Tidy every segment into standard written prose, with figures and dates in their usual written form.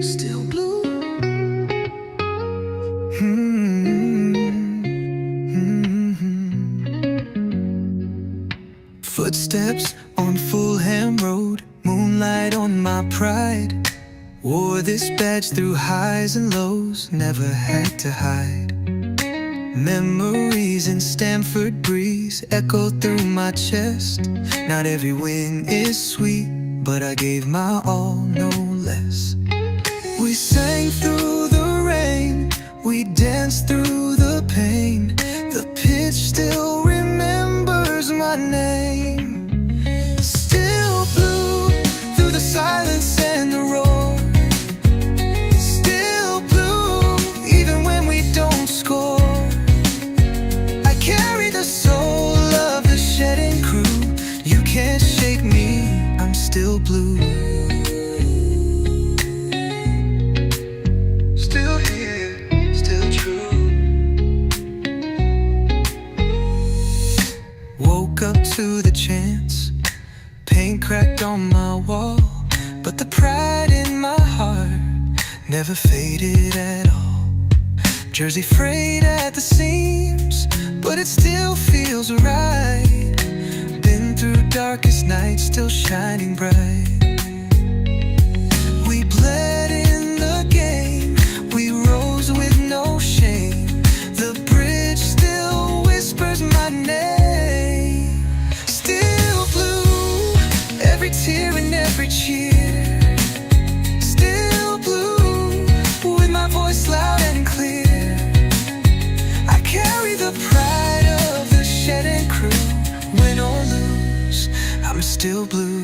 still blue. Footsteps on Fulham Road, moonlight on my pride. Wore this badge through highs and lows, never had to hide. Memories in Stamford Breeze echo through my chest. Not every win is sweet, but I gave my all, no less. We sang through the rain, we danced through the pain. The pitch still remembers my name. Still blue through the silence and the roar. Still blue even when we don't score. I carry the soul of the shedding crew. You can't shake me, I'm still blue. Still here, still true. Woke up to the chance, paint cracked on my wall, but the pride in my heart never faded at all. Jersey frayed at the seams, but it still feels right. Been through darkest nights, still shining bright. We bled in the game, we rose with no shame. The bridge still whispers my name. Still blue, every tear and every cheer. Still blue, with my voice loud and clear. I carry the pride of the shedding crew. Win or lose, I'm still blue.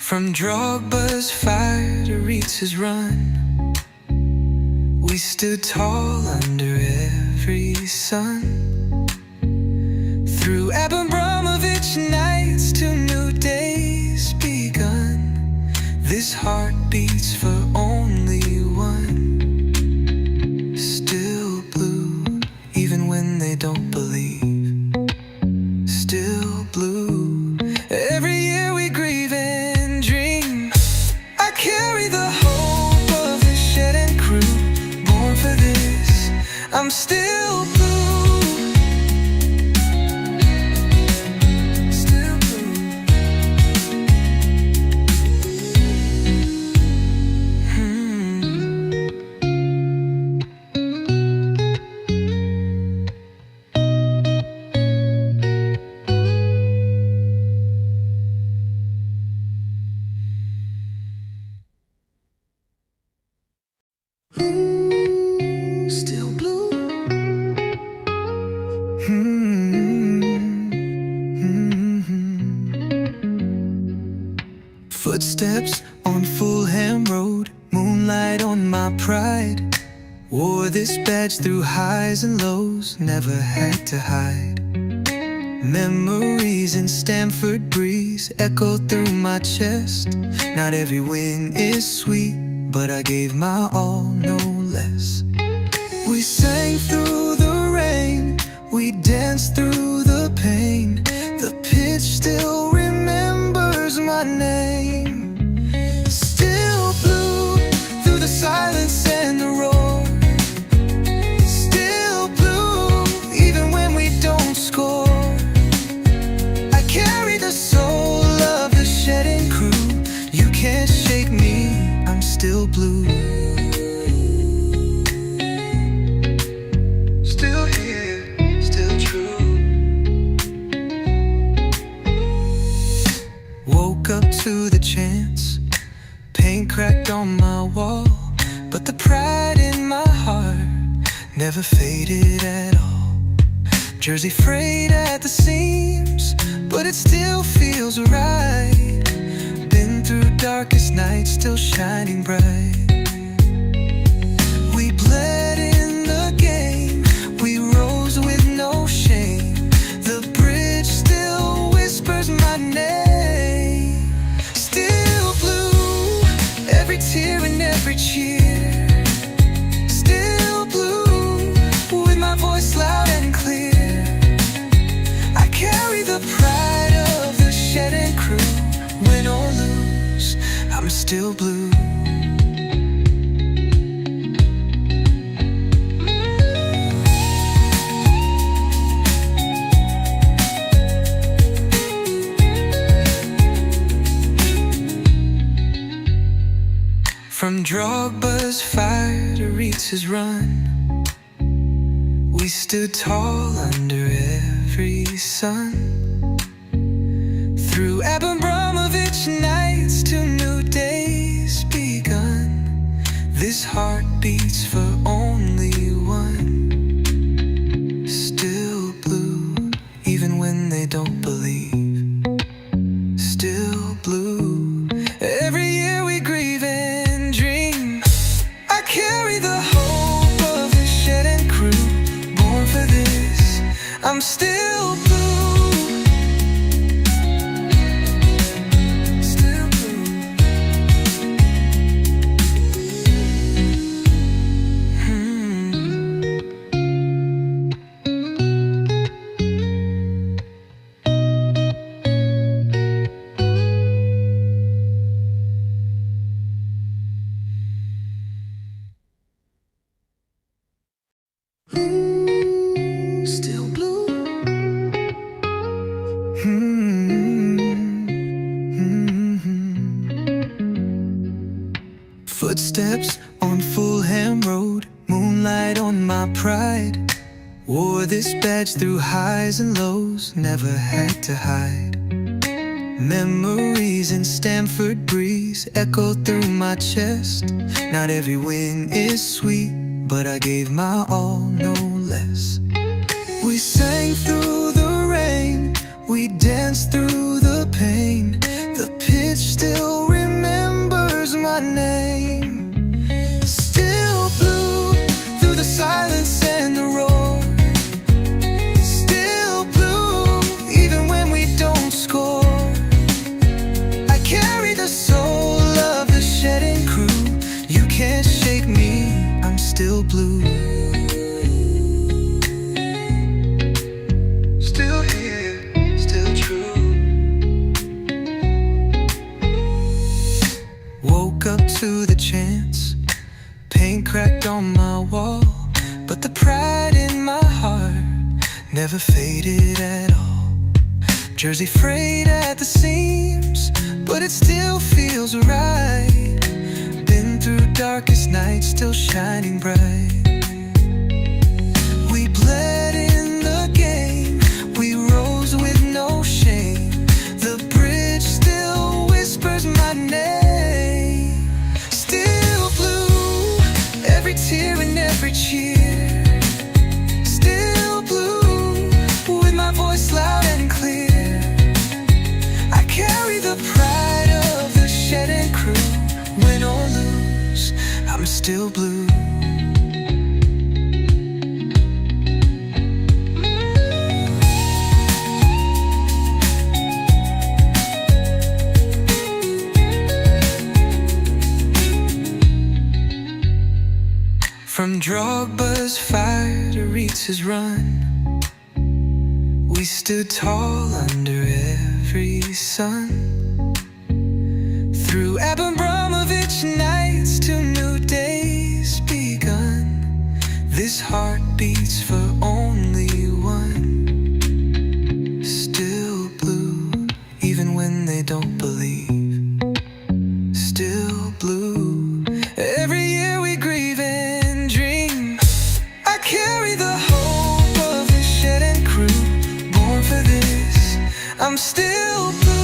From Drogba's fire to Reetz's run, we stood tall under every sun. Through Abramovich nights to new days begun, this heart beats for only one. Still blue, even when they don't believe. Still blue, every year we grieve and dream. I carry the hope of the shedding crew, born for this, I'm still blue. Still blue. Footsteps on Fulham Road, moonlight on my pride. Wore this badge through highs and lows, never had to hide. Memories in Stamford Breeze echo through my chest. Not every win is sweet, but I gave my all, no less. We sang through the rain, we danced through the pain. The pitch still remembers my name. Still blue through the silence and the roar. Still blue even when we don't score. I carry the soul of the shedding crew. You can't shake me, I'm still blue. Still here, still true. Woke up to the chance, paint cracked on my wall, but the pride in my heart never faded at all. Jersey frayed at the seams, but it still feels right. Been through darkest nights, still shining bright. We bled in the game, we rose with no shame. The bridge still whispers my name. Still blue, every tear and every cheer. still blue. From Drogba's fire to Ritz's run, we stood tall under every sun. Through Abramovich nights to new days begun, this heart beats for only one. Still blue, even when they don't believe. Still blue, every year we grieve and dream. I carry the hope of the shed and crew, born for this, I'm still blue. Still blue. Footsteps on Fulham Road, moonlight on my pride. Wore this badge through highs and lows, never had to hide. Memories in Stamford Breeze echo through my chest. Not every win is sweet, but I gave my all, no less. We sang through the rain, we danced through the pain. The pitch still remembers my name. Still blue through the silence and the roar. Still blue even when we don't score. I carry the soul of the shedding crew. You can't shake me, I'm still blue. Still here, still true. Woke up to the chance, paint cracked on my wall, but the pride in my heart never faded at all. Jersey frayed at the seams, but it still feels right. Been through darkest nights, still shining bright. We bled in the game, we rose with no shame. The bridge still whispers my name. Still blue, every tear and every cheer. Still blue, with my voice loud and clear. I carry the pride of the shed and crew. Win or lose, I'm still blue. From Drogba's fire to Ritz's run, we stood tall under every sun. Through Abramovich nights to new days begun, this heart beats for only one. Still blue, even when they don't believe. Still blue, every year we grieve and dream. I carry the hope of the shed and crew, born for this, I'm still blue.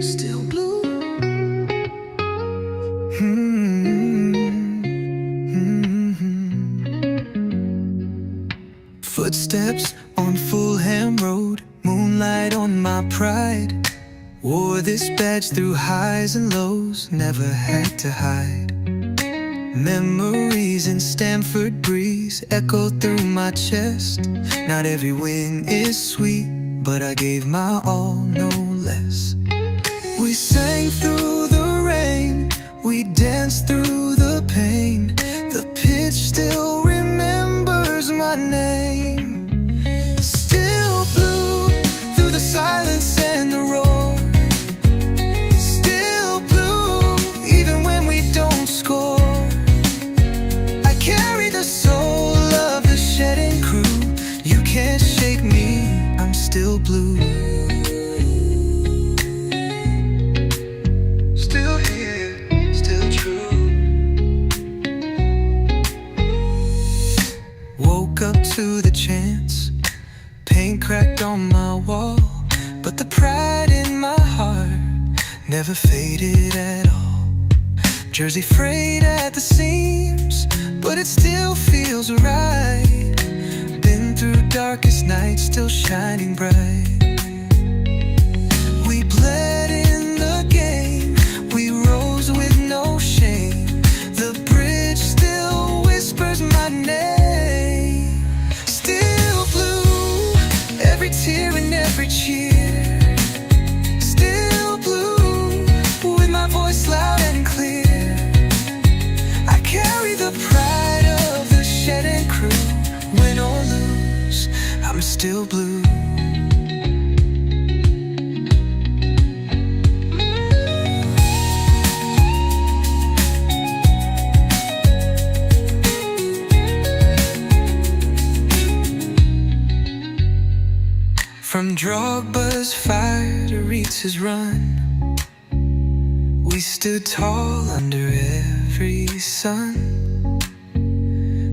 Still blue. Footsteps on Fulham Road, moonlight on my pride. Wore this badge through highs and lows, never had to hide. Memories in Stamford breeze echo through my chest. Not every win is sweet, but I gave my all, no less. We sang through the rain, we danced through the pain. The pitch still remembers my name. Still blue through the silence and the roar. Still blue even when we don't score. I carry the soul of the shedding crew. You can't shake me, I'm still blue. Still here, still true. Woke up to the chance, paint cracked on my wall, but the pride in my heart never faded at all. Jersey frayed at the seams, but it still feels right. Been through darkest nights, still shining bright. We bled in the game, we rose with no shame. The bridge still whispers my name. Still blue, every tear and every cheer. Still blue, with my voice loud and clear. I carry the pride of the shedding crew. Win or lose, I'm still blue. From Drogba's fire to Reetz's run, we stood tall under every sun.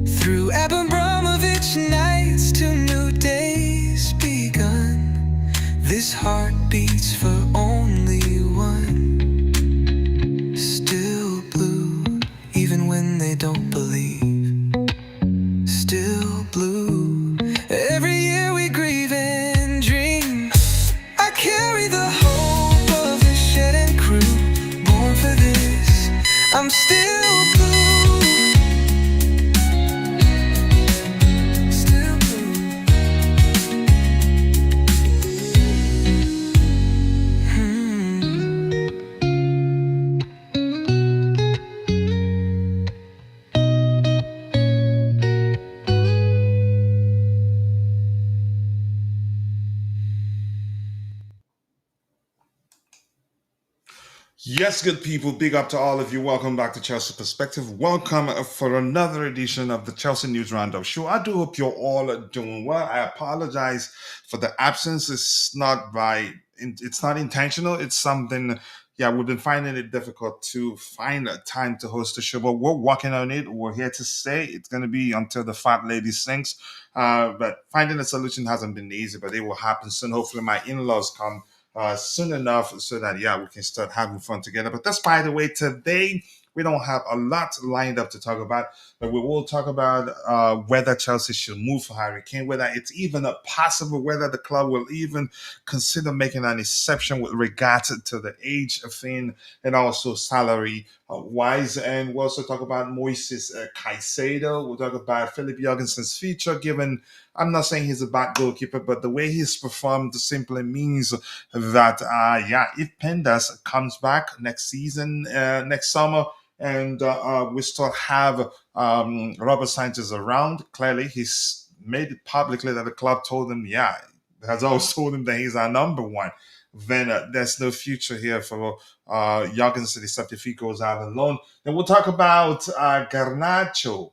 Through Abramovich nights to new days begun, this heart beats for only one. Still blue, even when they don't believe. Still blue, every year we grieve and dream. I carry the hope of the shedding crew, born for this. I'm still blue. Still blue. Yes, good people, big up to all of you. Welcome back to Chelsea Perspective. Welcome for another edition of the Chelsea News Roundup Show. I do hope you're all doing well. I apologize for the absence. It's not intentional. It's something, yeah, we've been finding it difficult to find a time to host the show, but we're working on it. We're here to stay. It's going to be until the fat lady sings. But finding a solution hasn't been easy, but it will happen soon. Hopefully my in-laws come soon enough so that, yeah, we can start having fun together. But that's, by the way, today we don't have a lot lined up to talk about, but we will talk about whether Chelsea should move for Harry Kane, whether it's even a possible, whether the club will even consider making an exception with regards to the age thing and also salary wise. And we'll also talk about Moisés Caicedo. We'll talk about Filip Jørgensen's future, given I'm not saying he's a bad goalkeeper, but the way he's performed simply means that, yeah, if Pendas comes back next season, next summer, and we still have Robert Sanchez around, clearly he's made it publicly that the club told him, yeah, has always told him that he's our number one. Then there's no future here for Jorgensen except if he goes out alone. Then we'll talk about Garnacho.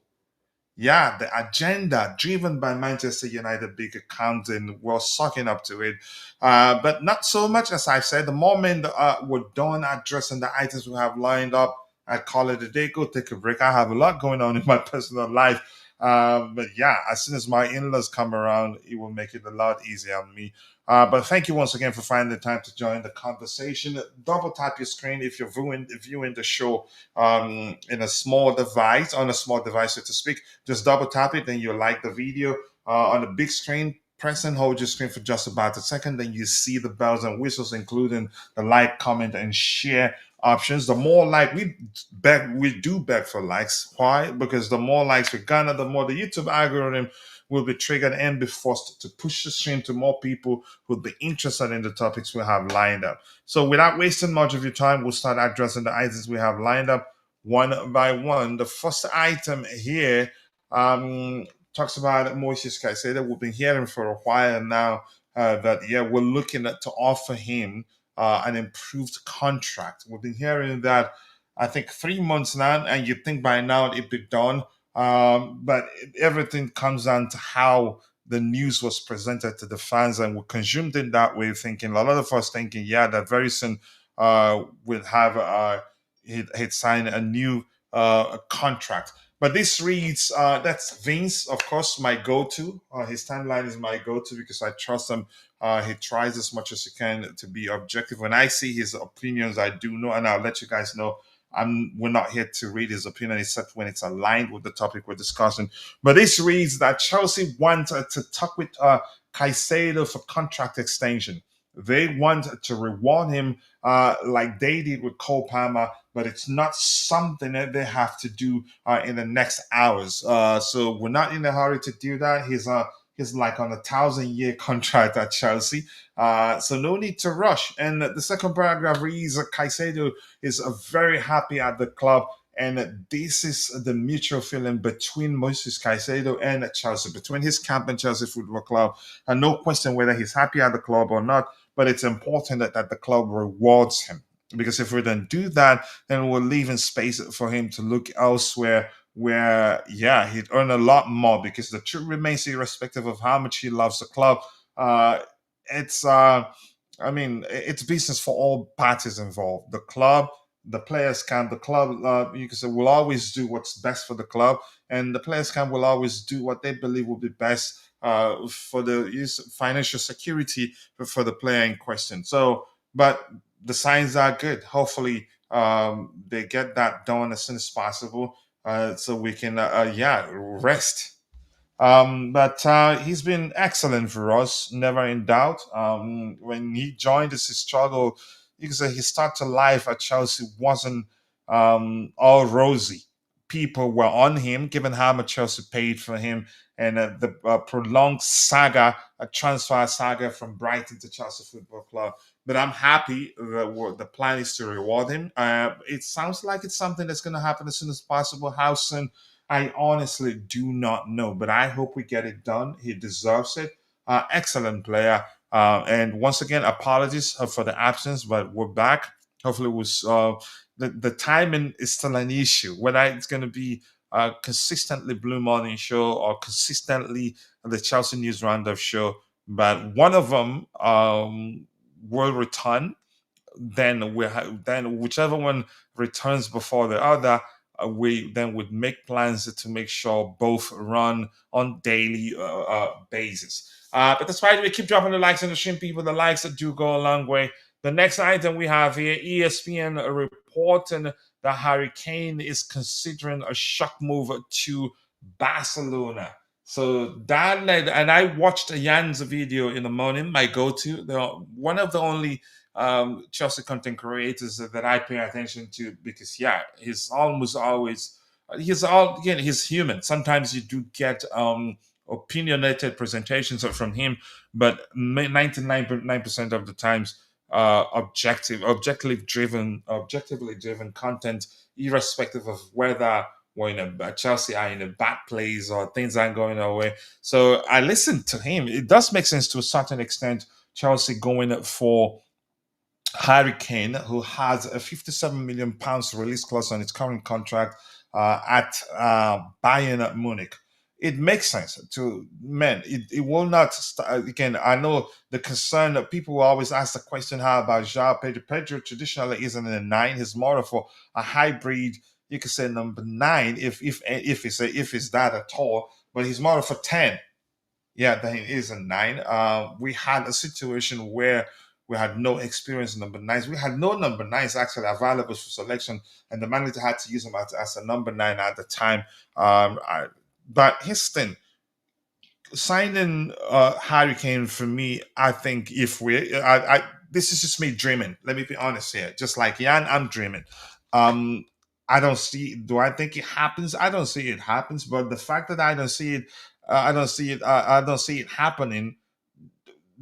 Yeah, the agenda driven by Manchester United big account, and we're sucking up to it. But not so much, as I've said. The moment we're done addressing the items we have lined up, I call it a day, go take a break. I have a lot going on in my personal life. But yeah, as soon as my in-laws come around, it will make it a lot easier on me. But thank you once again for finding the time to join the conversation. Double tap your screen if you're viewing the show in a small device, on a small device, so to speak. Just double tap it, then you like the video on the big screen. press and hold your screen for just about a second, then you see the bells and whistles, including the like, comment, and share options. The more like we do beg for likes. Why? Because the more likes we garner, the more the YouTube algorithm will be triggered and be forced to push the stream to more people who'd be interested in the topics we have lined up. So without wasting much of your time, we'll start addressing the items we have lined up one by one. The first item here talks about Moisés Caicedo. We've been hearing for a while now that, yeah, we're looking at to offer him an improved contract. We've been hearing that, I think, 3 months now, and you think by now it'd be done. But everything comes down to how the news was presented to the fans, and we consumed it that way, thinking, a lot of us thinking, yeah, that very soon we'll have he'd sign a new contract. But this reads, that's Vince, of course, my go-to. His timeline is my go-to because I trust him. He tries as much as he can to be objective. When I see his opinions, I do know, and I'll let you guys know. We're not here to read his opinion except when it's aligned with the topic we're discussing. But this reads that Chelsea want to talk with Caicedo for contract extension. They want to reward him like they did with Cole Palmer, but it's not something that they have to do in the next hours. So we're not in a hurry to do that. He's like on a 1,000-year contract at Chelsea. So no need to rush. And the second paragraph reads Caicedo is very happy at the club. And this is the mutual feeling between Moisés Caicedo and Chelsea, between his camp and Chelsea Football Club. And no question whether he's happy at the club or not, but it's important that the club rewards him. Because if we don't do that, then we're leaving space for him to look elsewhere where, yeah, he'd earn a lot more, because the truth remains, irrespective of how much he loves the club, it's it's business for all parties involved. The club, the players camp, the club, you can say, will always do what's best for the club, and the players camp will always do what they believe will be best for the financial security for the player in question. So, but the signs are good. Hopefully, they get that done as soon as possible, so we can, rest. But he's been excellent for us, never in doubt. When he joined us, his struggle, you can say his start to life at Chelsea wasn't all rosy. People were on him, given how much Chelsea paid for him, and the prolonged saga, a transfer saga from Brighton to Chelsea Football Club. But I'm happy that the plan is to reward him. It sounds like it's something that's going to happen as soon as possible. How soon? I honestly do not know, but I hope we get it done. He deserves it. Excellent player. And once again, apologies for the absence, but we're back. Hopefully, the timing is still an issue. Whether it's going to be consistently Blue Morning Show or consistently the Chelsea News Roundup show, but one of them will return. Then whichever one returns before the other, we then would make plans to make sure both run on daily basis. But despite we keep dropping the likes on the stream, people, the likes that do go a long way. The next item we have here, ESPN reporting that Harry Kane is considering a shock move to Barcelona. So that led, and I watched Jan's video in the morning, my go-to. One of the only Chelsea content creators that I pay attention to, because yeah, he's almost always he's human. Sometimes you do get opinionated presentations from him, but 99.9% of the times objectively driven content, irrespective of whether we're Chelsea are in a bad place or things aren't going our way. So I listened to him. It does make sense to a certain extent. Chelsea going for Harry Kane, who has a £57 million release clause on its current contract at Bayern Munich. It makes sense to men. It will not again. I know the concern that people will always ask the question: how about João Pedro? Pedro traditionally isn't a 9. He's more of a hybrid. You could say number 9, if it's that at all. But he's more of a 10. Yeah, then he is a 9. We had a situation where we had no experience number 9s. We had no number 9s actually available for selection, and the manager had to use him as a number 9 at the time. But his thing, signing Harry Kane for me, I think if this is just me dreaming. Let me be honest here. Just like Jan, I'm dreaming. Um, I don't see. Do I think it happens? I don't see it happens. But the fact that I don't see it, I don't see it happening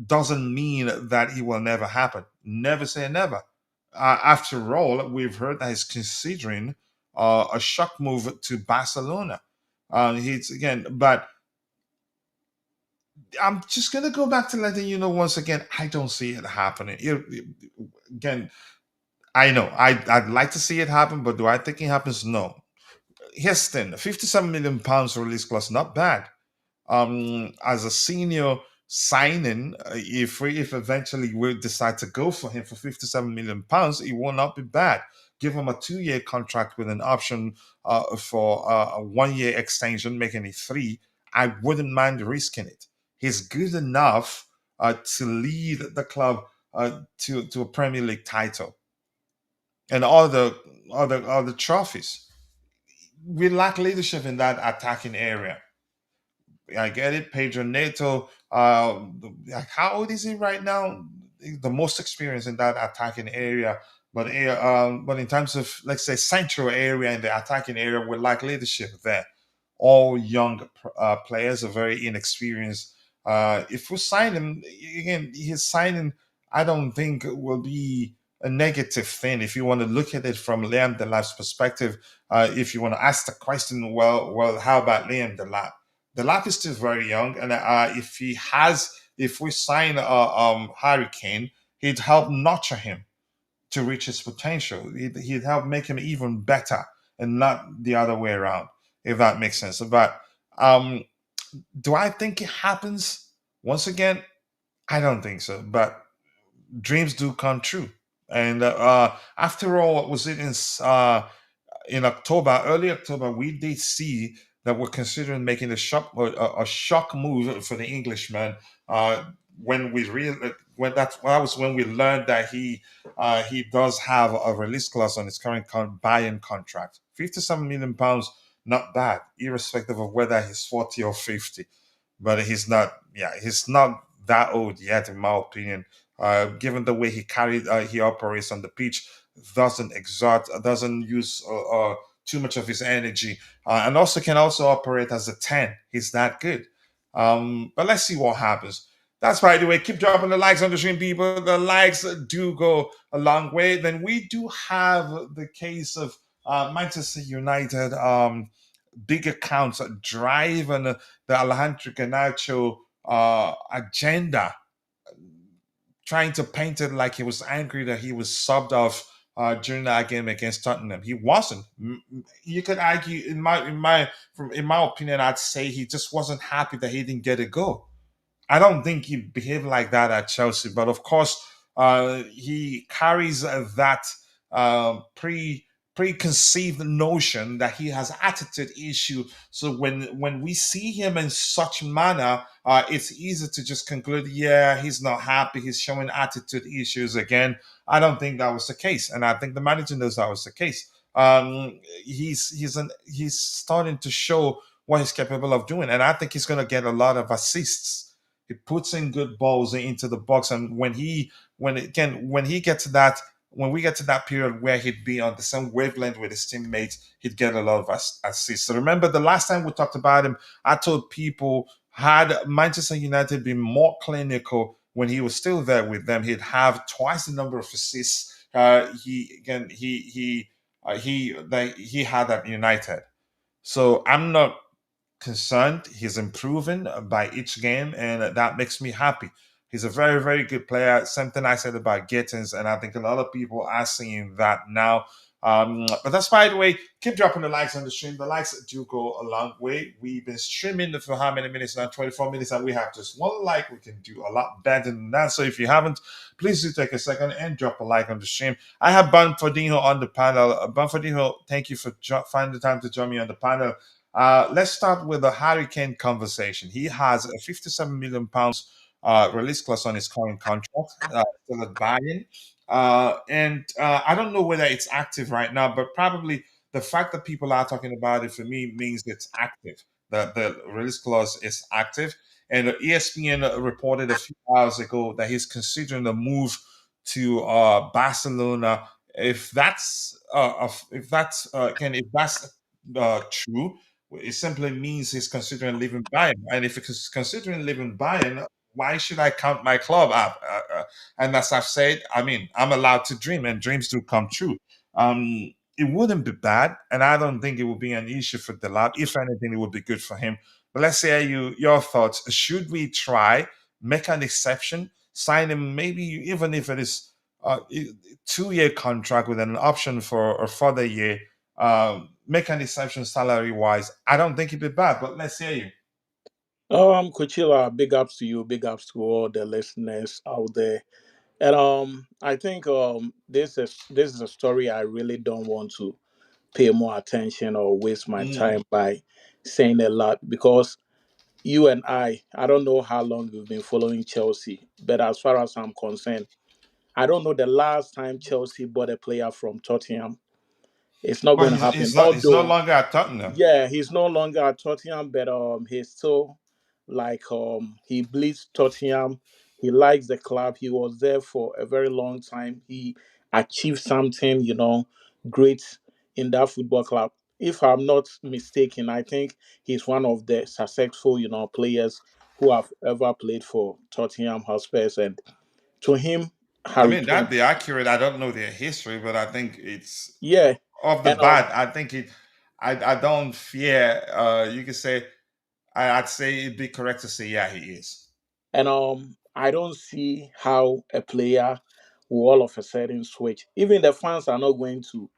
doesn't mean that it will never happen. Never say never. After all, we've heard that he's considering a shock move to Barcelona. He's again, but I'm just gonna go back to letting you know once again. I don't see it happening. Again, I know I'd like to see it happen, but do I think it happens? No. Here's the thing: 57 million pounds release clause, not bad. As a senior signing, if eventually we decide to go for him for 57 million pounds, it will not be bad. Give him a 2 year contract with an option for a 1 year extension, making it three. I wouldn't mind risking it. He's good enough to lead the club to a Premier League title and all the trophies. We lack leadership in that attacking area. I get it. Pedro Neto, like how old is he right now? The most experience in that attacking area. But in terms of, let's say, central area in the attacking area, we lack leadership there. All young players are very inexperienced. If we sign him again, his signing, I don't think will be a negative thing. If you want to look at it from Liam Delap's perspective, if you want to ask the question, well, how about Liam Delap? The lap is still very young, and if we sign Harry Kane, he'd help nurture him to reach his potential. He'd help make him even better, and not the other way around, if that makes sense. But um, do I think it happens? Once again, I don't think so. But dreams do come true, and after all, what was it in October, early October, we did see that we're considering making a shock move for the Englishman. When we real when that was when we learned that he does have a release clause on his current buy-in contract. 57 million pounds, not bad, irrespective of whether he's 40 or 50. But he's not. Yeah, he's not that old yet, in my opinion. Given the way he operates on the pitch, doesn't exert, doesn't use too much of his energy, and also can also operate as a 10. He's that good. But let's see what happens. That's by the way. Keep dropping the likes on the stream, people. The likes do go a long way. Then we do have the case of Manchester United big accounts driving the Alejandro Garnacho agenda, trying to paint it like he was angry that he was subbed off during that game against Tottenham. He wasn't. You could argue, in my opinion, I'd say he just wasn't happy that he didn't get a goal. I don't think he behaved like that at Chelsea, but of course, he carries that pre preconceived notion that he has attitude issue. So when we see him in such manner, it's easy to just conclude, yeah, he's not happy. He's showing attitude issues again. I don't think that was the case, and I think the manager knows that was the case. He's starting to show what he's capable of doing, and I think he's going to get a lot of assists. He puts in good balls into the box, and when he gets to that when we get to that period where he'd be on the same wavelength with his teammates, he'd get a lot of assists. So remember the last time we talked about him, I told people had Manchester United been more clinical when he was still there with them, he'd have twice the number of assists he had at United. So I'm not concerned. He's improving by each game, and that makes me happy. He's a very, very good player. Something I said about Gittins, and I think a lot of people are seeing that now. But that's by the way. Keep dropping the likes on the stream. The likes do go a long way. We've been streaming for how many minutes now? 24 minutes, and we have just one like. We can do a lot better than that. So if you haven't, please do take a second and drop a like on the stream. I have Banfordino on the panel. Banfordino, thank you for finding the time to join me on the panel. Let's start with the Harry Kane conversation. He has a 57 million pounds release clause on his current contract, still at Bayern. And I don't know whether it's active right now, but probably the fact that people are talking about it for me means it's active. The release clause is active. And ESPN reported a few hours ago that he's considering a move to Barcelona. If that's true, it simply means he's considering leaving Bayern. And if he's considering leaving Bayern, why should I count my club up? And as I've said, I mean, I'm allowed to dream, and dreams do come true. It wouldn't be bad, and I don't think it would be an issue for the lab. If anything, it would be good for him. But let's hear your thoughts. Should we try make an exception, sign him, maybe even if it is a 2 year contract with an option for a further year? Make an exception salary wise. I don't think it'd be bad, but let's hear you. Coachila, big ups to you, big ups to all the listeners out there. And I think this is a story I really don't want to pay more attention or waste my Mm. time by saying a lot because you and I don't know how long you've been following Chelsea, but as far as I'm concerned, I don't know the last time Chelsea bought a player from Tottenham. It's not Well, going to happen. he's no Although longer at Tottenham. yeah, he's no longer at Tottenham, but he's still like he bleeds Tottenham. He likes the club. He was there for a very long time. He achieved something, great in that football club. If I'm not mistaken, I think he's one of the successful, players who have ever played for Tottenham Hotspurs. And to him, I Harry mean, Kane, that be accurate. I don't know their history, but I think it's yeah, of the and bad. I think it. I don't fear. You could say. I'd say it'd be correct to say, yeah, he is. I don't see how a player will all of a sudden switch. Even the fans are not going to,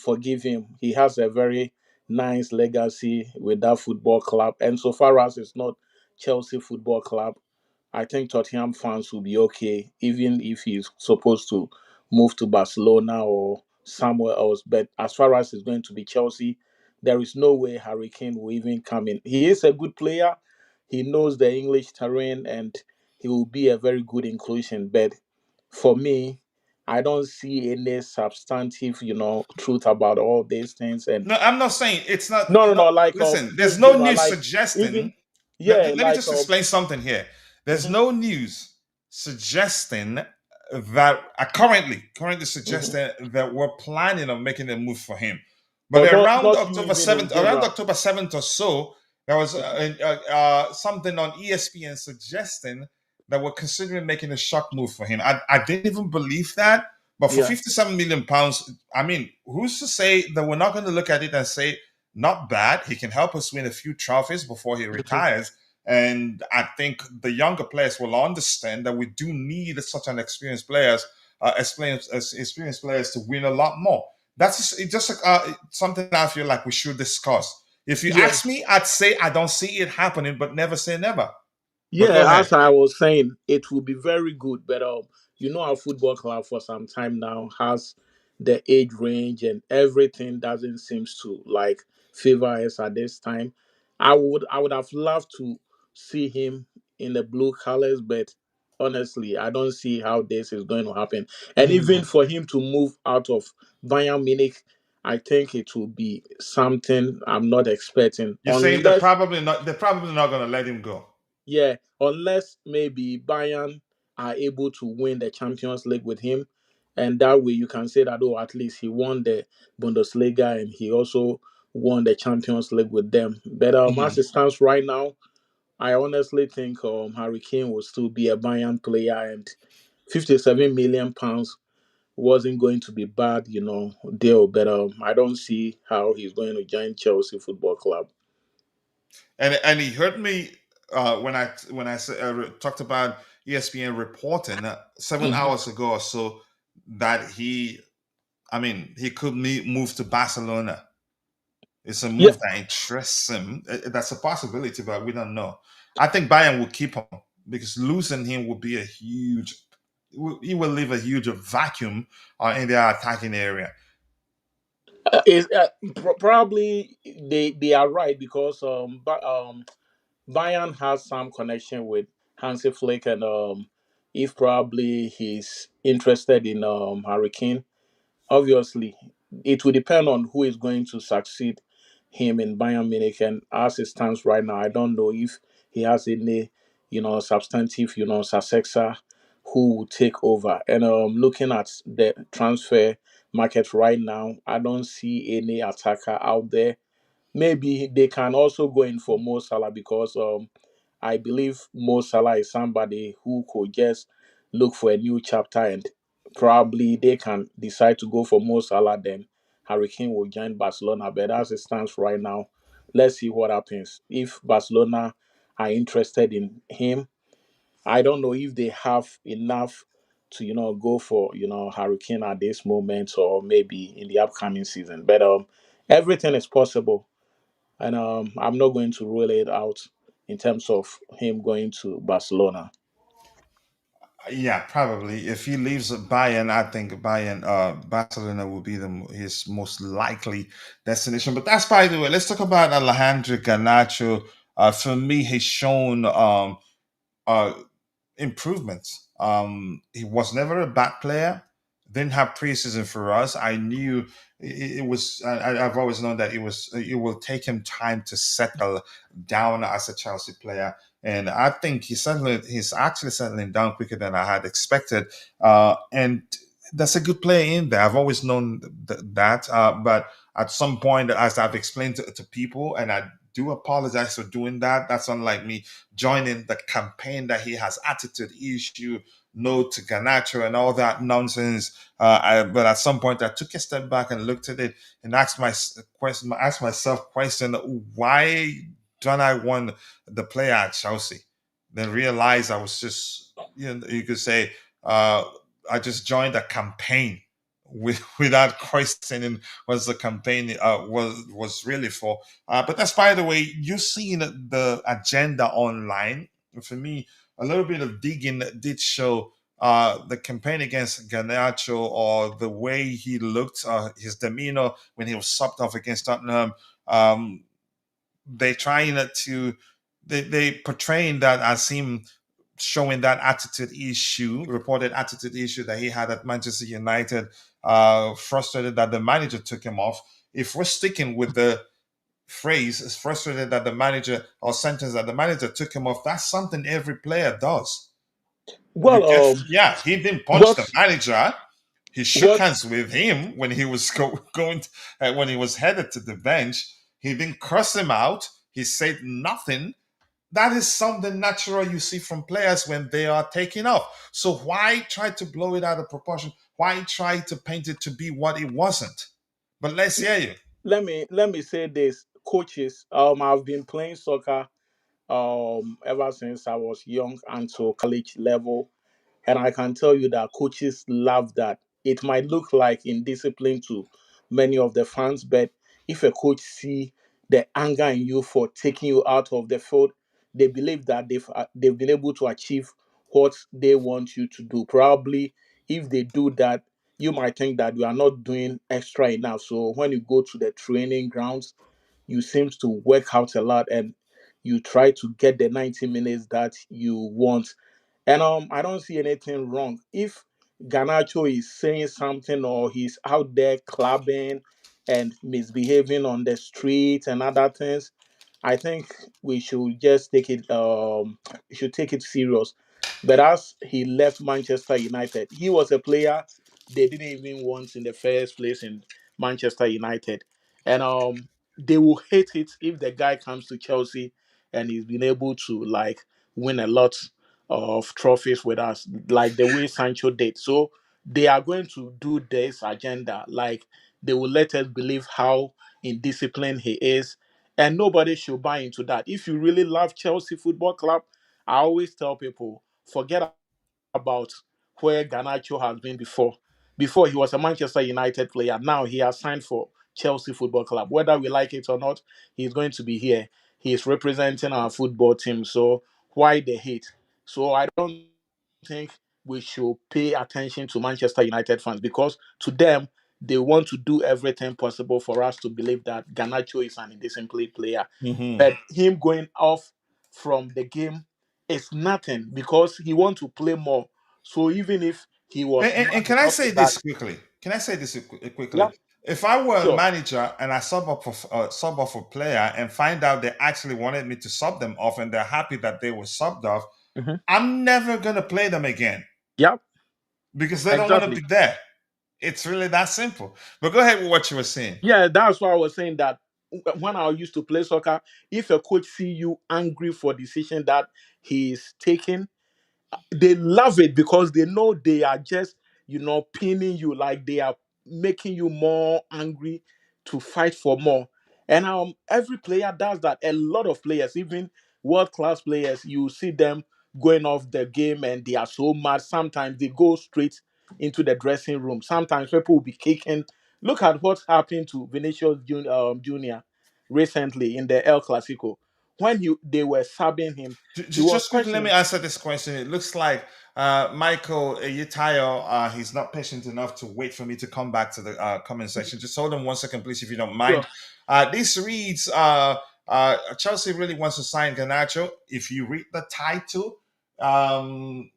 forgive him. He has a very nice legacy with that football club. And so far as it's not Chelsea Football Club, I think Tottenham fans will be okay, even if he's supposed to move to Barcelona or somewhere else. But as far as it's going to be Chelsea, there is no way Harry Kane will even come in. He is a good player. He knows the English terrain and he will be a very good inclusion. But for me, I don't see any substantive, truth about all these things. And No, I'm not saying it's not. no, no, No, no, like listen, there's just no general, news like even suggesting. yeah, Let me like just explain something here. There's mhm, no news suggesting that currently mhm. suggesting that we're planning on making a move for him. But Or around not you October even in 7th, around general. October 7th or so, there was Mhm, something on ESPN suggesting that we're considering making a shock move for him. I didn't even believe that. But for yeah. 57 million pounds, I mean, who's to say that we're not going to look at it and say, not bad. He can help us win a few trophies before he Mhm. retires. And I think the younger players will understand that we do need such an experienced players to win a lot more. It's just something I feel like we should discuss. If you Yeah. ask me, I'd say I don't see it happening, but never say never. But go Yeah, ahead. as I was saying, it will be very good. But our football club for some time now has the age range and everything doesn't seem to like favor us at this time. I would have loved to see him in the blue colors, but honestly, I don't see how this is going to happen. And even Mhm. for him to move out of Bayern Munich, I think it will be something I'm not expecting You're saying unless they're probably not going to let him go. yeah, unless maybe Bayern are able to win the Champions League with him, and that way you can say that oh, at least he won the Bundesliga and he also won the Champions League with them. But as Mhm. it stands right now, I honestly think Harry Kane will still be a Bayern player, and 57 million pounds wasn't going to be bad, deal. But I don't see how he's going to join Chelsea Football Club. And he hurt me talked about ESPN reporting 7 hours ago or so that he could move to Barcelona. It's a Yeah, move that interests him. That's a possibility, but we don't know. I think Bayern will keep him because losing him would be a huge. He will leave a huge vacuum in their attacking area. probably they are right because Bayern has some connection with Hansi Flick and if probably he's interested in Harry Kane, obviously it will depend on who is going to succeed him in Bayern Munich. And as it stands right now, I don't know if he has any, substantive, successor who will take over. And looking at the transfer market right now, I don't see any attacker out there. Maybe they can also go in for Mo Salah because I believe Mo Salah is somebody who could just look for a new chapter, and probably they can decide to go for Mo Salah. Then Harry Kane will join Barcelona. But as it stands right now, let's see what happens. If Barcelona are interested in him, I don't know if they have enough to go for Harry Kane at this moment or maybe in the upcoming season. But everything is possible, and I'm not going to rule it out in terms of him going to Barcelona. Yeah, probably. If he leaves Bayern, I think Barcelona will be his most likely destination. But that's by the way. Let's talk about Alejandro Garnacho. For me, he's shown uh, improvements. He was never a bad player. Didn't have preseason for us. I knew it was. I've always known that it will take him time to settle down as a Chelsea player, and I think he's actually settling down quicker than I had expected. And that's a good player in there. I've always known that, but at some point, as I've explained to people, and I do apologize for doing that. That's unlike me joining the campaign that he has attitude issue, no to Garnacho and all that nonsense. But at some point, I took a step back and looked at it and asked myself question: Why don't I want the player at Chelsea? Then realized I was just, you could say, uh, I just joined a campaign without questioning what the campaign was really for. But that's by the way, you've seen the agenda online. For me, a little bit of digging did show the campaign against Garnacho or the way he looked, his demeanor when he was subbed off against Tottenham. Um, they trying to they portraying that as him showing that attitude issue, reported attitude issue that he had at Manchester United, frustrated that the manager took him off. If we're sticking with the phrase, is frustrated that the manager or sentence that the manager took him off, that's something every player does. You Well, get, yeah, he didn't punch the what manager. He shook what hands with him when he was going when he was headed to the bench. He didn't curse him out. He said nothing. That is something natural you see from players when they are taking off. So why try to blow it out of proportion? Why try to paint it to be what it wasn't? But let's hear you. let me say this, coaches. I've been playing soccer ever since I was young until college level. And I can tell you that coaches love that. It might look like indiscipline to many of the fans, but if a coach see the anger in you for taking you out of the field, they believe that they've been able to achieve what they want you to do. Probably, if they do that, you might think that you are not doing extra enough. So when you go to the training grounds, you seem to work out a lot and you try to get the 90 minutes that you want. And I don't see anything wrong. If Ganacho is saying something or he's out there clubbing and misbehaving on the street and other things, I think we should just take it we should take it serious. But as he left Manchester United, he was a player they didn't even want in the first place in Manchester United. And they will hate it if the guy comes to Chelsea and he's been able to like win a lot of trophies with us, like the way Sancho did. So they are going to do this agenda. Like they will let us believe how indisciplined he is. And nobody should buy into that. If you really love Chelsea Football Club, I always tell people forget about where Garnacho has been before. Before he was a Manchester United player. Now he has signed for Chelsea Football Club. Whether we like it or not, he's going to be here. He's representing our football team. So why the hate? So I don't think we should pay attention to Manchester United fans because to them, they want to do everything possible for us to believe that Garnacho is an indisciplined player. Hmm. But him going off from the game is nothing because he wants to play more. So even if he was And mad can I enough say to that, this quickly? Can I say this quickly? yeah, If I were a Sure. manager and I sub off a player and find out they actually wanted me to sub them off and they're happy that they were subbed off, Hmm. I'm never gonna play them again Yep. because they don't want to Exactly. be there. It's really that simple. But go ahead with what you were saying. Yeah, that's why I was saying that when I used to play soccer, if a coach see you angry for decision that he's taking, they love it because they know they are just pinning you, like they are making you more angry to fight for more. And every player does that. A lot of players, even world class players, you see them going off the game and they are so mad. Sometimes they go straight into the dressing room. Sometimes people will be kicking. Look at what's happened to Vinicius Junior recently in the El Clasico. When they were subbing him, he was Just quickly, let me questioning. answer this question. It looks like Michael Yitayo, he's not patient enough to wait for me to come back to the comment section. Just hold on 1 second, please, if you don't Sure. mind. This reads Chelsea really wants to sign Garnacho. If you read the title, um,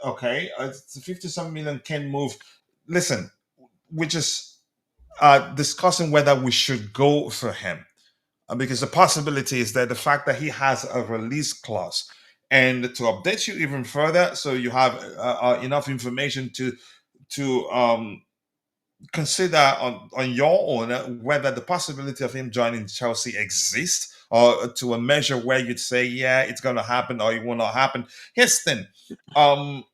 okay, it's a 57 million can move. Listen, we're just discussing whether we should go for him because the possibility is that the fact that he has a release clause. And to update you even further, so you have enough information to consider on your own whether the possibility of him joining Chelsea exists, or to a measure where you'd say, yeah, it's going to happen or it will not happen. Here's the thing. Um,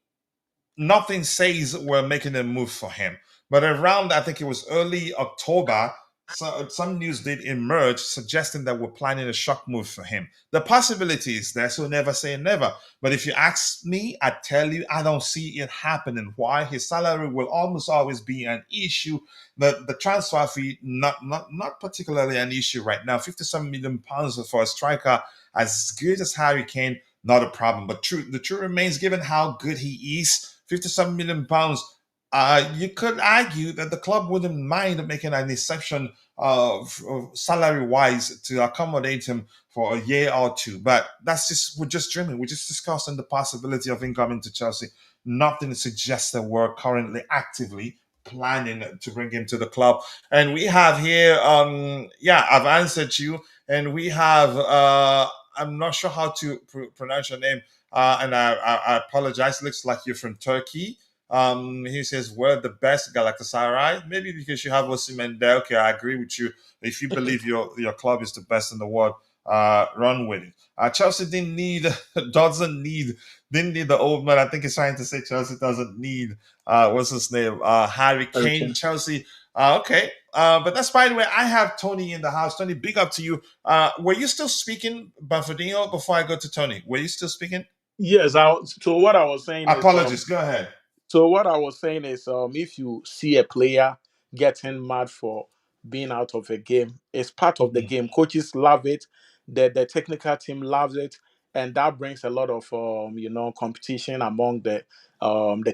Nothing says we're making a move for him. But around, I think it was early October, so some news did emerge suggesting that we're planning a shock move for him. The possibility is there, so never say never. But if you ask me, I tell you, I don't see it happening. Why? His salary will almost always be an issue. The transfer fee, not particularly an issue right now. £57 million for a striker as good as Harry Kane, not a problem. But the truth remains, given how good he is, £57 million. You could argue that the club wouldn't mind making an exception salary wise to accommodate him for a year or two. But we're just dreaming. We're just discussing the possibility of him coming to Chelsea. Nothing suggests that we're currently actively planning to bring him to the club. And we have here, yeah, I've answered you. And we have, I'm not sure how to pronounce your name, and I apologize. Looks like you're from Turkey. He says we're the best Galatasaray. Maybe because you have Osimhen there. Okay, I agree with you. If you believe your club is the best in the world, run with it. Chelsea didn't need the old man. I think he's trying to say Chelsea doesn't need what's his name, Harry Kane. Okay. Chelsea. Okay, but that's by the way. I have Tony in the house. Tony, big up to you. Were you still speaking, Banfordino? Before I go to Tony, were you still speaking? Yes. So what I was saying is Apologies. Go ahead. if you see a player getting mad for being out of a game, it's part of the Mhm. game. Coaches love it, the technical team loves it, and that brings a lot of competition among the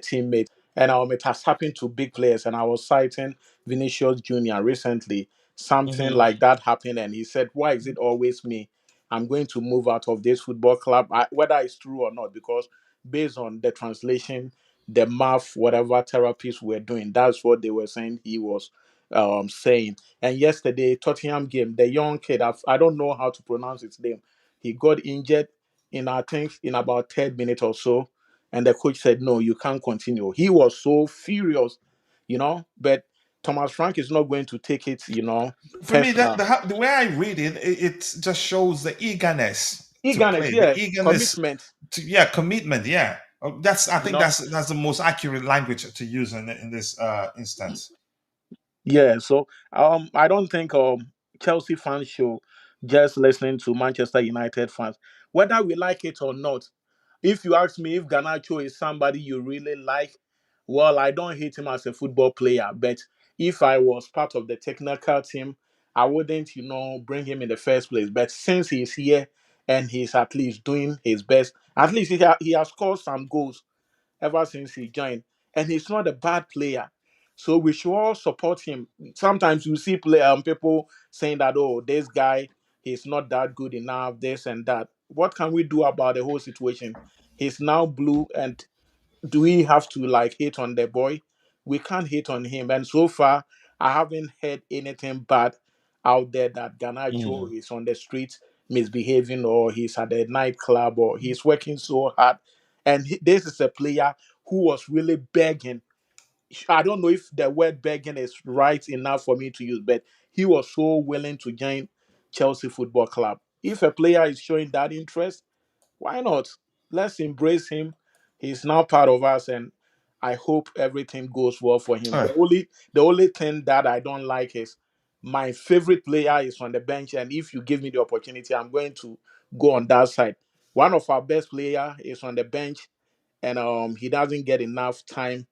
teammates. And it has happened to big players. And I was citing Vinicius Junior recently. Something Mhm. like that happened, and he said, "Why is it always me? I'm going to move out of this football club, whether it's true or not, because based on the translation, the math, whatever therapists were doing. That's what they were saying he was saying. And yesterday, Tottenham game, the young kid, I don't know how to pronounce his name. He got injured I think, in about 10 minutes or so. And the coach said, no, you can't continue. He was so furious. But Thomas Frank is not going to take it For me, that personal. the way I read it, it just shows the eagerness to Eagerness, play, the yeah, eagerness commitment, to, yeah, commitment, yeah. That's I you think know. that's the most accurate language to use in this instance. Yeah, so I don't think Chelsea fans should just listening to Manchester United fans, whether we like it or not. If you ask me if Garnacho is somebody you really like, well, I don't hate him as a football player, but if I was part of the technical team, I wouldn't bring him in the first place. But since he's here and he's at least doing his best, at least he has scored some goals ever since he joined. And he's not a bad player. So we should all support him. Sometimes you see people saying that, oh, this guy, he's not that good enough, this and that. What can we do about the whole situation? He's now blue, and do we have to like hate on the boy? We can't hate on him. And so far, I haven't heard anything bad out there that Garnacho Mm. is on the street misbehaving, or he's at a nightclub, or he's working so hard. And this is a player who was really begging. I don't know if the word begging is right enough for me to use, but he was so willing to join Chelsea Football Club. If a player is showing that interest, why not? Let's embrace him. He's now part of us, and I hope everything goes well for him. All right. The only thing that I don't like is my favorite player is on the bench, and if you give me the opportunity, I'm going to go on that side. One of our best player is on the bench, and he doesn't get enough time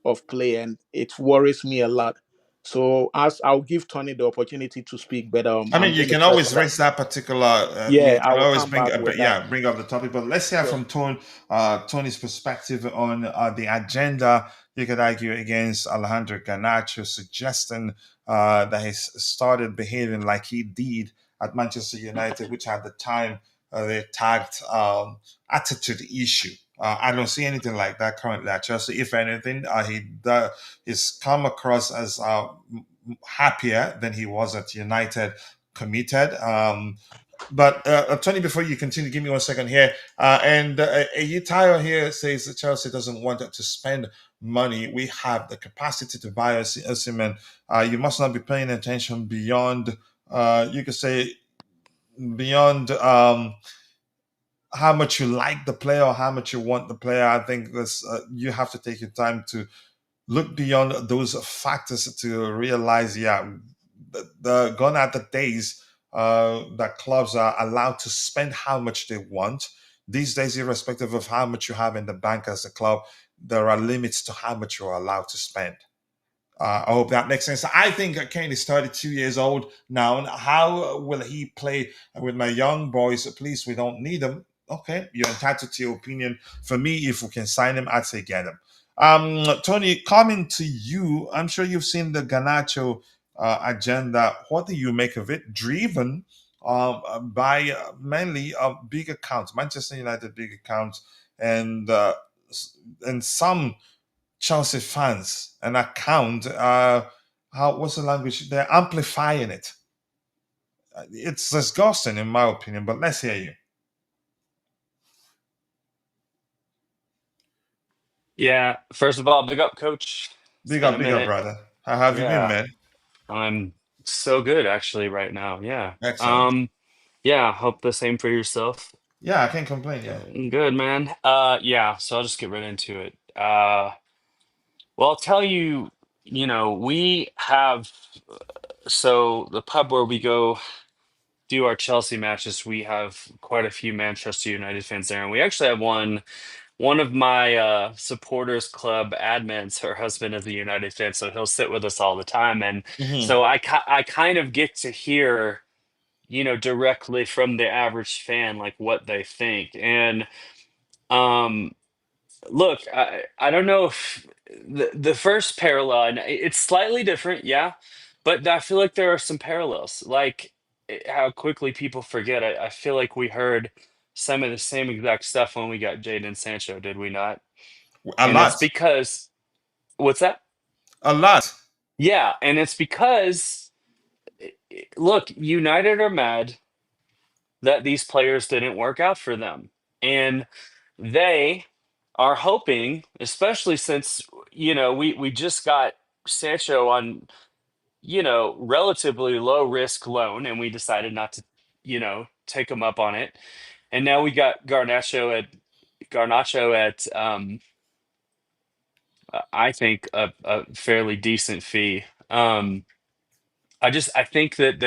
of play, and it worries me a lot. So as I'll give Tony the opportunity to speak, but I I'm mean, you going to can press always on that. raise that particular. Yeah, You I can will always come bring back up, with that. yeah, bring up the topic. But let's hear Sure. from Tony's perspective on the agenda. You could argue against Alejandro Garnacho, suggesting that he started behaving like he did at Manchester United, which at the time they tagged attitude issue. I don't see anything like that currently at Chelsea. If anything, he's come across as happier than he was at United, committed. But Tony, before you continue, give me 1 second here. And Tayo here says that Chelsea doesn't want to spend money. We have the capacity to buy Osimhen. You must not be paying attention beyond, you could say, beyond how much you like the player or how much you want the player. I think this you have to take your time to look beyond those factors to realize, yeah, gone are the days that clubs are allowed to spend how much they want. These days, irrespective of how much you have in the bank as a club, there are limits to how much you're allowed to spend. I hope that makes sense. I think Kane is 32 years old now. How will he play with my young boys? Please, we don't need him. Okay, you're entitled to your opinion. For me, if we can sign him, I'd say get him. Tony, coming to you, I'm sure you've seen the Ganacho agenda. What do you make of it? Driven by mainly big accounts, Manchester United big accounts, and and some Chelsea fans an account. How what's the language? They're amplifying it. It's disgusting, in my opinion. But let's hear you. Yeah, first of all, big up, coach. It's been a Big up, minute. brother. How have you been, Yeah, man? I'm so good actually right now. Yeah. Excellent. Yeah, hope the same for yourself. Yeah, I can't complain. Yeah. Good, man. Yeah, so I'll just get right into it. Well, I'll tell you, we have so the pub where we go do our Chelsea matches, we have quite a few Manchester United fans there, and we actually have one of my supporters club admins, her husband is a United fan, so he'll sit with us all the time, and Hmm. so I kind of get to hear, directly from the average fan like what they think. And um look, I don't know if the first parallel, and it's slightly different, yeah, but I feel like there are some parallels, like how quickly people forget. I feel like we heard some of the same exact stuff when we got Jadon Sancho, did we not? A And it's lot. because, what's that? A lot. Yeah, and it's because, look, United are mad that these players didn't work out for them. And they are hoping, especially since, we just got Sancho on, relatively low risk loan, and we decided not to, take him up on it. And now we got Garnacho at I think a fairly decent fee. I think that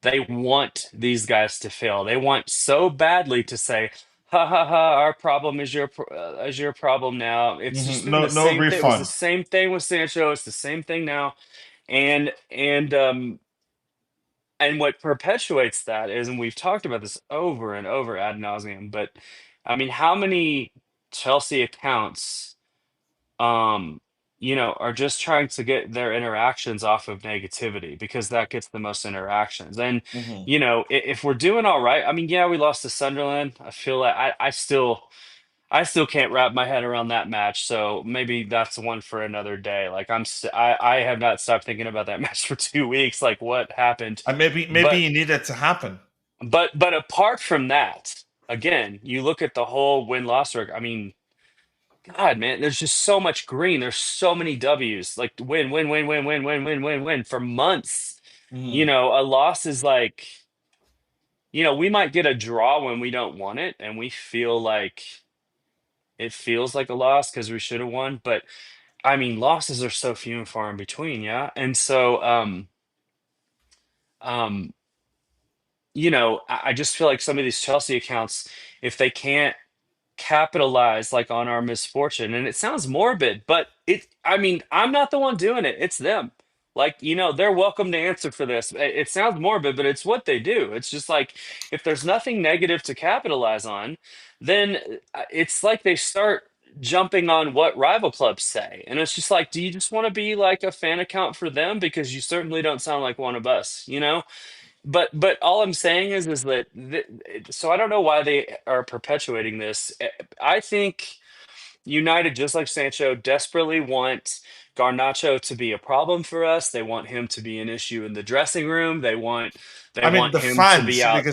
they want these guys to fail. They want so badly to say, "Ha ha ha! Our problem is your problem now." It's just been No, the no same thing. It was the refund. same thing with Sancho. It's the same thing now, and what perpetuates that is, and we've talked about this over and over ad nauseum. But I mean, how many Chelsea accounts? Are just trying to get their interactions off of negativity because that gets the most interactions. And, Hmm. if we're doing all right, I mean, yeah, we lost to Sunderland. I feel like I still, I still can't wrap my head around that match, so maybe that's one for another day. Like I have not stopped thinking about that match for 2 weeks. Like what happened? And maybe But it needed to happen. but apart from that, again, you look at the whole win-loss record. I mean, God, man, there's just so much green. There's so many W's. Like win, win, win, win, win, win, win, win, win for months. Mhm. A loss is like, we might get a draw when we don't want it, and we feel like it feels like a loss because we should have won. But I mean, losses are so few and far in between, yeah. And so, um, I just feel like some of these Chelsea accounts, if they can't capitalize like on our misfortune, and it sounds morbid, but I mean, I'm not the one doing it, it's them. Like, they're welcome to answer for this. It sounds morbid, but it's what they do. It's just like, if there's nothing negative to capitalize on, then it's like they start jumping on what rival clubs say, and it's just like, do you just want to be like a fan account for them? Because you certainly don't sound like one of us. But all I'm saying is that so I don't know why they are perpetuating this. I think United, just like Sancho, desperately want Garnacho to be a problem for us. They want him to be an issue in the dressing room. They I mean, want the him to be fans, out.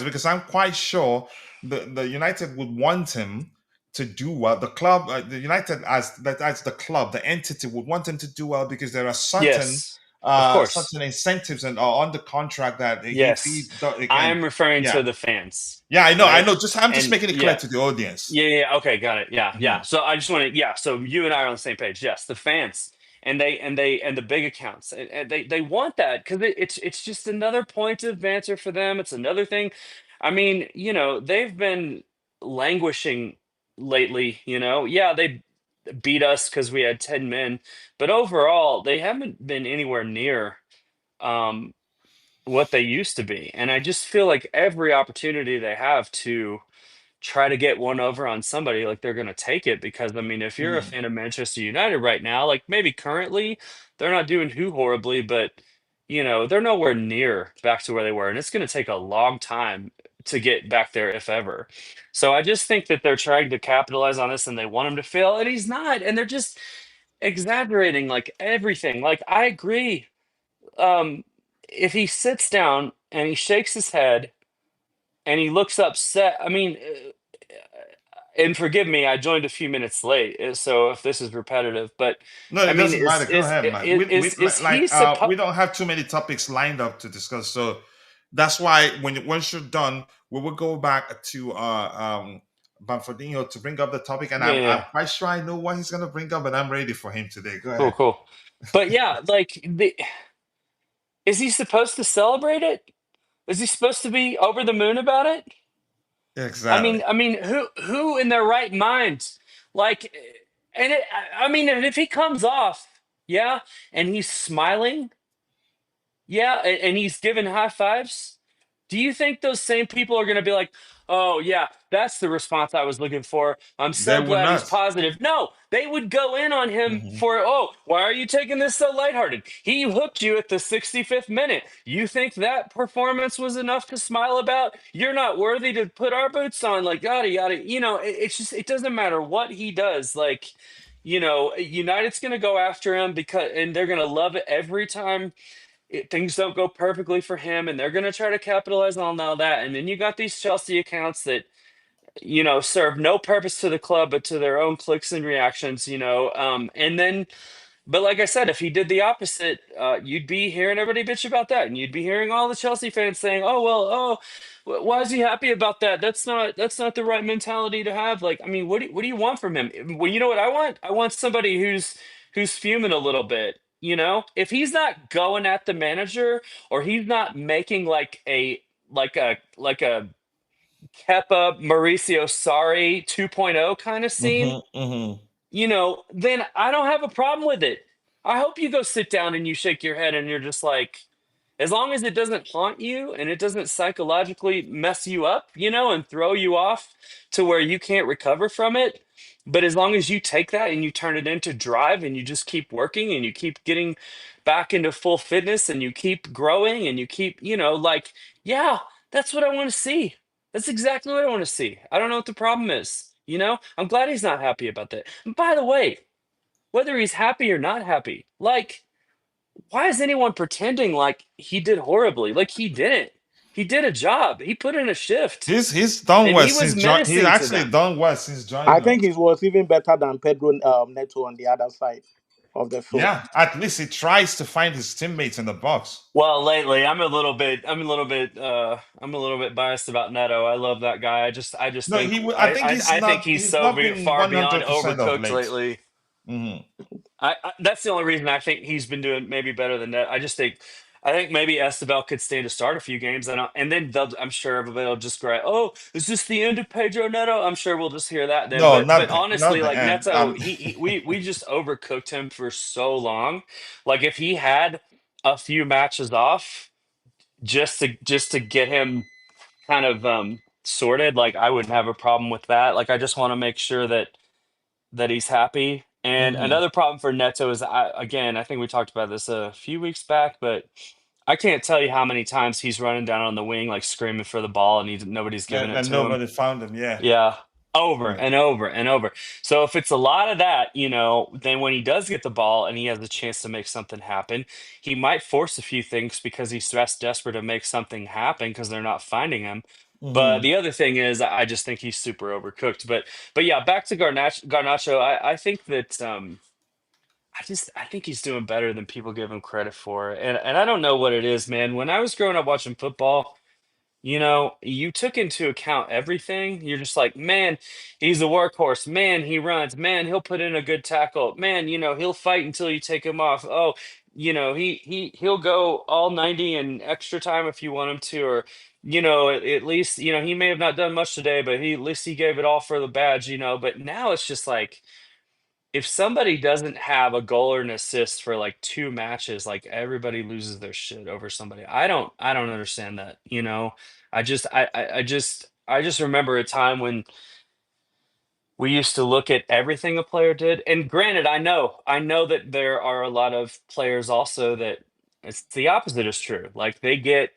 because I'm quite sure the United would want him to do well. The club, the United as the club, the entity would want him to do well because there are Yes, of course. certain incentives and are on the contract that if he Yes, and I'm referring yeah, to the fans, yeah, I right? know. Just I'm just And making it clear yeah, to the audience. yeah. Okay, got it. Yeah, yeah. Mhm. So I just want to, yeah. So you and I are on the same page. Yes, the fans and the big accounts, and they want that because it's just another point of banter for them. It's another thing. I mean, they've been languishing lately. Yeah, they beat us because we had 10 men, but overall, they haven't been anywhere near um, what they used to be. And I just feel like every opportunity they have to try to get one over on somebody, like they're gonna take it because I mean, if you're a Mhm. fan of Manchester United right now, like maybe currently they're not doing too horribly, but they're nowhere near back to where they were, and it's gonna take a long time to get back there if ever. So I just think that they're trying to capitalize on this and they want him to fail, and he's not, and they're just exaggerating like everything. Like I agree. Um, if he sits down and he shakes his head and he looks upset, I mean, and forgive me, I joined a few minutes late, so if this is repetitive, but No, I it mean, doesn't matter. Go ahead, man. is he We supposed? don't have too many topics lined up to discuss, so that's why once you're done, we will go back to Banfordino to bring up the topic, and Yeah, yeah, I'm yeah. quite sure I know what he's gonna bring up, and I'm ready for him today. Go Cool, ahead. cool. But yeah, like is he supposed to celebrate it? Is he supposed to be over the moon about it? I Exactly. mean, I mean, who in their right mind, like, and I mean, and if he comes off, yeah, and he's smiling, yeah, and he's giving high fives. Do you think those same people are going to be like, "Oh yeah, that's the response I was looking for. I'm They so will glad he's not. positive." No, they would go in on him Mhm. for, "Oh, why are you taking this so lighthearted? He hooked you at the 65th minute. You think that performance was enough to smile about? You're not worthy to put our boots on." Like yada yada. It's just it doesn't matter what he does. Like, United's going to go after him and they're going to love it every time things don't go perfectly for him, and they're going to try to capitalize on all that. And then you got these Chelsea accounts that serve no purpose to the club but to their own clicks and reactions. And then, but like I said, if he did the opposite, you'd be hearing everybody bitch about that, and you'd be hearing all the Chelsea fans saying, "Oh well, oh, why is he happy about that? That's not the right mentality to have." Like, I mean, what do you want from him? Well, you know what I want? I want somebody who's fuming a little bit. If he's not going at the manager, or he's not making like a Kepa Mauricio Sarri 2.0 kind of scene, Mhm. Mhm. then I don't have a problem with it. I hope you go sit down and you shake your head and you're just like, as long as it doesn't haunt you and it doesn't psychologically mess you up, and throw you off to where you can't recover from it. But as long as you take that and you turn it into drive and you just keep working and you keep getting back into full fitness and you keep growing and you keep, yeah, that's what I want to see. That's exactly what I want to see. I don't know what the problem is. You know, I'm glad he's not happy about that. And by the way, whether he's happy or not happy, like, why is anyone pretending like he did horribly? Like he didn't. He did a job. He put in a shift, He's done and well he was since join. He's menacing to actually them. done well since I joining think us. it was even better than Pedro Neto on the other side of the field. Yeah, at least he tries to find his teammates in the box. Well, lately I'm a little bit biased about Neto. I love that guy. I just No, think I think he's I think not. he's He's so not been far beyond 100% of overcooked late. lately. Hmm. That's the only reason I think he's been doing maybe better than that. I think maybe Estevao could stand to start a few games, and then I'm sure everybody will just cry. Oh, is this the end of Pedro Neto? I'm sure we'll just hear that then. No, But not honestly, the like end. Neto, we just overcooked him for so long. Like if he had a few matches off just to get him kind of sorted, like I wouldn't have a problem with that. Like I just want to make sure that he's happy. And Hmm. another problem for Neto is, I think we talked about this a few weeks back, but I can't tell you how many times he's running down on the wing, like screaming for the ball, and nobody's giving it And to him. nobody found him. Yeah, Yeah. Over yeah. and over and over. So if it's a lot of that, then when he does get the ball and he has a chance to make something happen, he might force a few things because he's stressed desperate to make something happen because they're not finding him. But Hmm. the other thing is, I just think he's super overcooked. But yeah, back to Garnacho. I think that I think he's doing better than people give him credit for. And I don't know what it is, man. When I was growing up watching football, you took into account everything. You're just like, man, he's a workhorse. Man, he runs. Man, he'll put in a good tackle. Man, he'll fight until you take him off. Oh, he'll go all 90 and extra time if you want him to, or at least he may have not done much today, but at least he gave it all for the badge. But now it's just like if somebody doesn't have a goal or an assist for like two matches, like everybody loses their shit over somebody. I don't understand that. I just remember a time when we used to look at everything a player did. And granted, I know that there are a lot of players also that it's the opposite is true. Like they get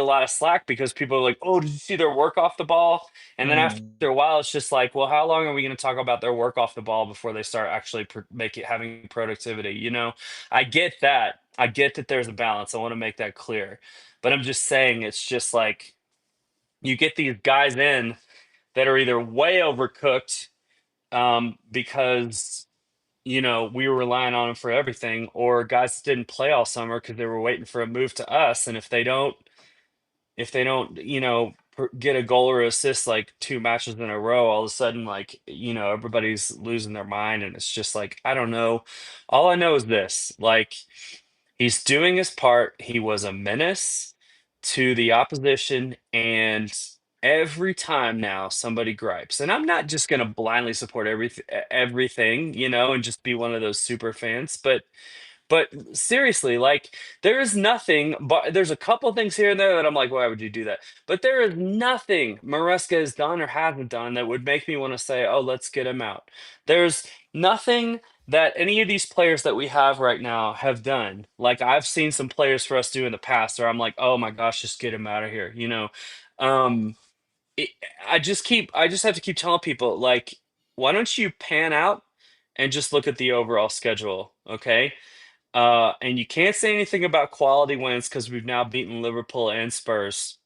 a lot of slack because people are like, "Oh, did you see their work off the ball?" And then after Hmm. a while, it's just like, "Well, how long are we going to talk about their work off the ball before they start actually having productivity?" I get that. I get that there's a balance. I want to make that clear. But I'm just saying it's just like you get these guys in that are either way overcooked because we were relying on them for everything, or guys that didn't play all summer because they were waiting for a move to us. And if they don't, get a goal or assist like two matches in a row, all of a sudden, like everybody's losing their mind, and it's just like I don't know. All I know is this: like he's doing his part. He was a menace to the opposition, and every time now somebody gripes, and I'm not just going to blindly support everything, and just be one of those super fans, but seriously, like there is nothing, but there's a couple things here and there that I'm like, why would you do that? But there is nothing Maresca has done or hasn't done that would make me want to say, oh, let's get him out. There's nothing that any of these players that we have right now have done. Like I've seen some players for us do in the past where I'm like, oh my gosh, just get him out of here. Um, it, I just have to keep telling people, like, why don't you pan out and just look at the overall schedule, okay? And you can't say anything about quality wins because we've now beaten Liverpool and Spurs.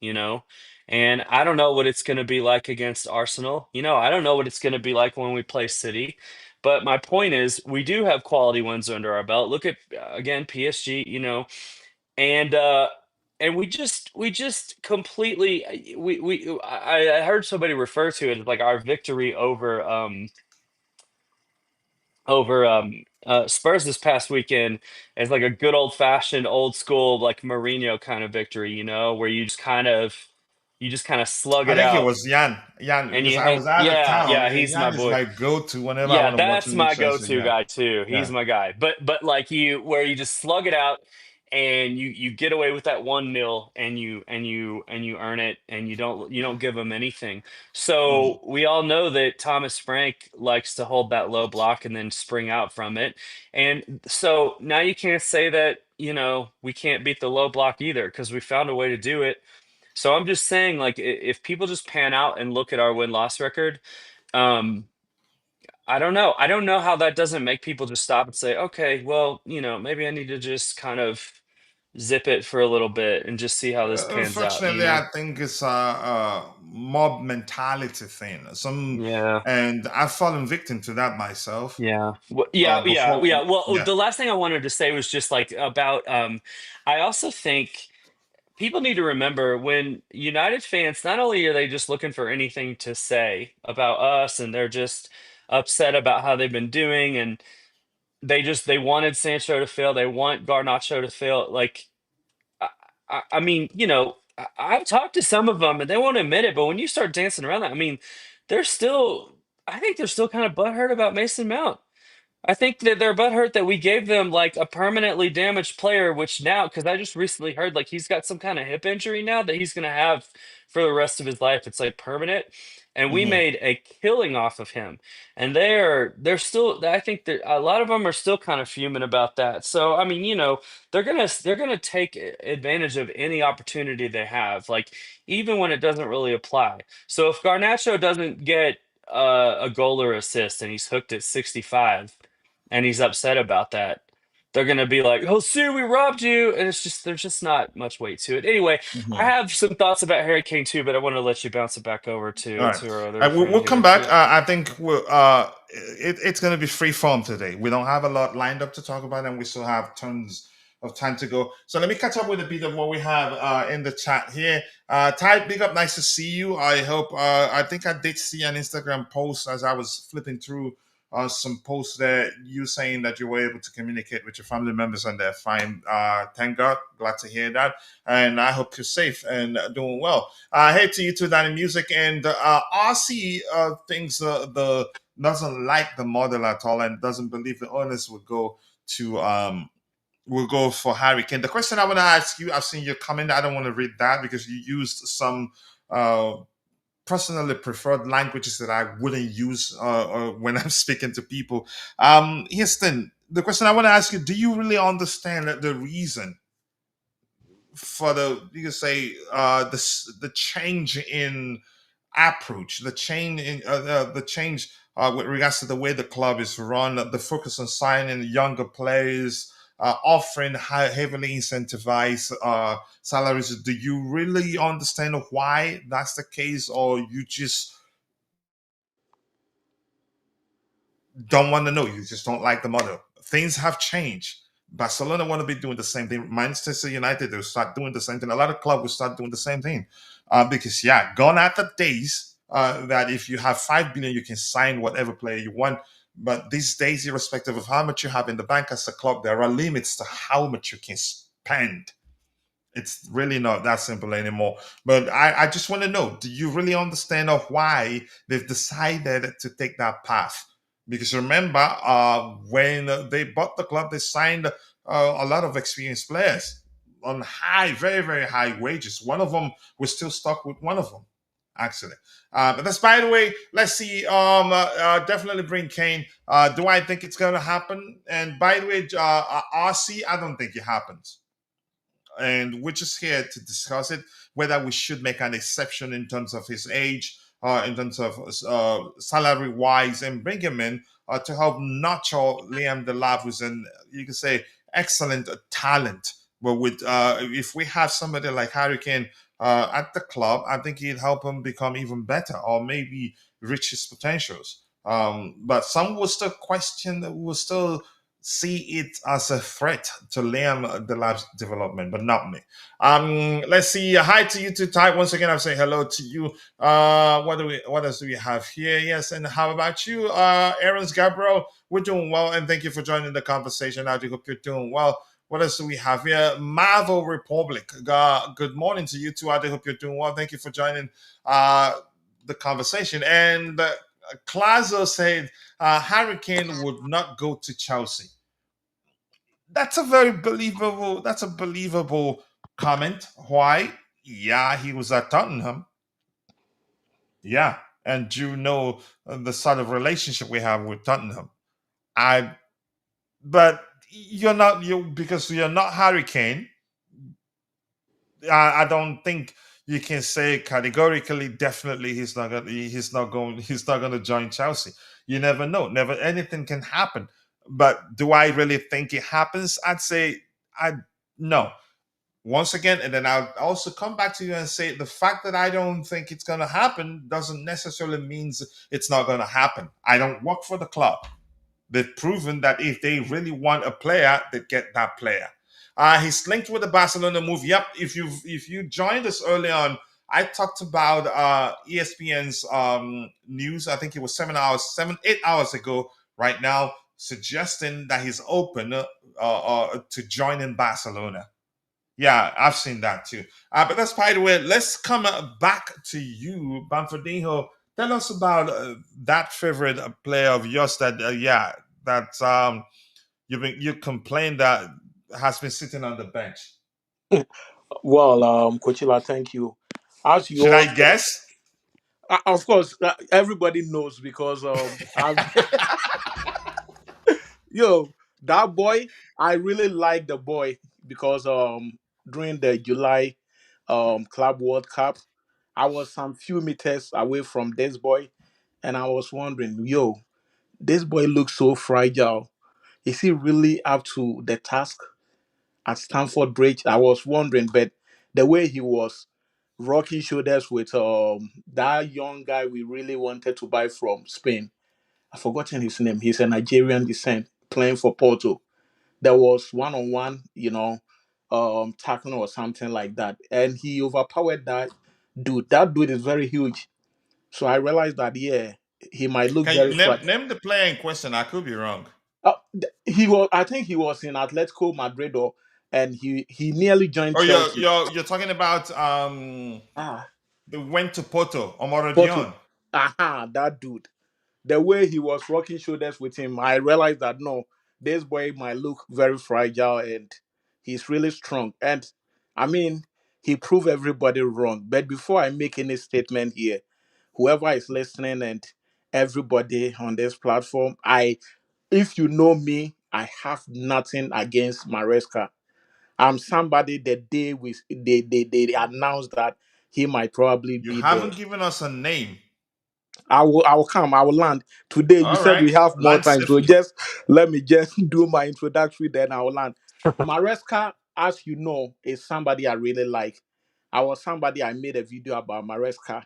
And I don't know what it's going to be like against Arsenal. I don't know what it's going to be like when we play City. But my point is, we do have quality wins under our belt. Look at again PSG. And we just completely I heard somebody refer to it as like our victory over Spurs this past weekend as like a good old fashioned old school like Mourinho kind of victory, where you just kind of slug I it think it out was Jan and because you I hang. was out of Yeah, town, yeah, and he's my Jan is boy. my go-to whenever I Yeah, want to watch a that's new my Chelsea. go-to Yeah, guy too. He's yeah. my guy. But like where you just slug it out and you get away with that 1-0 and you earn it and you don't give them anything. Hmm. So we all know that Thomas Frank likes to hold that low block and then spring out from it. And so now you can't say that, we can't beat the low block either because we found a way to do it. So I'm just saying, like, if people just pan out and look at our win-loss record, I don't know. I don't know how that doesn't make people just stop and say, okay, well, maybe I need to just kind of zip it for a little bit and just see how this pans out, Unfortunately, I think it's a mob mentality thing. Yeah. And I've fallen victim to that myself. Yeah. Yeah, yeah, Before, yeah. Well, yeah. the last thing I wanted to say was just like about I also think people need to remember when United fans, not only are they just looking for anything to say about us and they're just upset about how they've been doing and they wanted Sancho to fail, they want Garnacho to fail. Like I mean, I've talked to some of them and they won't admit it, but when you start dancing around that, I mean, they're still I think they're still kind of butthurt about Mason Mount. I think that they're butthurt that we gave them like a permanently damaged player, which now, because I just recently heard like he's got some kind of hip injury now that he's going to have for the rest of his life. It's like permanent. And we Hmm. made a killing off of him. And they're still, I think that a lot of them are still kind of fuming about that. So, I mean, they're going to take advantage of any opportunity they have, like even when it doesn't really apply. So if Garnacho doesn't get a goal or assist and he's hooked at 65, and he's upset about that, they're gonna be like, "Oh, see, we robbed you," and it's just there's just not much weight to it. Anyway, I Mhm. have some thoughts about Harry Kane too, but I want to let you bounce it back over All to right. our other We'll friend come here. back. Yeah. I think it's going to be free form today. We don't have a lot lined up to talk about, and we still have tons of time to go. So let me catch up with a bit of what we have in the chat here. Ty, big up, nice to see you. I hope. I think I did see an Instagram post as I was flipping through some posts there. You saying that you were able to communicate with your family members and they're fine. Thank God. Glad to hear that, and I hope you're safe and doing well. Hey to you too, Danny Music, and RC thinks the doesn't like the model at all and doesn't believe the owners would go to will go for Harry Kane. The question I want to ask you, I've seen your comment. I don't want to read that because you used some uh, personally preferred languages that I wouldn't use when I'm speaking to people. Here's the question I want to ask you: do you really understand the reason for you can say the change in approach, the change in the change with regards to the way the club is run, the focus on signing younger players, offering heavily incentivized salaries? Do you really understand why that's the case, or you just don't want to know? You just don't like the model. Things have changed. Barcelona want to be doing the same thing. Manchester United will start doing the same thing. A lot of clubs will start doing the same thing because gone are the days that if you have 5 billion, you can sign whatever player you want. But these days, irrespective of how much you have in the bank as a club, there are limits to how much you can spend. It's really not that simple anymore. But I just want to know, do you really understand of why they've decided to take that path? Because remember, when they bought the club, they signed a lot of experienced players on very, very high wages. One of them, we're still stuck with one of them, actually. But that's by the way, let's see. Definitely bring Kane. Do I think it's going to happen? And by the way, RC, I don't think it happens, and we're just here to discuss it, whether we should make an exception in terms of his age, in terms of salary wise, and bring him in to help nurture Liam Delap, who's an, you can say, excellent talent. But with if we have somebody like Harry Kane at the club, I think he'd help him become even better, or maybe reach his potentials. But some will still question, will still see it as a threat to Liam the lab's development, but not me. Let's see. Hi to you too, Ty. Once again, I'm saying hello to you. What else do we have here? Yes, and how about you? Aaron's Gabriel, we're doing well, and thank you for joining the conversation. I do hope you're doing well. What else do we have here? Marvel Republic. Good morning to you too. I do hope you're doing well. Thank you for joining the conversation. And Clazo said Harry Kane would not go to Chelsea. That's a very believable. That's a believable comment. Why? Yeah, he was at Tottenham. Yeah, and you know the sort of relationship we have with Tottenham. I, but you're not, you because you're not Harry Kane. I don't think you can say categorically, definitely he's not gonna join Chelsea. You never know. Never anything can happen. But do I really think it happens? I'd say I no. Once again, and then I'll also come back to you and say the fact that I don't think it's gonna happen doesn't necessarily means it's not gonna happen. I don't work for the club. They've proven that if they really want a player, they get that player. He's linked with the Barcelona move. Yep. If you joined us early on, I talked about ESPN's news. I think it was 8 hours ago. Right now, suggesting that he's open to joining Barcelona. Yeah, I've seen that too. But that's by the way. Let's come back to you, Banfordinho. Tell us about that favorite player of yours that, that you complained that has been sitting on the bench. Well, Coachila, thank you. As you Should all I said, guess? of course, everybody knows because I've yo that boy. I really like the boy because during the July Club World Cup, I was some few meters away from this boy, and I was wondering, yo, this boy looks so fragile. Is he really up to the task at Stamford Bridge? I was wondering, but the way he was rocking shoulders with that young guy we really wanted to buy from Spain. I've forgotten his name. He's a Nigerian descent playing for Porto. There was one on one, tackling or something like that. And he overpowered that dude. That dude is very huge. So I realized that yeah, he might look Can very you name fresh. name the player in question? I could be wrong. He was, I think he was in Atletico Madrid, and he nearly joined Oh, you're Chelsea. you're you're talking about Ah, the went to Porto, Omaro Porto. Dion. Aha, that dude. The way he was rocking shoulders with him, I realized that no, this boy might look very fragile and he's really strong. And I mean, he proved everybody wrong. But before I make any statement here, whoever is listening and everybody on this platform, if you know me, I have nothing against Maresca. I'm somebody the day they announced that he might probably You be the. haven't given us a name. I will come. I will land. Today you All said right, we have more land time. So safely. just let me just do my introductory, then I will land. Maresca, as you know, is somebody I really like. I was somebody I made a video about Maresca,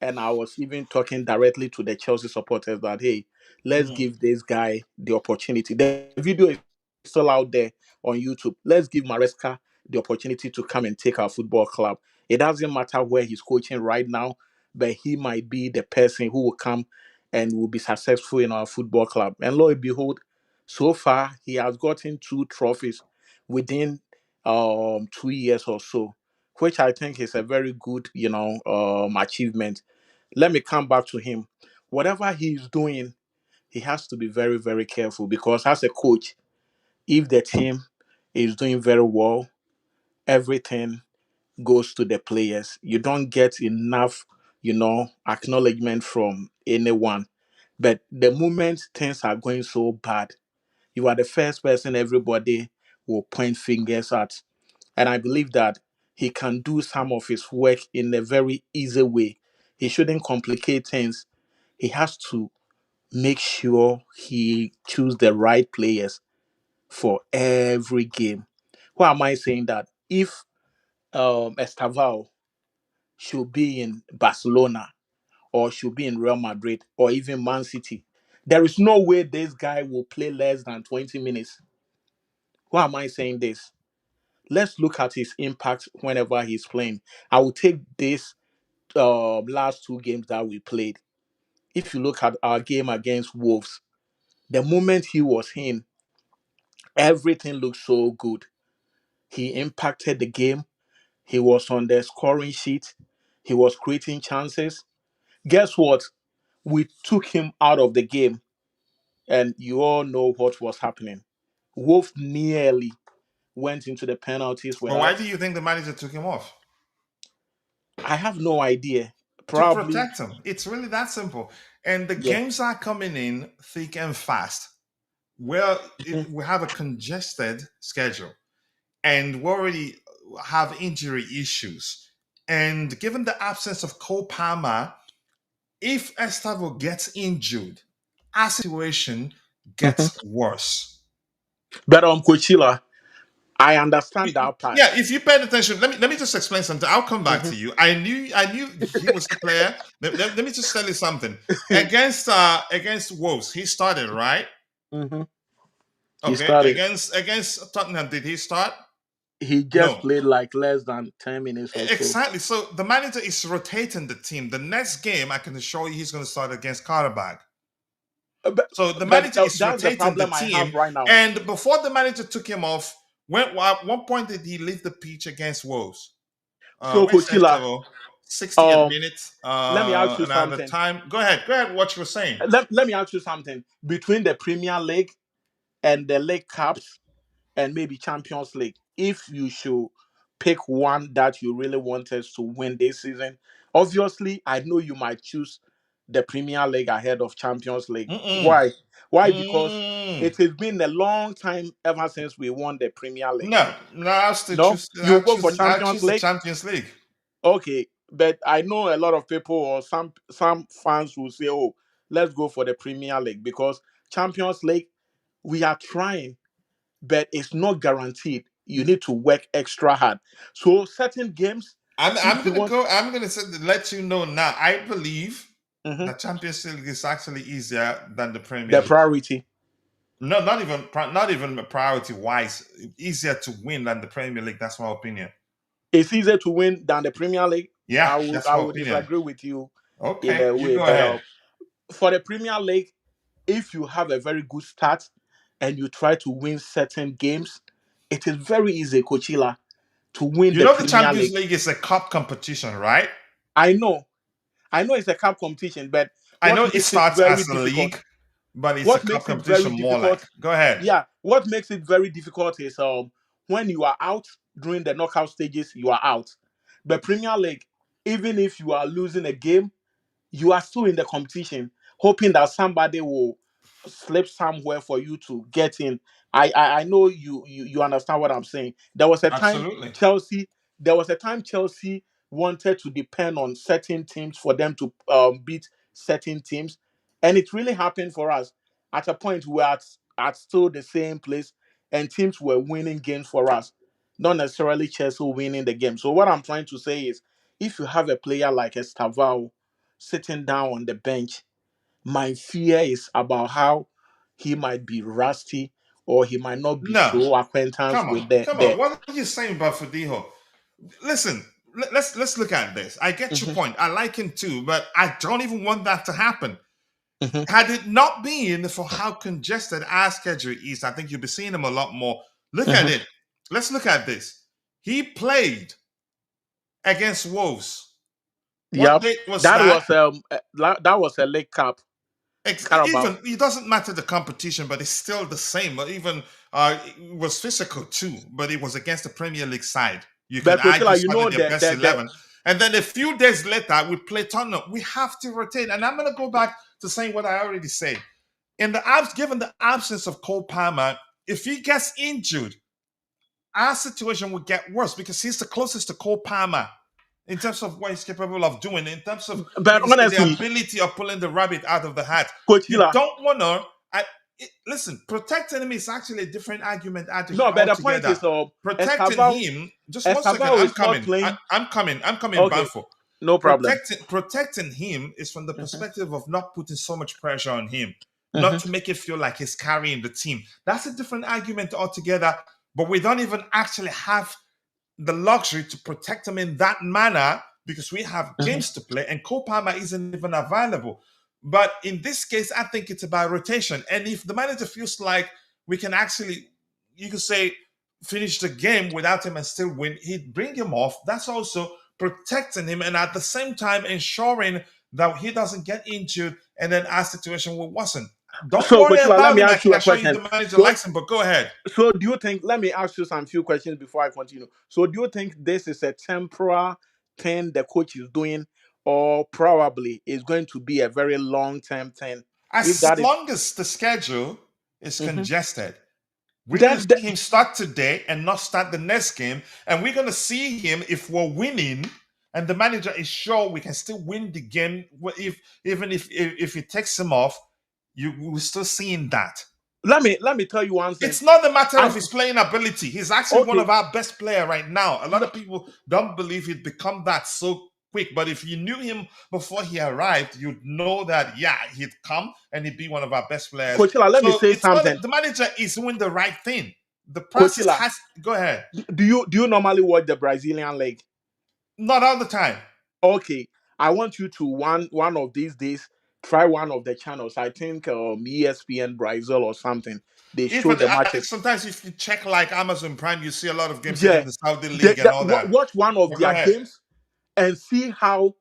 and I was even talking directly to the Chelsea supporters that hey, let's Mhm. give this guy the opportunity. The video is still out there on YouTube. Let's give Maresca the opportunity to come and take our football club. It doesn't matter where he's coaching right now, but he might be the person who will come and will be successful in our football club. And lo and behold, so far he has gotten two trophies within 2 years or so, which I think is a very good, achievement. Let me come back to him. Whatever he's doing, he has to be very, very careful because as a coach, if the team is doing very well, everything goes to the players. You don't get enough, acknowledgement from anyone. But the moment things are going so bad, you are the first person everybody will point fingers at. And I believe that he can do some of his work in a very easy way. He shouldn't complicate things. He has to make sure he choose the right players for every game. Why am I saying that? If Estaval should be in Barcelona or should be in Real Madrid or even Man City, there is no way this guy will play less than 20 minutes. Why am I saying this? Let's look at his impact whenever he's playing. I will take this last two games that we played. If you look at our game against Wolves, the moment he was in, everything looked so good. He impacted the game. He was on the scoring sheet. He was creating chances. Guess what? We took him out of the game, and you all know what was happening. Wolf nearly went into the penalties with But why us. do you think the manager took him off? I have no idea. To Probably, protect him. It's really that simple. And the yeah. games are coming in thick and fast. Well, Mhm. we have a congested schedule, and we already have injury issues. And given the absence of Cole Palmer, if Estavo gets injured, our situation Mhm. gets worse. But Coachila, I understand that part. Yeah, if you paid attention, let me just explain something. I'll come back Mhm. to you. I knew he was the player. Let me just tell you something. Against Wolves, he started, right? Mhm. He Okay. started. Against Tottenham, did he start? He just No. played like less than 10 minutes or so. Exactly. So the manager is rotating the team. The next game, I can assure you, he's going to start against Karabag. But, So the but manager is that's the rotating the problem I have team. right now. And before the manager took him off, at one point did he leave the pitch against Wolves? So Where's Coachila, Estavo? 60th um, minute. let me ask you And at the something. time, go ahead. Go ahead. What you were saying. Let me ask you something. Between the Premier League and the League Cups and maybe Champions League, if you should pick one that you really wanted to win this season, obviously I know you might choose the Premier League ahead of Champions League. Mm-mm. Why? Why? Because Mm-mm. it has been a long time ever since we won the Premier League. No, no. I'll still No, choose. you go for I'll Champions choose the League. Champions League. Okay, but I know a lot of people or some fans will say, "Oh, let's go for the Premier League because Champions League we are trying, but it's not guaranteed. You need to work extra hard. So certain games, I'm if you gonna want, go. I'm gonna let you know now. I believe Mhm. that Champions League is actually easier than the Premier the League. priority No, not even priority wise. Easier to win than the Premier League. That's my opinion. is easier to win than the Premier League. Yeah, I that's my would opinion. disagree with you in Okay, a you way, go but ahead. for the Premier League, if you have a very good start and you try to win certain games, it is very easy, Coachila, to win You the know the Premier Champions League. League is a cup competition, right? I know, I know it's a cup competition, but I know what it makes it starts very as a difficult? league, but it's a What cup makes it very competition more like. difficult? Go ahead. Yeah, what makes it very difficult is when you are out during the knockout stages, you are out. The Premier League, even if you are losing a game, you are still in the competition, hoping that somebody will slip somewhere for you to get in. I know you understand what I'm saying. Absolutely. There was a time Chelsea wanted to depend on certain teams for them to beat certain teams, and it really happened for us. At a point, we were at still the same place, and teams were winning games for us, not necessarily Chelsea winning the game. So what I'm trying to say is, if you have a player like Estavao sitting down on the bench, my fear is about how he might be rusty or he might not be No, so acquaintance come on, with the come on. the. What are you saying about Fadiho? Listen, let's look at this. I get your Mhm, point. I like him too, but I don't even want that to happen. mhm, Had it not been for how congested our schedule is, I think you'll be seeing him a lot more. Look at mhm. it. Let's look at this. He played against Wolves. What Yep, date was that? that was a League Cup Carabao. Even it doesn't matter the competition, but it's still the same. Even it was physical too, but it was against the Premier League side. You can But argue Coachella, you some know of their best the 11, and then a few days later we play Tottenham. We have to rotate, and I'm going to go back to saying what I already said. Given the absence of Cole Palmer, if he gets injured, our situation will get worse because he's the closest to Cole Palmer in terms of what he's capable of doing, in terms of but you can say the honestly, ability of pulling the rabbit out of the hat. You Coachella, don't want to. Listen, protecting him is actually a different argument no. But the point altogether. is, Protecting Estavao him, just 1 second. Estavao I'm is not coming. playing. I'm coming. I'm coming, Okay, Banfo. no problem. Protecting him is from the Mhm, perspective of not putting so much pressure on him, not mhm. to make it feel like he's carrying the team. That's a different argument altogether. But we don't even actually have the luxury to protect him in that manner because we have Mhm. games to play and Cole Palmer isn't even available. But in this case, I think it's about rotation. And if the manager feels like we can actually, you could say, finish the game without him and still win, he'd bring him off. That's also protecting him and at the same time ensuring that he doesn't get injured and then our situation will worsen. Don't So, worry Coachella, let about me him. I ask can you a assure you question. the manager So, likes him, but go ahead. So do you think, let me ask you some few questions before I continue. So do you think this is a temporal thing the coach is doing, or probably is going to be a very long-term thing? If As that is, long as the schedule is Mhm. congested, we're going to then see him start today and not start the next game. And we're going to see him if we're winning. and the manager is sure we can still win the game, if he takes him off, we're still seeing that. Let me tell you one thing. It's not a matter of I'm his playing ability. He's actually one okay. of our best player right now. A lot No, of people don't believe he'd become that so quick, but if you knew him before he arrived, you'd know that he'd come and he'd be one of our best players. Coachila, let me So say it's not something. the manager is doing the right thing. The process Coachila, has go ahead. do you normally watch the Brazilian league? Not all the time. Okay, I want you to one of these days try one of the channels. I think ESPN Brazil or something. They show Even the I think matches. sometimes if you check like Amazon Prime, you see a lot of games, Yeah, even the Saudi League and all that. watch one of But go their ahead. games and see how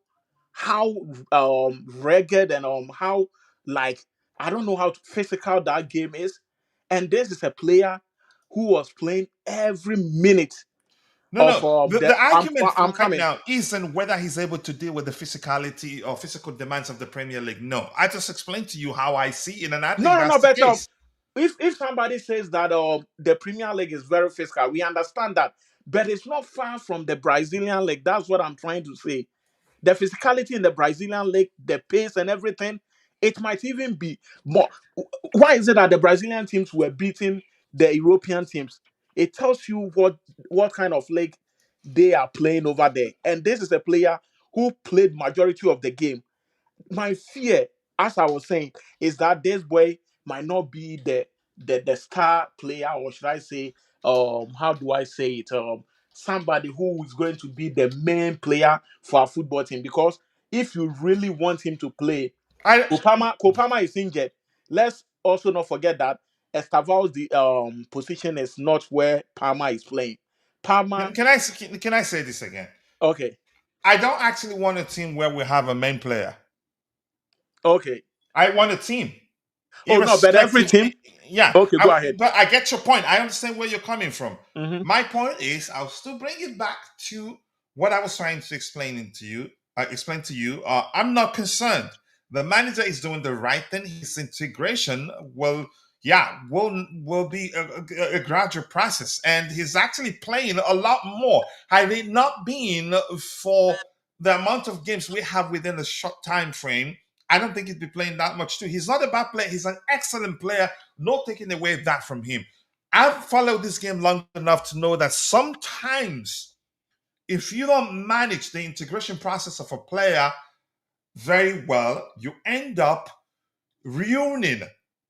rugged and how, like, I don't know how physical that game is. And this is a player who was playing every minute No, of no. The, the the argument I'm for right coming. now isn't whether he's able to deal with the physicality or physical demands of the Premier League. No, I just explained to you how I see it, and I think No, that's the better. case. If somebody says that the Premier League is very physical, we understand that, but it's not far from the Brazilian league. That's what I'm trying to say. The physicality in the Brazilian league, the pace and everything, it might even be more. Why is it that the Brazilian teams were beating the European teams? It tells you what kind of league they are playing over there. And this is a player who played majority of the game. My fear, as I was saying, is that this boy might not be the star player, or should I say, how do I say it? Somebody who is going to be the main player for our football team. Because if you really want him to play, I Kopama is injured. Let's also not forget that Estaval's the position is not where Palmer is playing. Palmer, can I say this again? okay, I don't actually want a team where we have a main player. okay. I want a team, Oh no, but every irrespective. team. Yeah, Okay, go ahead. but I get your point. I understand where you're coming from. Mm-hmm. My point is, I'll still bring it back to what I was trying to explain to you. I'm not concerned. The manager is doing the right thing. His integration will be a gradual process, and he's actually playing a lot more. Had it not been for the amount of games we have within a short time frame, I don't think he'd be playing that much too. He's not a bad player. He's an excellent player. No taking away that from him. I've followed this game long enough to know that sometimes if you don't manage the integration process of a player very well, you end up ruining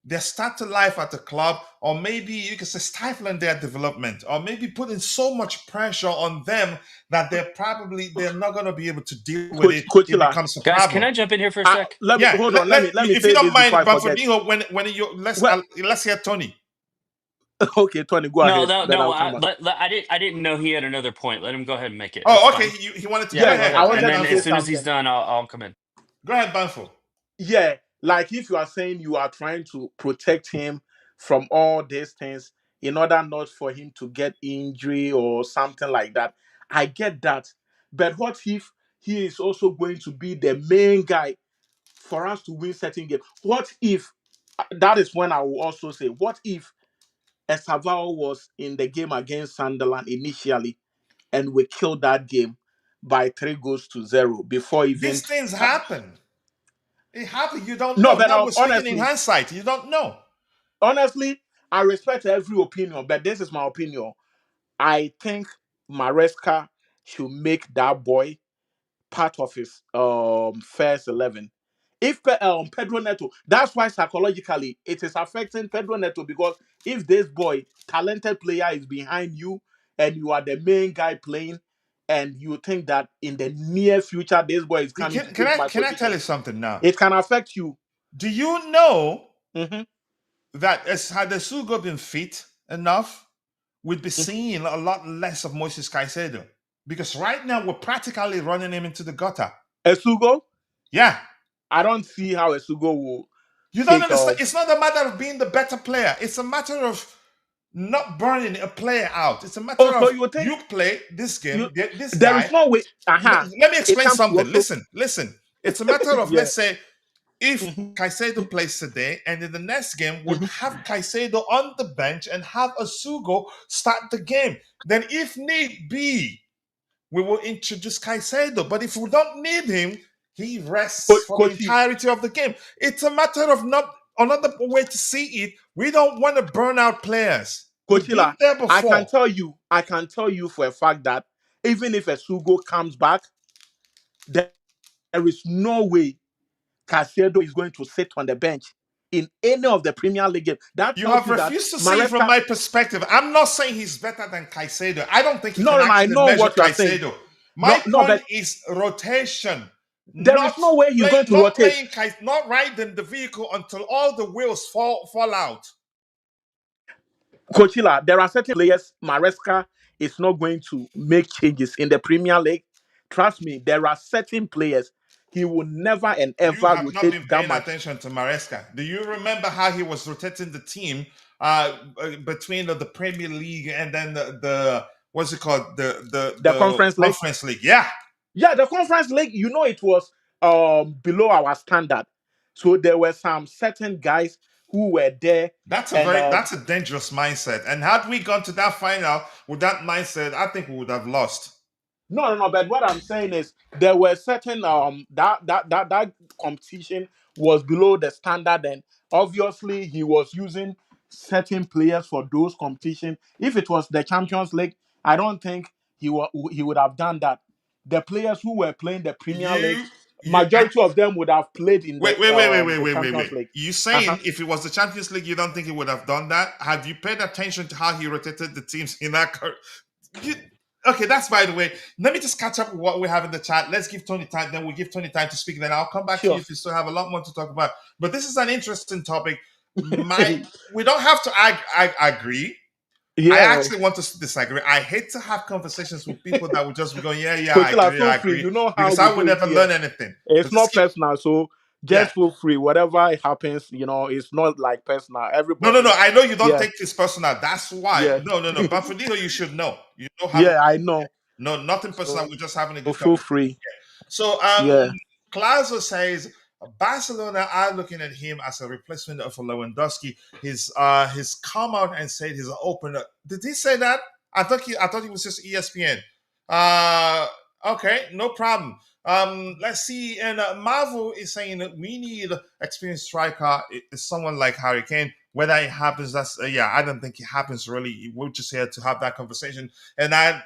their start to life at the club, or maybe you can say stifling their development, or maybe putting so much pressure on them that they're not going to be able to deal with it. It Coachila, becomes a Guys, can problem. I jump in here for a sec? let me Yeah, hold on. Let me if you say don't this before mind, I but forget. when you Well, let's hear Tony. okay, Tony, go No, ahead. no, Then no. I'll come back. I didn't know he had another point. Let him go ahead and make it. It's Oh, okay. fine. He wanted to go Yeah, Yeah, go ahead. I ahead. Go And ahead, wanted then to say as Banfo. soon as he's something. done, I'll come in. Go ahead, Banfo. Yeah, like if you are saying you are trying to protect him from all these things in order not for him to get injury or something like that, I get that. But what if he is also going to be the main guy for us to win certain games? What if that is when I will also say, what if Esavao was in the game against Sunderland initially and we killed that game by 3 goals to 0 before even. These things happen. It happened. You don't No, know. but Now we're speaking in hindsight. You don't know. honestly, I respect every opinion, but this is my opinion. I think Maresca should make that boy part of his first 11. If Pedro Neto, that's why psychologically it is affecting Pedro Neto, because if this boy, talented player, is behind you and you are the main guy playing, and you think that in the near future this boy is coming to take my Can I tell position, you something now? it can affect you. Do you know Mhm. that had the Sugo been fit enough, we'd be seeing a lot less of Moisés Caicedo? Because right now we're practically running him into the gutter. Esugo, Yeah. I don't see how Esugo will You don't take understand. It's not a matter of being the better player. It's a matter of not burning a player out. It's a matter Also, of you think you play this you game, this there is guy. no way. Aha, Let me it explain comes to something. also. Listen. It's a matter of, Yeah. let's say, if Mhm. Caicedo plays today and in the next game would Mhm. have Caicedo on the bench and have Asugo start the game, then if need be, we will introduce Caicedo. But if we don't need him, he rests for the Coachy, entirety of the game. It's a matter of not another way to see it. We don't want to burn out players. We've been Coachila, there I can before. tell you for a fact that even if a Sugo comes back, there is no way Caicedo is going to sit on the bench in any of the Premier League games. That You tells have you that refused to see it from Maresca. my perspective. I'm not saying he's better than Caicedo. I don't think you No, can no, no, I actually know measure what you are saying. Caicedo. No, My no, point but is rotation, there is no way he's going to not rotate. playing, not riding the vehicle until all the wheels fall out. Coachila, there are certain players Maresca is not going to make changes in the Premier League. Trust me, there are certain players he will never and You ever have not rotate been that paying much. attention to Maresca. Do you remember how he was rotating the team between the Premier League and then the what's it called, The the Conference League. Conference League? Yeah, Yeah, the Conference League, it was below our standard. So there were some certain guys who were there and that's a dangerous mindset. And had we gone to that final with that mindset, I think we would have lost. no. But what I'm saying is there were certain that competition was below the standard, and obviously he was using certain players for those competition. If it was the Champions League, I don't think he would have done that. The players who were playing the Premier League, You you majority of them would have played in Wait, wait, wait, wait, wait, the wait, wait, Champions wait. League. You Uh-huh. saying if it was the Champions League, you don't think he would have done that? Have you paid attention to how he rotated the teams in that? Okay, that's by the way. Let me just catch up with what we have in the chat. Let's give Tony time. Then we'll give Tony time to speak. Then I'll come back to you Sure. if you still have a lot more to talk about. But this is an interesting topic. We don't have to I agree. I Yeah. actually want to disagree. I hate to have conversations with people that would just be going, yeah, yeah, Coachella, feel I free. agree, You know how because we I would do it never here. learn anything. It's But just not keep, personal, so yeah. just feel free. Whatever happens, it's not like personal. No, Everybody, I know you don't yeah, take this personal. That's why. yeah, No. But for Dino, you should know. You know how to. yeah. I know. No, nothing personal. So We're just having a good feel conversation. free. So, Yeah. Clazo says Barcelona are looking at him as a replacement for Lewandowski. He's come out and said he's an opener. Did he say that? I thought he was just ESPN. Uh, okay, no problem. Let's see. And Marvel is saying that we need experienced striker. It's someone like Harry Kane. Whether it happens, I don't think it happens really. We're just here to have that conversation. And I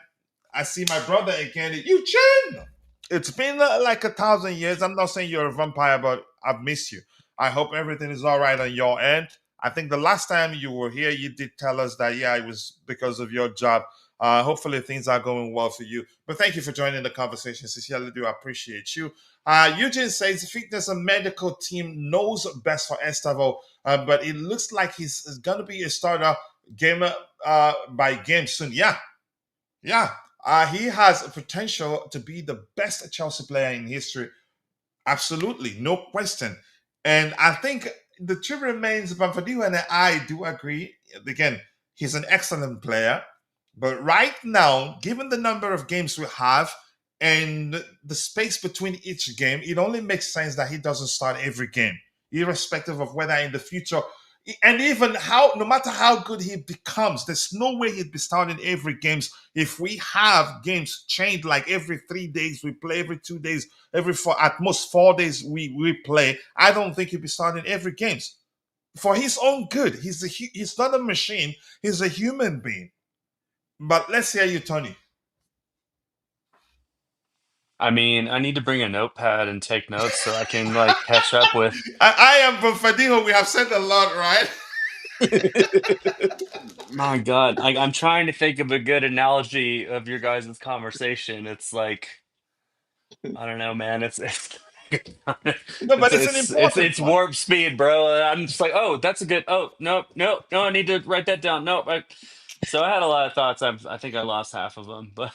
see my brother again. Eugene! It's been like 1,000 years. I'm not saying you're a vampire, but I've missed you. I hope everything is all right on your end. I think the last time you were here, you did tell us that, yeah, it was because of your job. Hopefully things are going well for you. But thank you for joining the conversation. Sincerely do appreciate you. Eugene says fitness and medical team knows best for Estavo, but it looks like he's going to be a starter game by game soon. Yeah. He has a potential to be the best Chelsea player in history. Absolutely, no question. And I think the truth remains, Banfadiho and I do agree. Again, he's an excellent player. But right now, given the number of games we have and the space between each game, it only makes sense that he doesn't start every game, irrespective of whether in the future, and even how, no matter how good he becomes, there's no way he'd be starting every games if we have games changed like every 3 days we play, every 2 days, at most 4 days we play. I don't think he'd be starting every games for his own good. He's not a machine. He's a human being. But let's hear you, Tony. I mean, I need to bring a notepad and take notes so I can like catch up with. I am from Fadiho. We have said a lot, right? My God, I'm trying to think of a good analogy of your guys' conversation. It's like I don't know, man. It's No, but it's an important it's one. warp speed, bro. I'm just like, oh, that's a good. Oh, no, no, no. I need to write that down. No, so I had a lot of thoughts. I think I lost half of them, but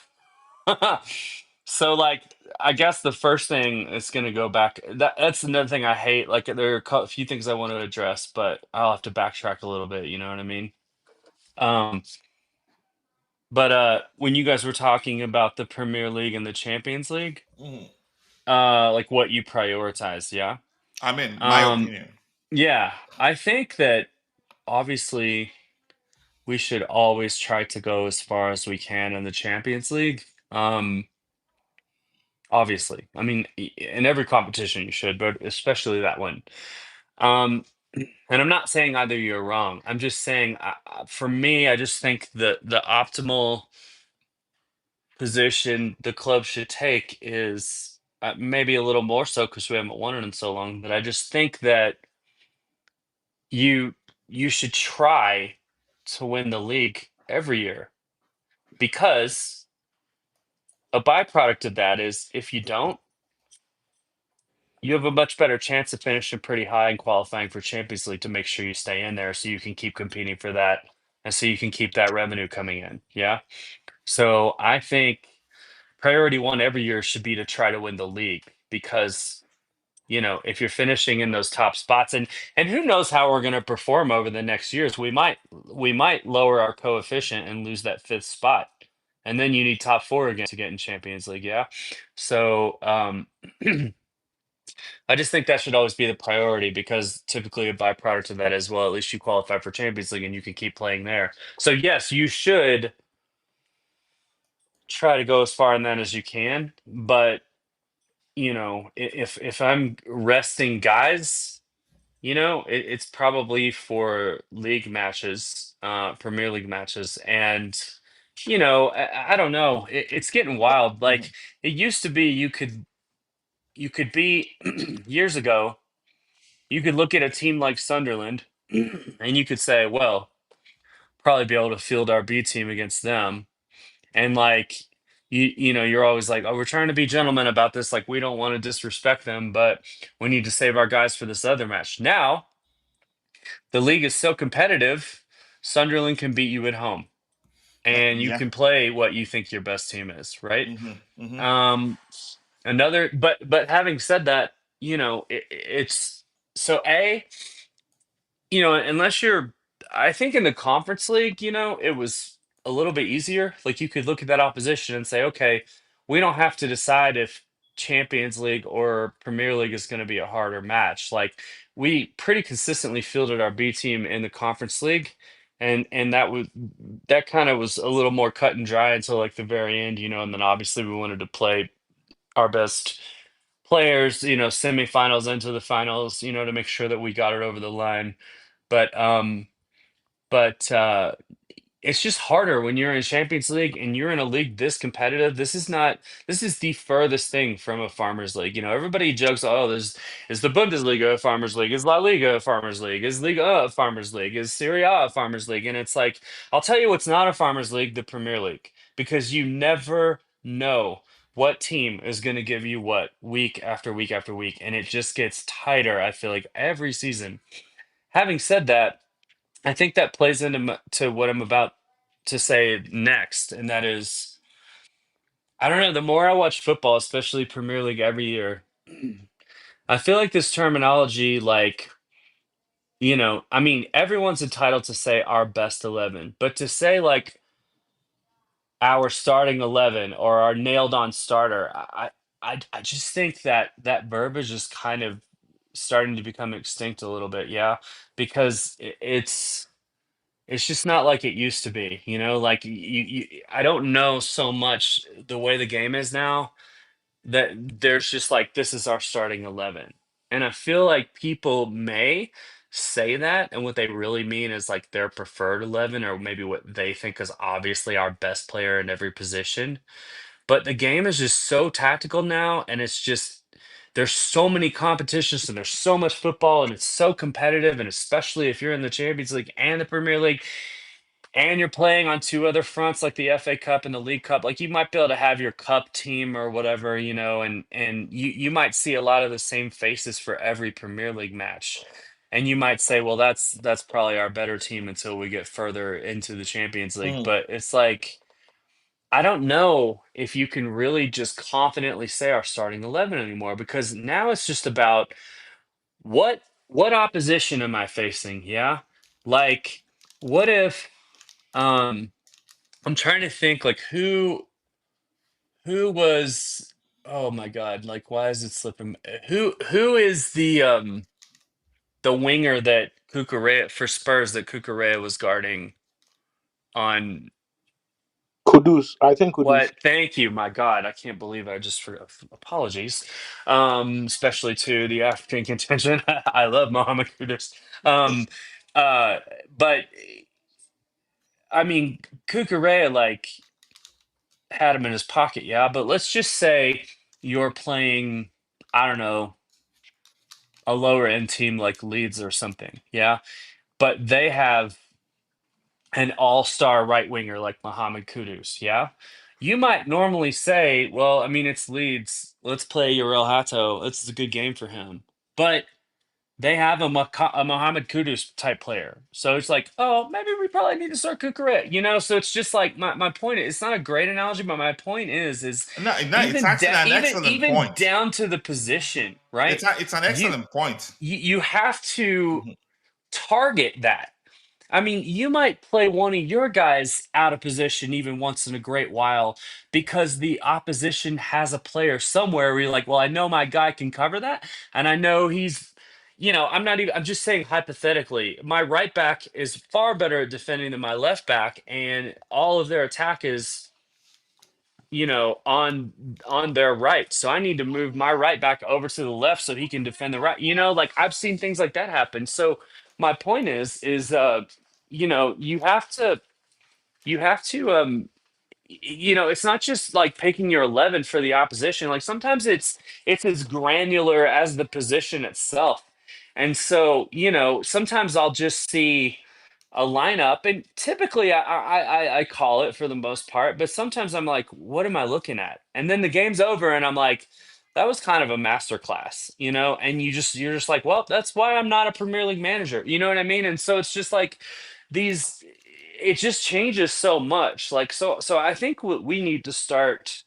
so like, I guess the first thing is gonna go back. That's another thing I hate. Like, there are a few things I want to address, but I'll have to backtrack a little bit. You know what I mean? Um, but when you guys were talking about the Premier League and the Champions League, Mhm. like what you prioritize, yeah. I mean, my Um, opinion. yeah, I think that obviously we should always try to go as far as we can in the Champions League. obviously. I mean, in every competition you should, but especially that one. Um, and I'm not saying either you're wrong. I'm just saying, for me, I just think the optimal position the club should take is maybe a little more so because we haven't won it in so long. But I just think that you you should try to win the league every year because a byproduct of that is if you don't, you have a much better chance of finishing pretty high and qualifying for Champions League to make sure you stay in there so you can keep competing for that and so you can keep that revenue coming in. Yeah. So I think priority one every year should be to try to win the league because if you're finishing in those top spots and who knows how we're going to perform over the next years, we might lower our coefficient and lose that fifth spot. And then you need top four again to get in Champions League, yeah. So I just think that should always be the priority because typically a byproduct of that as well, at least you qualify for Champions League and you can keep playing there. So yes, you should try to go as far in that as you can, but if I'm resting guys, it's probably for league matches, Premier League matches, and I don't know. It's getting wild. Mhm. Like it used to be, you could be years ago. You could look at a team like Sunderland, and you could say, well, probably be able to field our B team against them, and like. You're always like, oh, we're trying to be gentlemen about this. Like, we don't want to disrespect them, but we need to save our guys for this other match. Now, the league is so competitive, Sunderland can beat you at home, and you Yeah. can play what you think your best team is, right? Hmm. Um, but having said that, it's so unless you're, I think in the conference league, it was a little bit easier. Like you could look at that opposition and say, okay, we don't have to decide if Champions League or Premier League is going to be a harder match. Like we pretty consistently fielded our B team in the conference league. And that kind of was a little more cut and dry until like the very end, and then obviously we wanted to play our best players, semifinals into the finals, to make sure that we got it over the line. But it's just harder when you're in Champions League and you're in a league this competitive. This is the furthest thing from a Farmers League. Everybody jokes, oh, is the Bundesliga a Farmers League? Is La Liga a Farmers League? Is Liga a Farmers League? Is Serie A a Farmers League? And it's like, I'll tell you what's not a Farmers League, the Premier League, because you never know what team is going to give you what week after week after week. And it just gets tighter, I feel like, every season. Having said that, I think that plays into to what I'm about to say next, and that is, I don't know. The more I watch football, especially Premier League every year, I feel like this terminology, like I mean, everyone's entitled to say our best 11, but to say like our starting 11 or our nailed on starter, I just think that that verbiage is kind of starting to become extinct a little bit, yeah, because it's just not like it used to be, like I don't know so much the way the game is now that there's just like this is our starting 11. And I feel like people may say that and what they really mean is like their preferred 11 or maybe what they think is obviously our best player in every position. But the game is just so tactical now and it's just there's so many competitions and there's so much football and it's so competitive and especially if you're in the Champions League and the Premier League and you're playing on two other fronts like the FA Cup and the League Cup, like you might be able to have your cup team or whatever, and you might see a lot of the same faces for every Premier League match. And you might say, well, that's probably our better team until we get further into the Champions League. Mm. But it's like I don't know if you can really just confidently say our starting 11 anymore because now it's just about what opposition am I facing? Yeah. Like what if um I'm trying to think like who was oh my god, like why is it slipping who is the winger that Cucurella for Spurs that Cucurella was guarding on Kudus, I think Kudus. What? Thank you. My God, I can't believe I just forgot. Apologies, especially to the African contingent. I love Muhammad Kudus. Um, uh, but I mean, Kukurea like had him in his pocket, yeah. But let's just say you're playing, I don't know, a lower end team like Leeds or something, yeah. But they have an all-star right winger like Mohamed Kudus, yeah? You might normally say, well, I mean, it's Leeds. Let's play Uriel Hato. This is a good game for him. But they have a Mohamed Kudus type player. So it's like, oh, maybe we probably need to start Kukurea, you know? So it's just like my point is, it's not a great analogy, but my point is No, no, it's actually an excellent even point. down to the position, right? It's an You excellent point. you have to Mhm. target that. I mean, you might play one of your guys out of position even once in a great while because the opposition has a player somewhere where you're like, well, I know my guy can cover that. And I know he's, I'm not even, I'm just saying hypothetically, my right back is far better at defending than my left back. And all of their attack is, on their right. So I need to move my right back over to the left so he can defend the right. Like I've seen things like that happen. So my point is you have to it's not just like picking your 11 for the opposition. Like sometimes it's as granular as the position itself. And so, sometimes I'll just see a lineup, and typically I call it for the most part, but sometimes I'm like, what am I looking at? And then the game's over and I'm like, that was kind of a masterclass, and you're just like, well, that's why I'm not a Premier League manager. You know what I mean? And so it's just like these it just changes so much. Like so I think what we need to start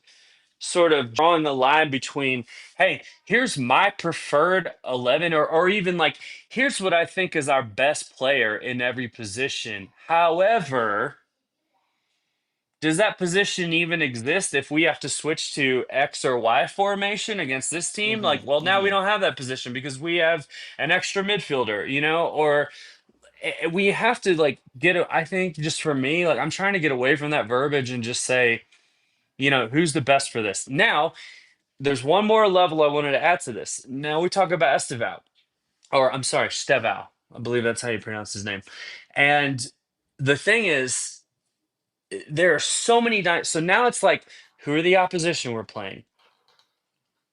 sort of drawing the line between, hey, here's my preferred 11, or even like, here's what I think is our best player in every position. However, does that position even exist if we have to switch to X or Y formation against this team? Like, Mhm. well, now we Mhm. don't have that position because we have an extra midfielder, or we have to like I think just for me, like I'm trying to get away from that verbiage and just say, who's the best for this. Now, there's one more level I wanted to add to this. Now we talk about Esteval, or I'm sorry, Steval. I believe that's how you pronounce his name. And the thing is, there are so many. So now it's like, who are the opposition we're playing?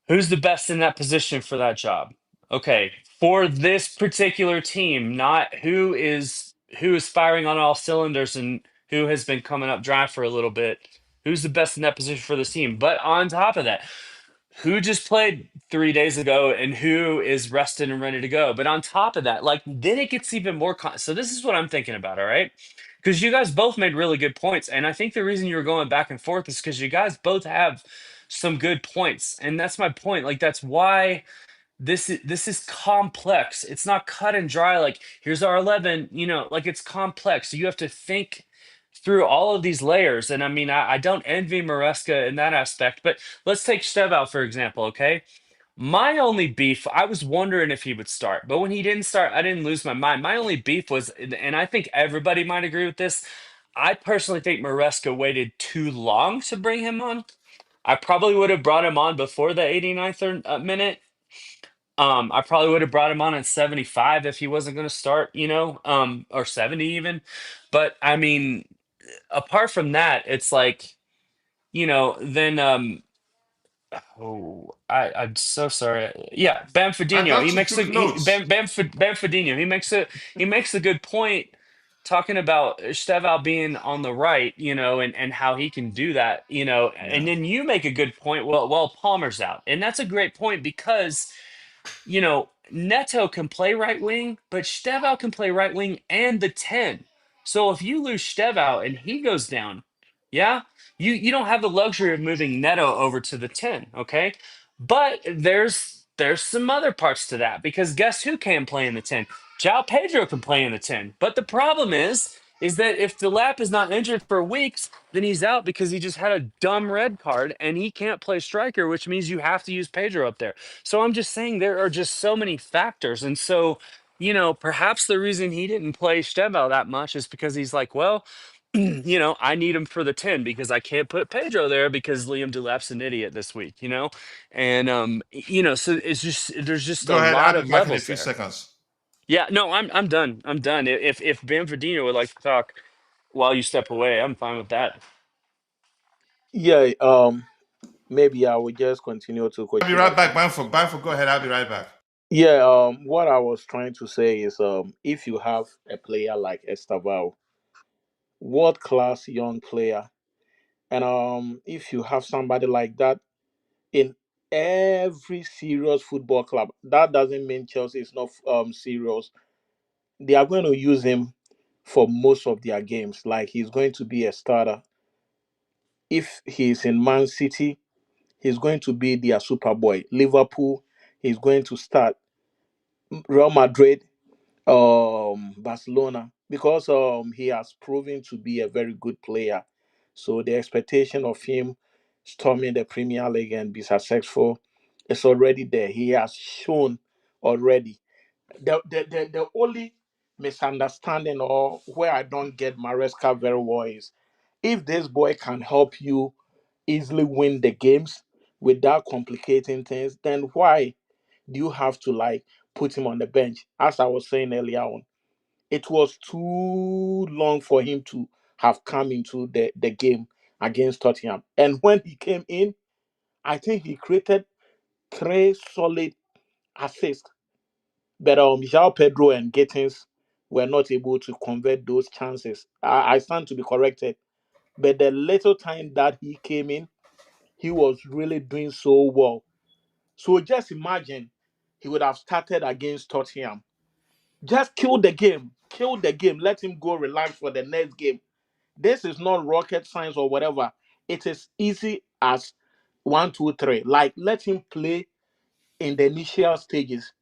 Who's the best in that position for that job? Okay, for this particular team, not who is firing on all cylinders and who has been coming up dry for a little bit. Who's the best in that position for this team? But on top of that, who just played 3 days ago and who is rested and ready to go? But on top of that, like then it gets even more. So this is what I'm thinking about. All right, because you guys both made really good points, and I think the reason you were going back and forth is because you guys both have some good points, and that's my point. Like that's why this is complex. It's not cut and dry. Like here's our 11. Like it's complex. So you have to think through all of these layers. And I mean, I don't envy Maresca in that aspect. But let's take Stev for example. Okay, my only beef, I was wondering if he would start, but when he didn't start, I didn't lose my mind. My only beef was, and I think everybody might agree with this, I personally think Maresca waited too long to bring him on. I probably would have brought him on before the 89th minute. I probably would have brought him on at 75 if he wasn't going to start, or 70 even. But I mean, apart from that, it's like, then I'm so sorry. Yeah, I Bamfordinho. He thought you makes a took notes. Bamfordinho. He makes a good point talking about Steval being on the right, and how he can do that, and Yeah. then you make a good point. Well, Palmer's out, and that's a great point because Neto can play right wing, but Steval can play right wing and the 10. So if you lose Steval and he goes down, yeah, you don't have the luxury of moving Neto over to the 10, okay? But there's some other parts to that because guess who can play in the 10? João Pedro can play in the 10. But the problem is that if the lap is not injured for weeks, then he's out because he just had a dumb red card and he can't play striker, which means you have to use Pedro up there. So I'm just saying there are just so many factors. And so, perhaps the reason he didn't play Steval that much is because he's like, well, I need him for the 10 because I can't put Pedro there because Liam Delap's an idiot this week. And so it's just there's just a Go ahead. lot I'll be of back in a levels few there. seconds. Yeah, no, I'm done. I'm done. If Ben Verdino would like to talk while you step away, I'm fine with that. Yeah. Maybe I will just continue to I'll be Coachella. right back. Banford, go ahead. I'll be right back. Yeah. What I was trying to say is, if you have a player like Estaval, world class young player, and if you have somebody like that in every serious football club, that doesn't mean Chelsea is not serious. They are going to use him for most of their games. Like, he's going to be a starter. If he's in Man City, he's going to be their Superboy. Liverpool, he's going to start. Real Madrid, Barcelona, because he has proven to be a very good player. So the expectation of him storming the Premier League and be successful is already there. He has shown already. The only misunderstanding, or where I don't get Maresca very well, is if this boy can help you easily win the games without complicating things, then why do you have to like put him on the bench? As I was saying earlier on, it was too long for him to have come into the game against Tottenham. And when he came in, I think he created three solid assists. But João Pedro and Gittins were not able to convert those chances. I stand to be corrected. But the little time that he came in, he was really doing so well. So just imagine he would have started against Tottenham. Just kill the game, let him go relax for the next game. This is not rocket science or whatever. It is easy as one, two, three. Like, let him play in the initial stages.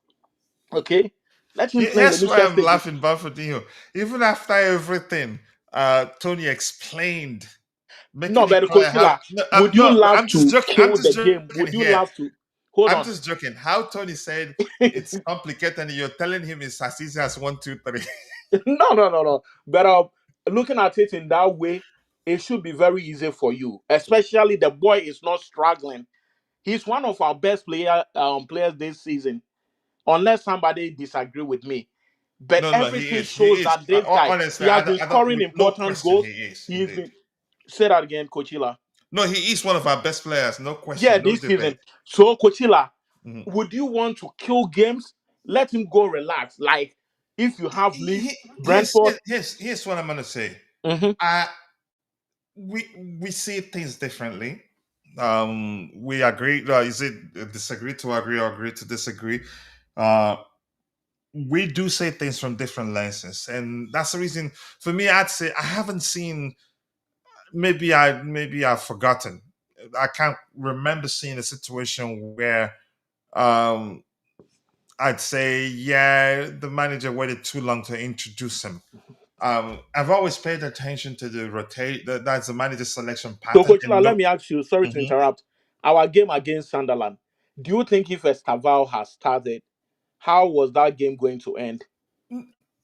Okay? Let him play in the Here's why initial I'm stages. laughing, Banfordinho. Even after everything, Tony explained, No, making it but clear how. Coachella, No, would you no, love I'm just to joking. I'm kill just the game? joking Would you here. love to? Hold I'm on. just joking. How Tony said it's complicated, and you're telling him it's as easy as one, two, three. No. But looking at it in that way, it should be very easy for you. Especially the boy is not struggling. He's one of our best players this season, unless somebody disagree with me. But No, no, he everything is. He shows is. that this guy, he Honestly, has been I don't. scoring No important question, he goals. is He's indeed. been say that again, Coachella. No, he is one of our best players. No Yeah, question, no this debate. season. So Coachella, Mhm. would you want to kill games? Let him go relax. Like, if you have Leeds, Brentford. Here's what I'm gonna say. Mhm. I we see things differently. We agree. Is it disagree to agree or agree to disagree? Uh, we do say things from different lenses, and that's the reason. For me, I'd say I haven't seen. Maybe I've forgotten. I can't remember seeing a situation where um, I'd say, yeah, the manager waited too long to introduce him. I've always paid attention to the rotate. That's the manager selection So pattern. And Coachella, let me ask you, sorry to Mhm. interrupt. Our game against Sunderland. Do you think if Estaval has started, how was that game going to end?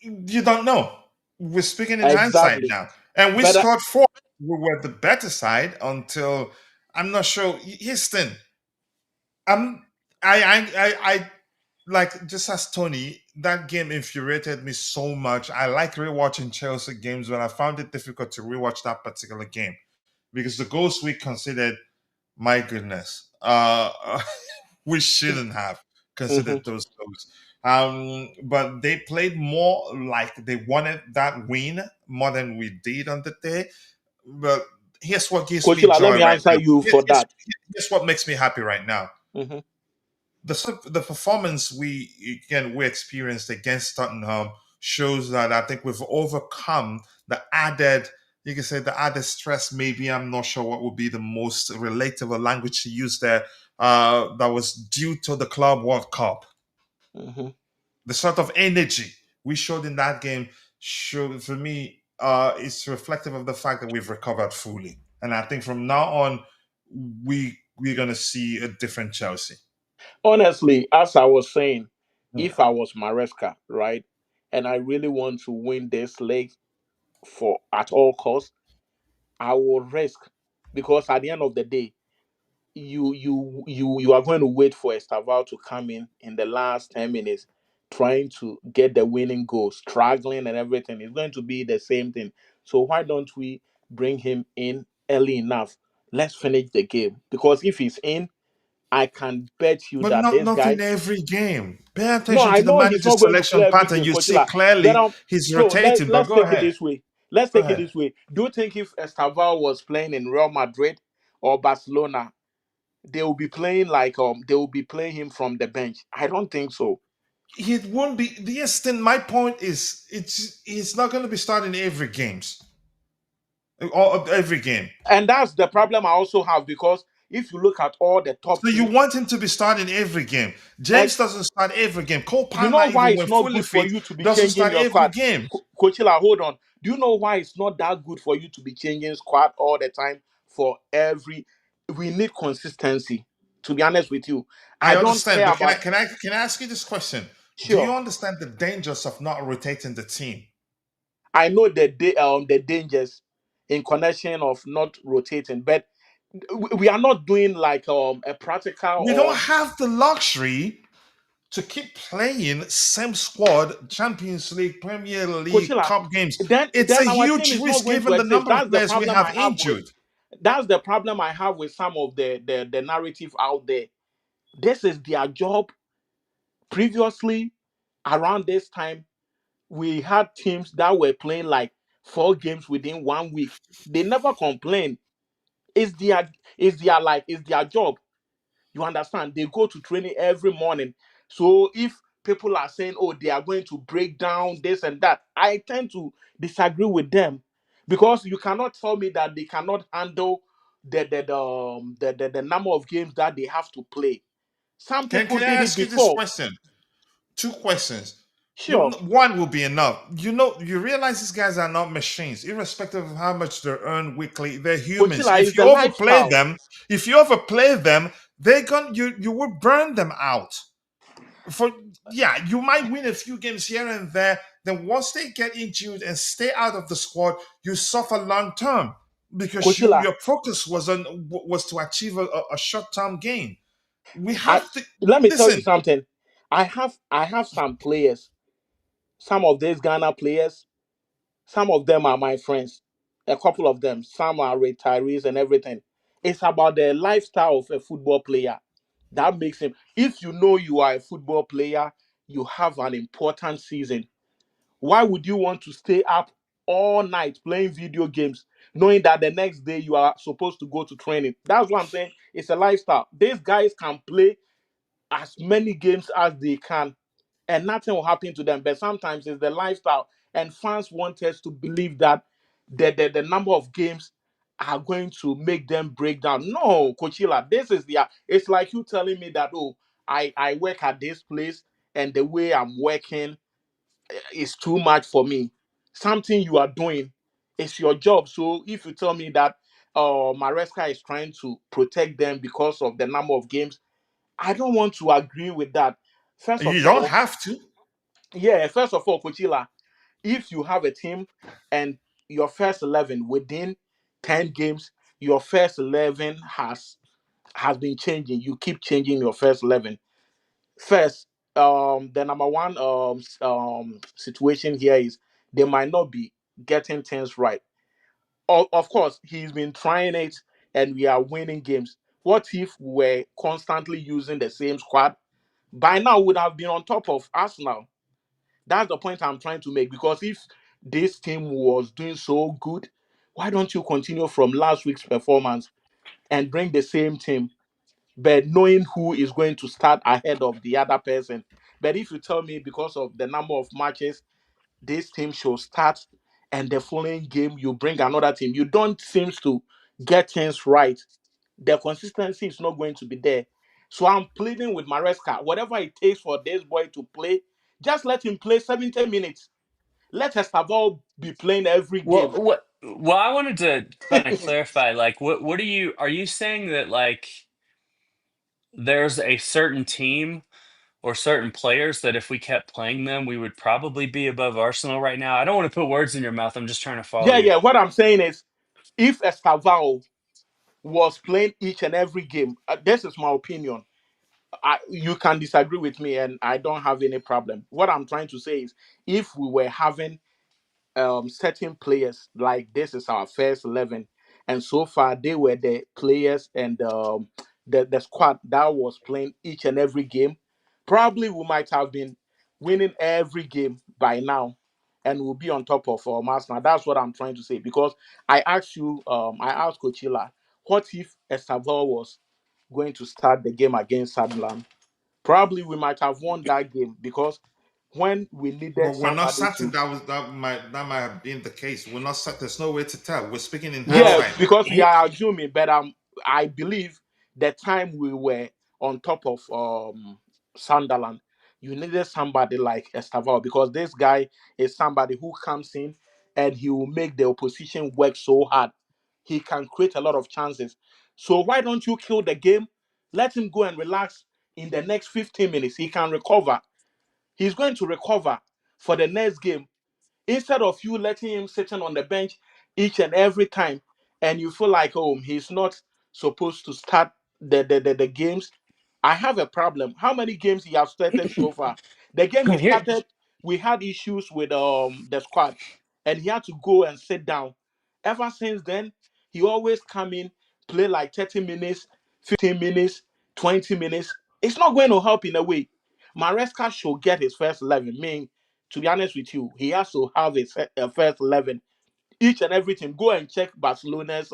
You don't know. We're speaking in hindsight Exactly. now, and we But scored four. We were the better side until I'm not sure. Houston, I'm. I like just as Tony. That game infuriated me so much. I like rewatching Chelsea games, but I found it difficult to rewatch that particular game because the goals we considered, my goodness, we shouldn't have mhm. considered those goals. But they played more like they wanted that win more than we did on the day. But here's what gives me Coachella, let joy me right answer now. you for that. Here's what makes me happy right now. Mhm. The performance we experienced against Tottenham shows that I think we've overcome the added, you can say, the added stress. Maybe I'm not sure what would be the most relatable language to use there. That was due to the Club World Cup. Mhm. The sort of energy we showed in that game showed for me it's reflective of the fact that we've recovered fully. And I think from now on we're gonna see a different Chelsea. Honestly, as I was saying, Mm. if I was Maresca, right, and I really want to win this league, for at all costs, I will risk, because at the end of the day, you are going to wait for Estaval to come in the last 10 minutes, trying to get the winning goal, struggling and everything. It's going to be the same thing. So why don't we bring him in early enough? Let's finish the game, because if he's in, I can bet you But that not this not in guy. every game. Pay No, attention I to the know he's manager's not going to play selection every pattern. game, You see Coachella. But clearly he's so rotating. But let's go take it ahead. this way. Let's Go take it ahead. this way. Do you think if Estaval was playing in Real Madrid or Barcelona, they will be playing him from the bench? I don't think so. It won't be. Yes, then my point is, it's not going to be starting every games or every game. And that's the problem I also have, because if you look at all the top So you teams, want him to be starting every game. and James doesn't start every game. Cole you Palmer, know why even it's when not fully good for fit, you to be doesn't changing start your every squad. game. Coachella, hold on. Do you know why it's not that good for you to be changing squad all the time for every? We need consistency. To be honest with you, I I don't understand, care but about. can I ask you this question? Do you Sure, understand the dangers of not rotating the team? I know the dangers in connection of not rotating, but we are not doing like a practical We don't or have the luxury to keep playing same squad, Champions League, Premier League, Coachella. Cup games. It's a Then our team huge is not risk going to given the exist. number of players we have injured. That's the problem I have with some of the narrative out there. This is their job. Previously, around this time, we had teams that were playing like 4 games within 1 week. They never complain. It's their job. You understand? They go to training every morning. So if people are saying, oh, they are going to break down this and that, I tend to disagree with them, because you cannot tell me that they cannot handle the number of games that they have to play. Some people Can I did it ask you this before. question? Two questions. Sure. One will be enough. You realize these guys are not machines, irrespective of how much they earn weekly. They're humans. Coachella is the lifestyle. If you overplay them, you will burn them out. For Yeah, you might win a few games here and there. Then once they get injured and stay out of the squad, you suffer long term because Coachella, your focus was to achieve a short term gain. We I have to let me tell you listen. something. I have some players, some of these Ghana players. Some of them are my friends. A couple of them. Some are retirees and everything. It's about the lifestyle of a football player that makes him. If you know you are a football player, you have an important season. Why would you want to stay up all night playing video games, knowing that the next day you are supposed to go to training? That's what I'm saying. It's a lifestyle. These guys can play as many games as they can, and nothing will happen to them. But sometimes it's the lifestyle, and fans want us to believe that the number of games are going to make them break down. No, Coachila, this is their. It's like you telling me that, oh, I work at this place, and the way I'm working is too much for me. Something you are doing is your job. So if you tell me that Maresca is trying to protect them because of the number of games, I don't want to agree with that. First of You don't all, have to. yeah, first of all, Coachila, if you have a team and your first 11 within 10 games, your first 11 has been changing. You keep changing your first 11. First, the number one situation here is they might not be getting things right. Of course, he's been trying it and we are winning games. What if we're constantly using the same squad? By now would have been on top of Arsenal. That's the point I'm trying to make. Because if this team was doing so good, why don't you continue from last week's performance and bring the same team, but knowing who is going to start ahead of the other person? But if you tell me because of the number of matches, this team should start, and the following game you bring another team, you don't seem to get things right. The consistency is not going to be there. So I'm pleading with Maresca, whatever it takes for this boy to play, just let him play 70 minutes. Let Estaval be playing every Well, game. I wanted to kind of clarify, like, what are you saying that, like, there's a certain team or certain players that if we kept playing them, we would probably be above Arsenal right now. I don't want to put words in your mouth. I'm just trying to follow Yeah, you. yeah. What I'm saying is, if Estavao was playing each and every game, this is my opinion. You can disagree with me, and I don't have any problem. What I'm trying to say is, if we were having certain players like this is our first 11, and so far they were the players and the squad that was playing each and every game, probably we might have been winning every game by now, and we'll be on top of Arsenal. That's what I'm trying to say, because I asked Coachila, what if Estaval was going to start the game against Sunderland? Probably we might have won that game, because when we needed But we're not somebody certain to. that might have been the case. We're not certain. There's no way to tell. We're speaking in Yeah, hindsight. because we He- are assuming, but I believe the time we were on top of Sunderland, you needed somebody like Estaval, because this guy is somebody who comes in and he will make the opposition work so hard. He can create a lot of chances. So why don't you kill the game? Let him go and relax in the next 15 minutes. He can recover. He's going to recover for the next game, instead of you letting him sitting on the bench each and every time, and you feel like, oh, he's not supposed to start the games. I have a problem. How many games he has started so far? The game he Here, started, we had issues with the squad, and he had to go and sit down. Ever since then, he always come in, play like 30 minutes, 15 minutes, 20 minutes. It's not going to help in a way. Maresca should get his first 11. Mean, to be honest with you, he has to have his first 11. Each and everything. Go and check Barcelona's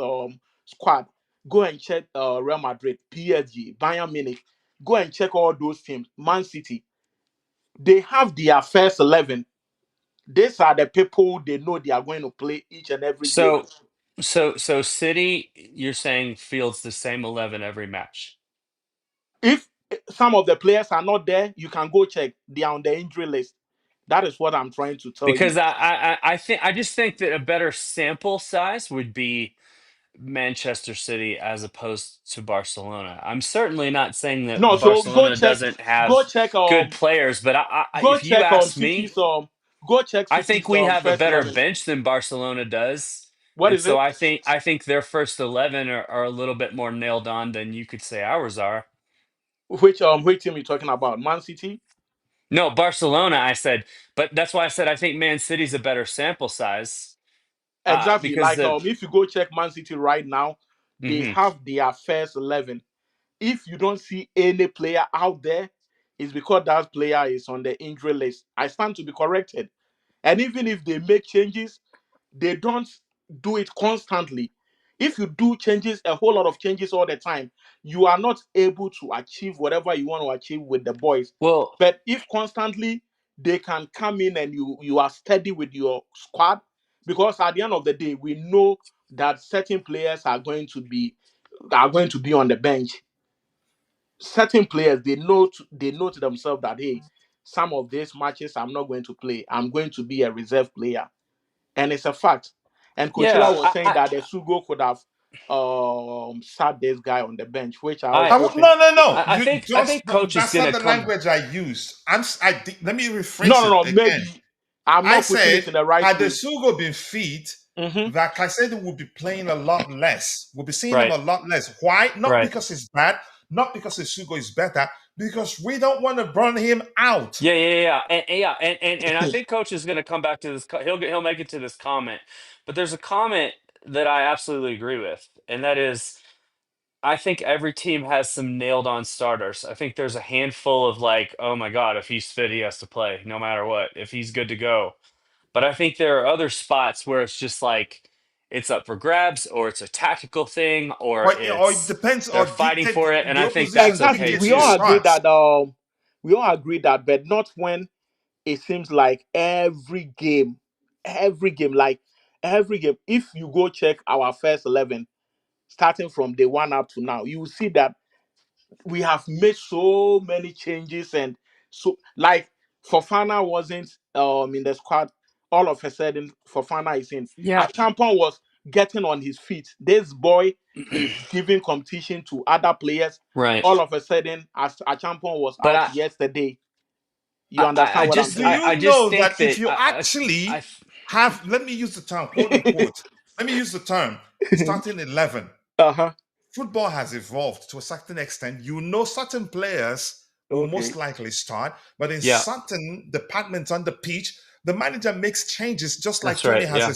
squad. Go and check Real Madrid, PSG, Bayern Munich. Go and check all those teams. Man City. They have their first 11. These are the people they know they are going to play each and every game. so so City, you're saying fields the same 11 every match. If some of the players are not there, you can go check. They are on the injury list. That is what I'm trying to tell you. Because I think I just think that a better sample size would be Manchester City as opposed to Barcelona. I'm certainly not saying that No, so Barcelona doesn't go have check good players, but go if you check ask me, City's go check I think City's we have a first better 11. bench than Barcelona does. What And is so it? I think their first 11 are a little bit more nailed on than you could say ours are. Which team you talking about? Man City? No, Barcelona, I said, but that's why I said I think Man City's a better sample size. Exactly. Because Like the if you go check Man City right now, they mhm. have their first 11. If you don't see any player out there, it's because that player is on the injury list. I stand to be corrected. And even if they make changes, they don't do it constantly. If you do changes, a whole lot of changes all the time, you are not able to achieve whatever you want to achieve with the boys. Well, But if constantly they can come in and you are steady with your squad, because at the end of the day, we know that certain players are going to be on the bench. Certain players they know to themselves that, hey, some of these matches I'm not going to play. I'm going to be a reserve player, and it's a fact. And Coachella yeah, was saying that the Sugo could have sat this guy on the bench, which I I also think. No, no, no. I You think I just think coach is that's not gonna the come. language I used. Let me No, rephrase no, it no. again. Maybe I'm I not putting said, it in the right had the way. Sugo been fit, Hmm. that Caicedo would be playing a lot less. We'll be seeing him Right, a lot less. Why? Not right. because he's bad, not because the Sugo is better, because we don't want to burn him out. And I think coach is gonna come back to this. He'll make it to this comment, but there's a comment that I absolutely agree with, and that is I think every team has some nailed on starters. I think there's a handful of like, oh my God, if he's fit, he has to play no matter what. If he's good to go. But I think there are other spots where it's just like it's up for grabs, or it's a tactical thing, or Or it it's depends, they're or fighting dictate for it, and the I think opposition that's Exactly. okay dictates We who all too. agree starts. that but not when it seems like like every game. If you go check our first 11, starting from day one up to now, you will see that we have made so many changes, and so like Fofana wasn't in the squad. All of a sudden, Fofana is in. Yeah, Achampon was getting on his feet. This boy is giving competition to other players. Right. All of a sudden, as a champion was But out yesterday. You I understand what I'm Do saying? I you just know think that if that you I actually have, let me use the term, quote unquote, let me use the term, starting 11, Uh-huh. football has evolved to a certain extent. You know, certain players will most Okay. likely start, but in yeah, certain departments on the pitch, the manager makes changes, just like that's right. Yeah.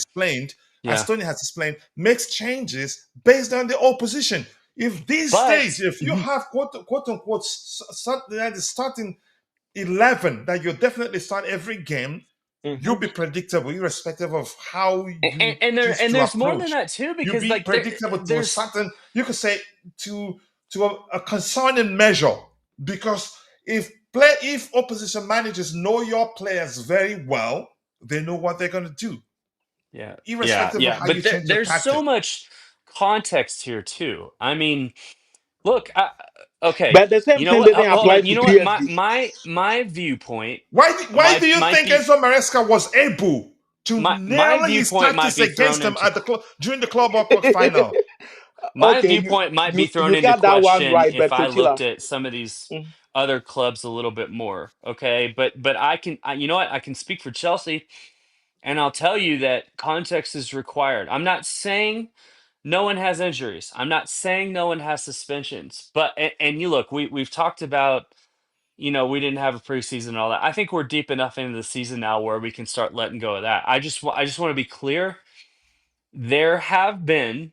As Yeah. Tony has explained, makes changes based on the opposition. If these days, But if you have quote unquote that is starting 11 that you definitely start every game, Mm-hmm. you'll be predictable irrespective of how you choose and to there's more than approach. that too, You'll because be like predictable to a there's certain, you could say, to a concerning measure. Because if opposition managers know your players very well, they know what they're going to do, yeah, irrespective of how you but change your there's so tactic. much context here too. I mean, look, okay, But the you same know thing what? didn't Hold apply on. You to know what? PSG. My viewpoint Why do you might think be Enzo Maresca was able to my nail his viewpoint might tactics be thrown against them into at during the Club World Cup final? my Okay, viewpoint might be thrown you into got that one question right, if but I looked Coachila. at some of these Mm. other clubs a little bit more. Okay, but you know what? I can speak for Chelsea, and I'll tell you that context is required. I'm not saying no one has injuries. I'm not saying no one has suspensions. But and you look, we've talked about, we didn't have a preseason and all that. I think we're deep enough into the season now where we can start letting go of that. I just want to be clear. There have been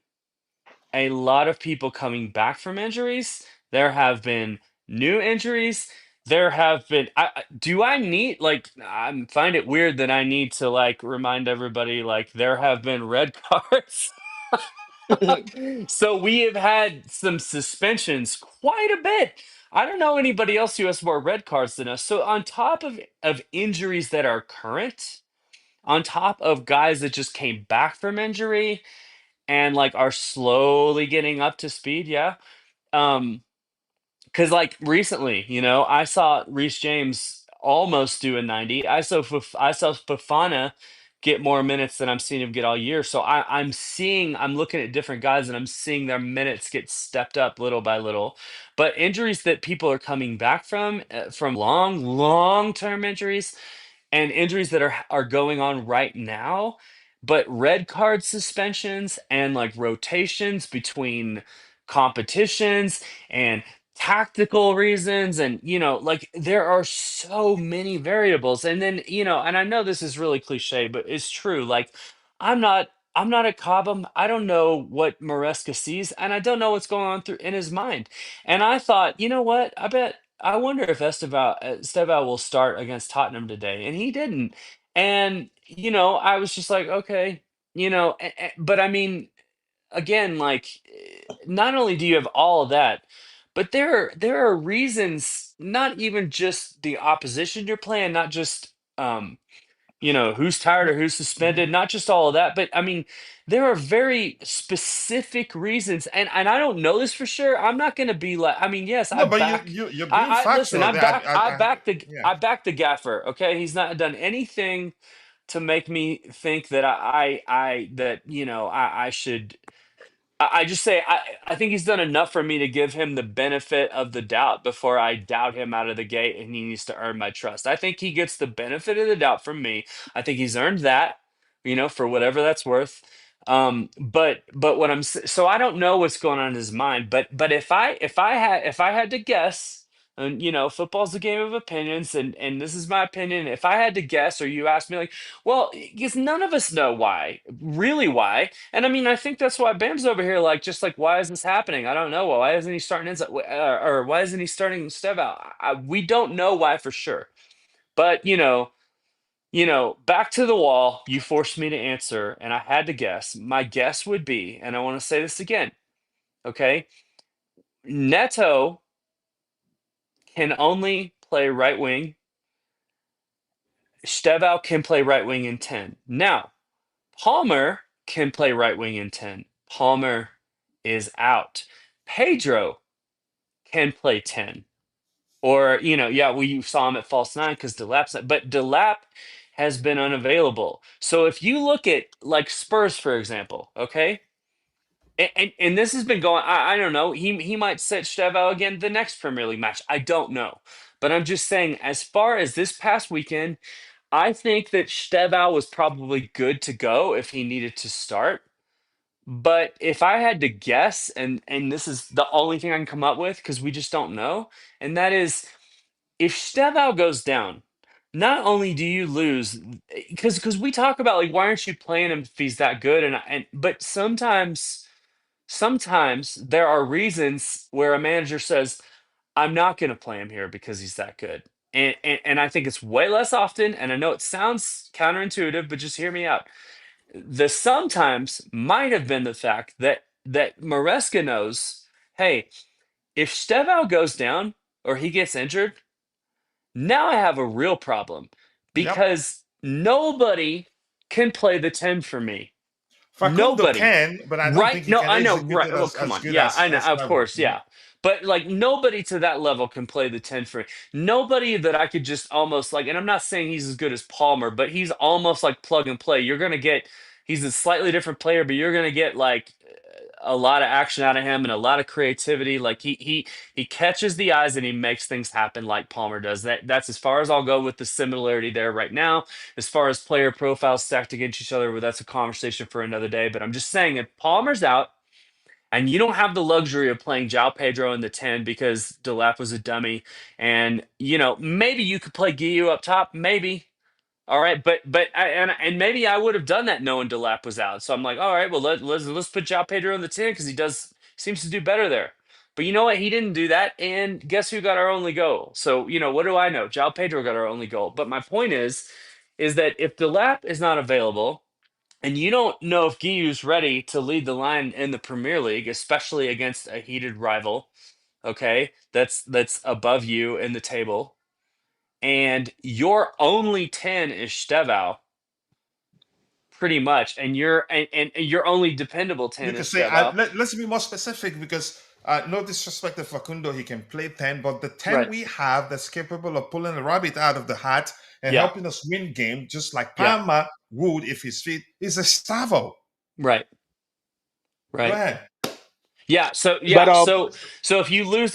a lot of people coming back from injuries. There have been new injuries. There have been. Do I need I find it weird that I need to like remind everybody like there have been red cards. So we have had some suspensions quite a bit. I don't know anybody else who has more red cards than us. So on top of injuries that are current, on top of guys that just came back from injury and like are slowly getting up to speed, yeah. Um, because like recently, I saw Reece James almost do a 90. I saw Fafana get more minutes than I'm seeing him get all year. So I'm looking at different guys and I'm seeing their minutes get stepped up little by little. But injuries that people are coming back from long term injuries and injuries that are going on right now, but red card suspensions and like rotations between competitions and tactical reasons, and like there are so many variables. And then and I know this is really cliche, but it's true. Like I'm not a Cobham. I don't know what Maresca sees, and I don't know what's going on through in his mind. And I thought, you know what, I wonder if Esteval will start against Tottenham today, and he didn't. And I was just like, okay, but I mean, again, like, not only do you have all of that, but there are reasons, not even just the opposition you're playing, not just who's tired or who's suspended, not just all of that, but I mean, there are very specific reasons, and I don't know this for sure. I'm not going to be like, I mean, yes, No, but you're being I listen, factual. Yeah. I back the gaffer. Okay, he's not done anything to make me think that I should. I just say I think he's done enough for me to give him the benefit of the doubt before I doubt him out of the gate, and he needs to earn my trust. I think he gets the benefit of the doubt from me. I think he's earned that, for whatever that's worth. But so I don't know what's going on in his mind. But if I had to guess, and football's a game of opinions, and this is my opinion. If I had to guess, or you asked me, like, well, because none of us know why, really why. And I mean, I think that's why Bam's over here, like, just like, why is this happening? I don't know. Well, why isn't he starting Enzo? Or why isn't he starting Steval? We don't know why for sure. But back to the wall. You forced me to answer, and I had to guess. My guess would be, and I want to say this again, okay? Neto can only play right wing. Steval can play right wing in 10. Now, Palmer can play right wing in 10. Palmer is out. Pedro can play 10. Or, yeah, we saw him at false nine because Delap's not, but Delap has been unavailable. So if you look at like Spurs, for example, okay, and this has been going. I don't know. He might set Stevo again the next Premier League match. I don't know, but I'm just saying. As far as this past weekend, I think that Stevo was probably good to go if he needed to start. But if I had to guess, and this is the only thing I can come up with because we just don't know, and that is if Stevo goes down, not only do you lose, because we talk about like why aren't you playing him if he's that good, and but sometimes there are reasons where a manager says, I'm not going to play him here because he's that good. And I think it's way less often. And I know it sounds counterintuitive, but just hear me out. The sometimes might have been the fact that Maresca knows, hey, if Stevo goes down or he gets injured, now I have a real problem Yep. because nobody can play the 10 for me. Facundo Nobody. can, but I don't Right? think he No, can I know. execute Right. it Well, come as on. good Yeah, I know. as Of Stevo. course. Yeah. But like nobody to that level can play the 10 for nobody that I could just almost like, and I'm not saying he's as good as Palmer, but he's almost like plug and play. You're going to get, he's a slightly different player, but you're going to get like a lot of action out of him and a lot of creativity. Like he catches the eyes and he makes things happen like Palmer does. That's as far as I'll go with the similarity there right now. As far as player profiles stacked against each other, well, that's a conversation for another day. But I'm just saying if Palmer's out and you don't have the luxury of playing João Pedro in the 10 because Delap was a dummy, and maybe you could play Guiu up top, maybe. All right, but maybe I would have done that knowing Delap was out. So I'm like, all right, well let's put João Pedro in the 10 because he does seems to do better there. But you know what? He didn't do that, and guess who got our only goal? So what do I know? João Pedro got our only goal. But my point is that if Delap is not available, and you don't know if Guiu's ready to lead the line in the Premier League, especially against a heated rival, okay, that's above you in the table, and your only 10 is Stevau, pretty much, and your only dependable You 10 could is say, Stevau. let's be more specific because no disrespect to Facundo, he can play 10, but the 10 Right. we have that's capable of pulling a rabbit out of the hat and Yeah. helping us win game, just like Yeah. Palmer would if he's fit, is a Stavo. Right. Go Right. ahead. Yeah. So But yeah. So if you lose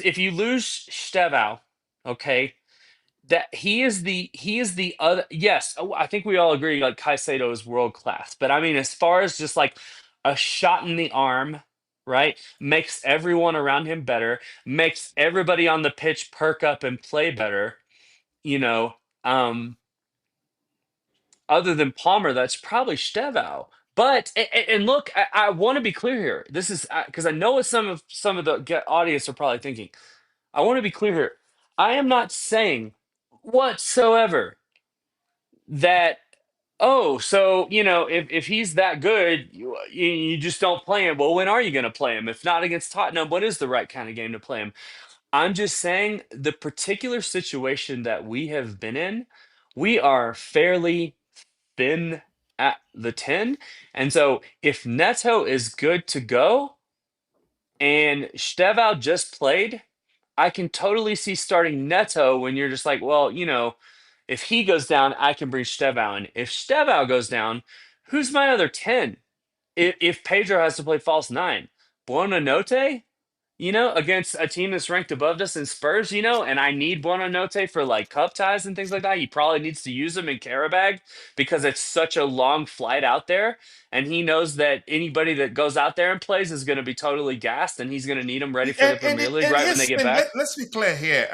Stevau, okay, that he is the other. Yes, I think we all agree like Caicedo is world class, but I mean as far as just like a shot in the arm, right, makes everyone around him better, makes everybody on the pitch perk up and play better, you know um other than Palmer, that's probably Stevau. But and look, I want to be clear here. This is because I know what some of the audience are probably thinking. I want to be clear here. I am not saying whatsoever that, oh, so if he's that good, you just don't play him. Well, when are you going to play him? If not against Tottenham, what is the right kind of game to play him? I'm just saying the particular situation that we have been in, we are fairly thin at the 10. And so if Neto is good to go and Stevau just played, I can totally see starting Neto when you're just like, well, if he goes down, I can bring Stevau in. If Stevau goes down, who's my other 10? If Pedro has to play false nine, Buonanotte, against a team that's ranked above us in Spurs, and I need Buonanotte for like cup ties and things like that. He probably needs to use them in Carabag because it's such a long flight out there. And he knows that anybody that goes out there and plays is going to be totally gassed and he's going to need them ready for the Premier League And right when they here's get and back. let's be clear here,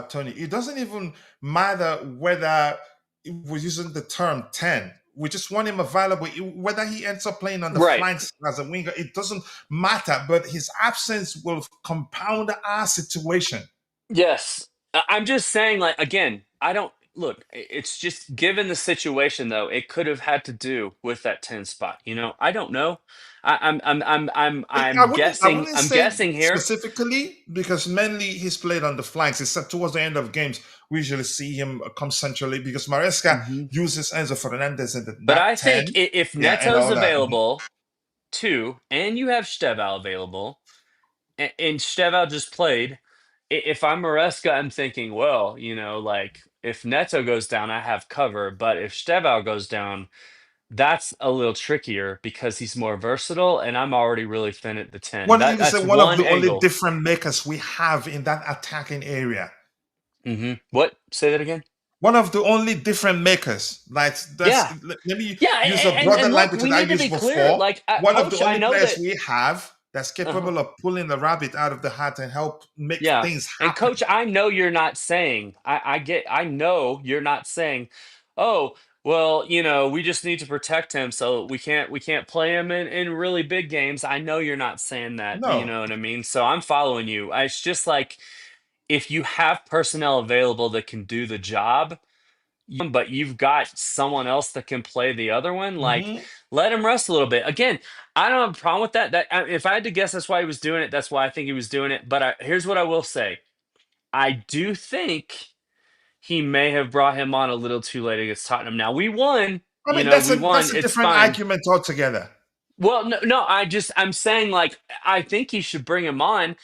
Tony. It doesn't even matter whether we're using the term 10. We just want him available. Whether he ends up playing on the Right. flanks as a winger, it doesn't matter. But his absence will compound our situation. Yes. I'm just saying, like, again, I don't look, it's just given the situation though, it could have had to do with that 10 spot. I don't know. I I'm wouldn't. I guessing. wouldn't I'm say guessing here. specifically because mainly he's played on the flanks. Except towards the end of games, we usually see him come centrally because Maresca Mhm. uses Enzo Fernandez in But that I think 10. if Yeah, and Neto's all that. Mhm. available too, and you have Steval available, and Steval just played, if I'm Maresca, I'm thinking, well, like if Neto goes down, I have cover. But if Stevao goes down, that's a little trickier because he's more versatile, and I'm already really thin at the 10. One, you can say That's one of one the only angle. different makers we have in that attacking area. What? Say that again? One of the only different makers. Like that's Yeah. let me Yeah, use a and broader look, language we that I need to used be clear. before. Like, One of the coach, I only know players that. we have that's Uh-huh. capable of pulling the rabbit out of the hat and help make Yeah. things And coach, happen. I know you're not saying, I know you're not saying, oh, well, we just need to protect him, so we can't play him in really big games. I know you're not saying that, you No. know what I mean? So I'm following you. It's just like, if you have personnel available that can do the job, but you've got someone else that can play the other one, like, Hmm. let him rest a little bit. Again, I don't have a problem with that. If I had to guess, that's why he was doing it. That's why I think he was doing it. But here's what I will say: I do think he may have brought him on a little too late against Tottenham. Now we won. I mean, We won. that's a It's different fine. argument altogether. Well, no, no. I'm saying, like, I think he should bring him on.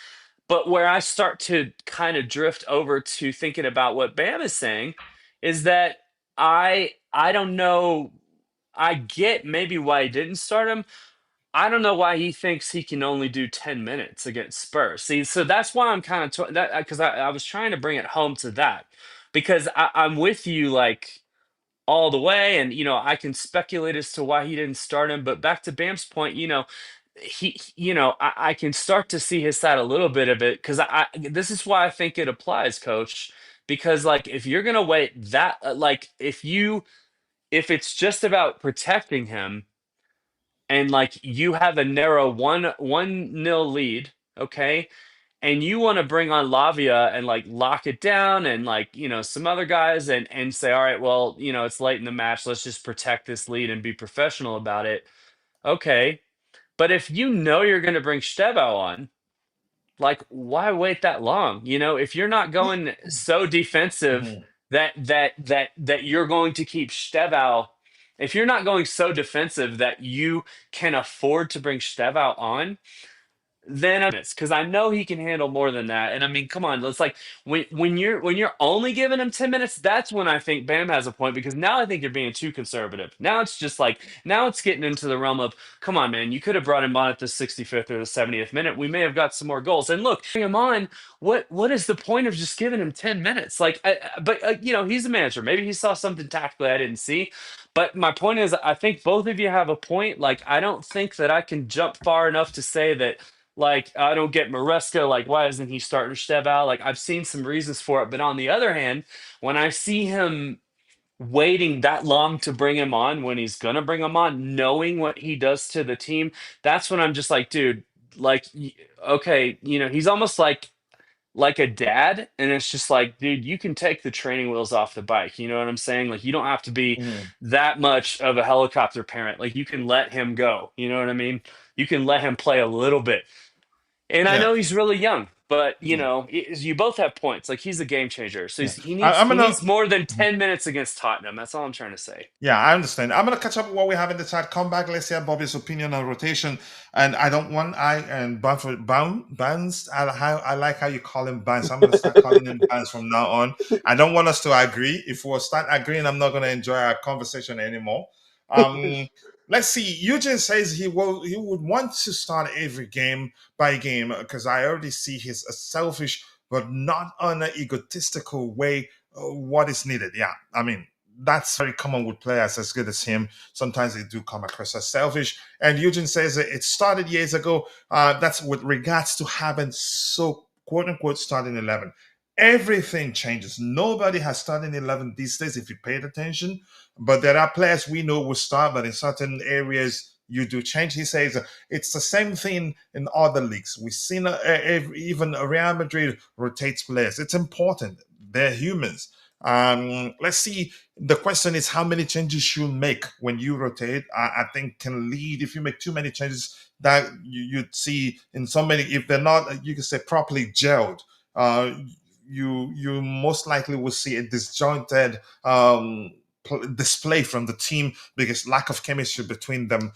But where I start to kind of drift over to thinking about what Bam is saying is that I don't know. I get maybe why he didn't start him. I don't know why he thinks he can only do 10 minutes against Spurs. See, so that's why I'm kind of that, because I was trying to bring it home to that, because I'm with you, like, all the way, and I can speculate as to why he didn't start him. But back to Bam's point, I can start to see his side a little bit of it, because this is why I think it applies, coach. Because, like, if you're gonna wait that, like, if it's just about protecting him, and, like, you have a narrow one nil lead, okay, and you want to bring on Lavia and, like, lock it down, and, like, some other guys, and say, all right, well, it's late in the match, let's just protect this lead and be professional about it. Okay, but if you're going to bring Stebo on, like, why wait that long? If you're not going so defensive Mhm. that you're going to keep Stebo, if you're not going so defensive that you can afford to bring Stebo on, then it's because I know he can handle more than that. And I mean, come on, it's like, when you're only giving him 10 minutes, that's when I think Bam has a point, because now I think you're being too conservative. Now it's just like, now it's getting into the realm of, come on, man, you could have brought him on at the 65th or the 70th minute. We may have got some more goals. And look, bring him on. What is the point of just giving him 10 minutes? Like, but he's a manager. Maybe he saw something tactically I didn't see. But my point is, I think both of you have a point. Like, I don't think that I can jump far enough to say that, like, I don't get Maresca. Like, why isn't he starting Steval? Like, I've seen some reasons for it. But on the other hand, when I see him waiting that long to bring him on, when he's going to bring him on, knowing what he does to the team, that's when I'm just like, dude, like, okay, he's almost like a dad. And it's just like, dude, you can take the training wheels off the bike. You know what I'm saying? Like, you don't have to be Mhm. that much of a helicopter parent. Like, you can let him go. You know what I mean? You can let him play a little bit. And I Yeah. know he's really young, but Yeah. you both have points. Like, he's a game changer. So Yeah. he I, needs I'm he gonna needs more than 10 minutes against Tottenham. That's all I'm trying to say. Yeah, I understand. I'm gonna catch up with what we have in the chat. Come back. Let's hear Bobby's opinion on rotation. And I don't want I and Bamford Bounce. I like how you call him Bounce. I'm gonna start calling him Bounce from now on. I don't want us to agree. If we start agreeing, I'm not gonna enjoy our conversation anymore. Um, let's see. Eugene says he would want to start every game by game because I already see his a selfish but not on an egotistical way what is needed. Yeah, I mean that's very common with players as good as him. Sometimes they do come across as selfish. And Eugene says that it started years ago. That's with regards to having so quote unquote starting 11. Everything changes. Nobody has starting 11 these days if you paid attention. But there are players we know will start, but in certain areas you do change. He says it's the same thing in other leagues. We've seen even Real Madrid rotates players. It's important. They're humans. Let's see. The question is how many changes you make when you rotate. I think can lead if you make too many changes that you'd see in so many. If they're not, you can say properly gelled. Uh, you most likely will see a disjointed display from the team, because lack of chemistry between them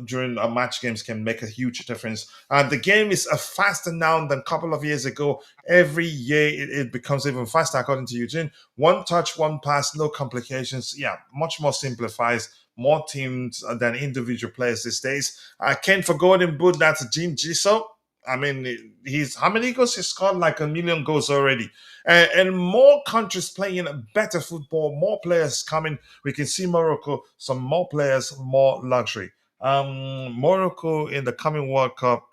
during match games can make a huge difference. The game is faster now than a couple of years ago. Every year it becomes even faster, according to Eugene. One touch, one pass, no complications. Yeah, much more simplifies. More teams than individual players these days. Ken for Golden Boot, that's Jim Giso. I mean, he's how many goals he scored? Like a million goals already. And more countries playing better football, more players coming. We can see Morocco, some more players, more luxury. Morocco in the coming World Cup.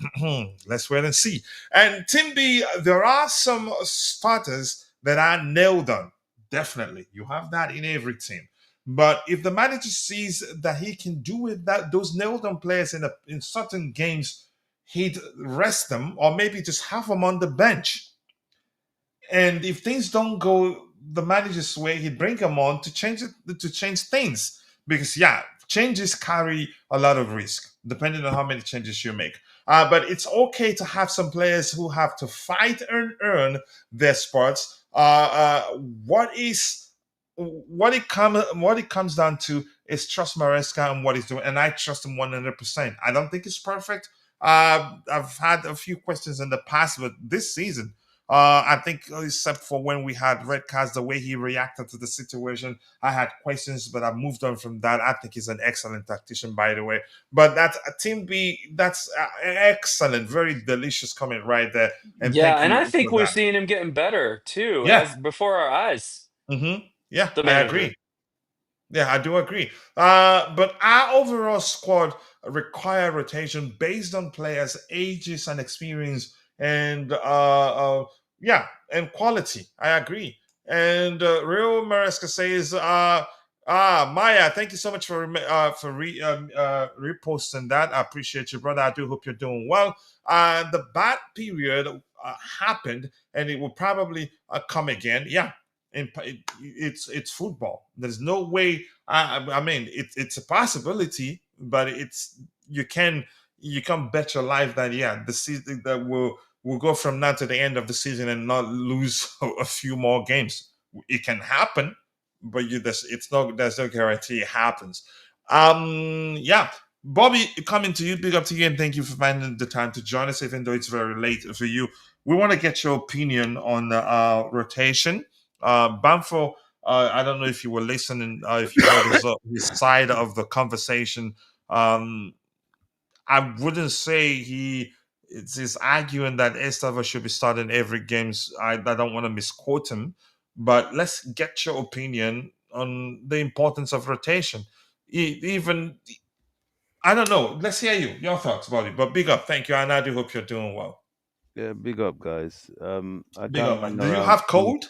Let's wait and see. And Team B, there are some starters that are nailed on. Definitely, you have that in every team. But if the manager sees that he can do with that those nailed on players in certain games, he'd rest them or maybe just have them on the bench. And if things don't go the manager's way, he'd bring them on to change things. Because yeah, changes carry a lot of risk, depending on how many changes you make. But it's okay to have some players who have to fight and earn their spots. What it comes down to is trust Maresca and what he's doing, and I trust him 100%. I don't think it's perfect. I've had a few questions in the past, but this season, I think, except for when we had red cards, the way he reacted to the situation, I had questions, but I moved on from that. I think he's an excellent tactician, by the way. But that's a team B. That's excellent, very delicious comment right there, and Yeah, thank and I you think for we're that. seeing him getting better too, Yeah, as before our eyes. yeah, The I agree. manager. Yeah, I do agree. But our overall squad require rotation based on players' ages and experience, and yeah, and quality. I agree. And Real Maresca says, Maya, thank you so much for reposting that. I appreciate you, brother. I do hope you're doing well. The bad period happened, and it will probably come again. Yeah, it's football. There's no way. I mean, it's a possibility, but you can't bet your life that yeah, the season that will go from now to the end of the season and not lose a few more games. It can happen, but there's no guarantee it happens. Yeah. Bobby, coming to you, big up to you, and thank you for finding the time to join us, even though it's very late for you. We want to get your opinion on rotation. Bamfo, I don't know if you were listening, if you heard his side of the conversation. Um, I wouldn't say he's arguing that Estava should be starting every games. I don't want to misquote him, but let's get your opinion on the importance of rotation. Even I don't know. Let's hear your thoughts about it. But big up, thank you, and I do hope you're doing well. Yeah, big up, guys. I Big can't up, man. hang Do you around have too. cold?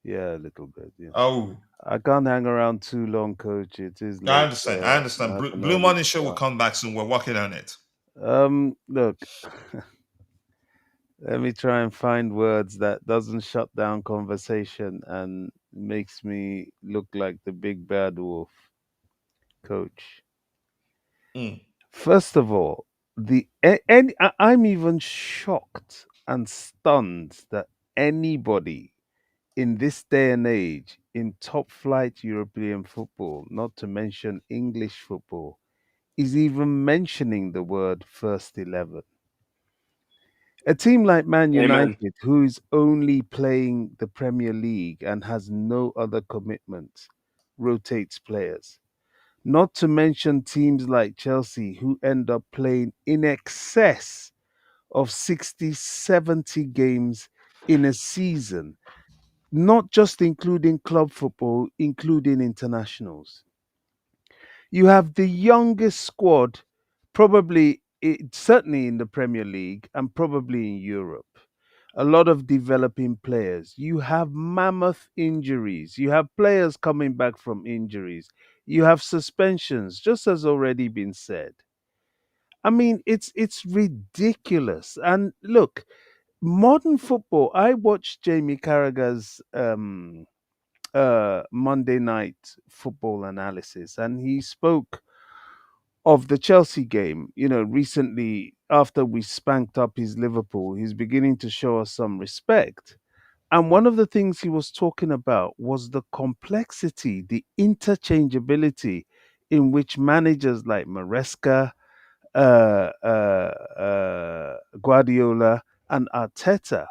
Yeah, a little bit. Yeah, Oh, I can't hang around too long, coach. It is I late. understand. I I understand. have an Blue early Money Show will start. come back soon. We're working on it. Look, let me try and find words that doesn't shut down conversation and makes me look like the big bad wolf, coach. Mm. First of all, I'm even shocked and stunned that anybody in this day and age in top flight European football, not to mention English football, is even mentioning the word first 11. A team like Man Amen. United, who is only playing the Premier League and has no other commitments, rotates players. Not to mention teams like Chelsea, who end up playing in excess of 60, 70 games in a season, not just including club football, including internationals. You have the youngest squad, probably certainly in the Premier League and probably in Europe. A lot of developing players. You have mammoth injuries. You have players coming back from injuries. You have suspensions, just as already been said. I mean, it's ridiculous. And look, modern football. I watched Jamie Carragher's Monday night football analysis, and he spoke of the Chelsea game. You know, recently after we spanked up his Liverpool, he's beginning to show us some respect. And one of the things he was talking about was the complexity, the interchangeability in which managers like Maresca, Guardiola, and Arteta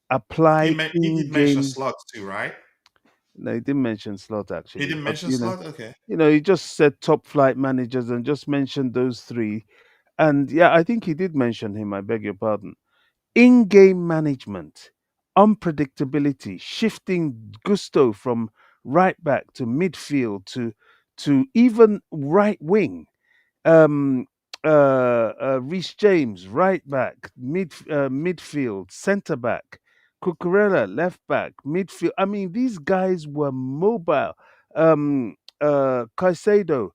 applied He did in mention game. slots too, right? No, he didn't mention Slot He actually, didn't but mention slot. Okay. he just said top flight managers and just mentioned those three. And yeah, I think he did mention him. I beg your pardon. In-game management, unpredictability, shifting gusto from right back to midfield to even right wing. um Reece James, right back, midfield, centre back, Cucurella, left back, midfield. I mean, these guys were mobile. Caicedo,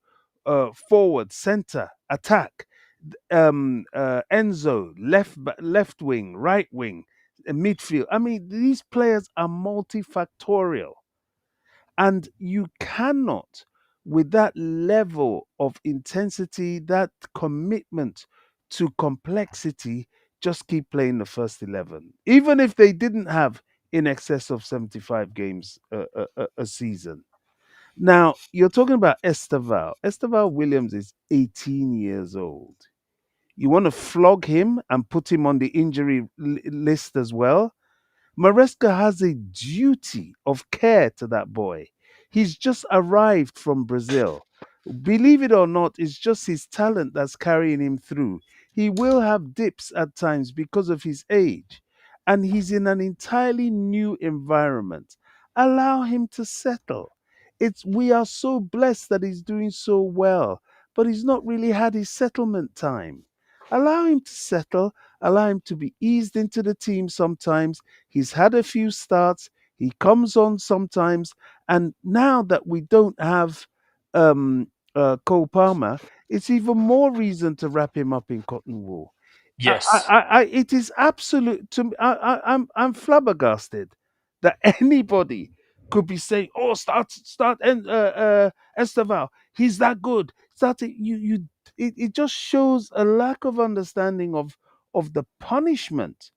forward, centre, attack. Enzo, left wing, right wing, midfield. I mean, these players are multifactorial. And you cannot, with that level of intensity, that commitment to complexity, just keep playing the first 11. Even if they didn't have in excess of 75 games a season. Now, you're talking about Esteval. Esteval Williams is 18 years old. You want to flog him and put him on the injury list as well? Maresca has a duty of care to that boy. He's just arrived from Brazil. Believe it or not, it's just his talent that's carrying him through. He will have dips at times because of his age, and he's in an entirely new environment. Allow him to settle. We are so blessed that he's doing so well, but he's not really had his settlement time. Allow him to settle, allow him to be eased into the team sometimes. He's had a few starts. He comes on sometimes. And now that we don't have um, Cole Palmer, it's even more reason to wrap him up in cotton wool. Yes. It is absolute. To me, I'm flabbergasted that anybody could be saying, "Oh, start, and Esteval. He's that good." Start it. It just shows a lack of understanding of the punishment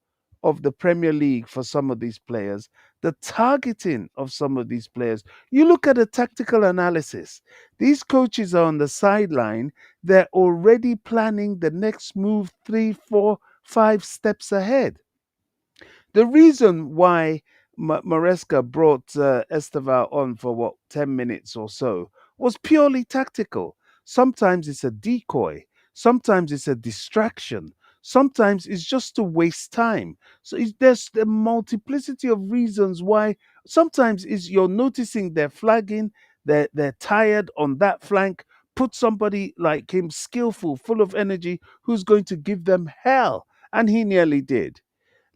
of the Premier League for some of these players, the targeting of some of these players. You look at the tactical analysis. These coaches are on the sideline. They're already planning the next move, three, four, 5 steps ahead. The reason why Maresca brought Esteval on for 10 minutes or so was purely tactical. Sometimes it's a decoy, sometimes it's a distraction, sometimes it's just to waste time. So there's a multiplicity of reasons why. Sometimes is you're noticing they're flagging, they're tired on that flank. Put somebody like him, skillful, full of energy, who's going to give them hell. And he nearly did.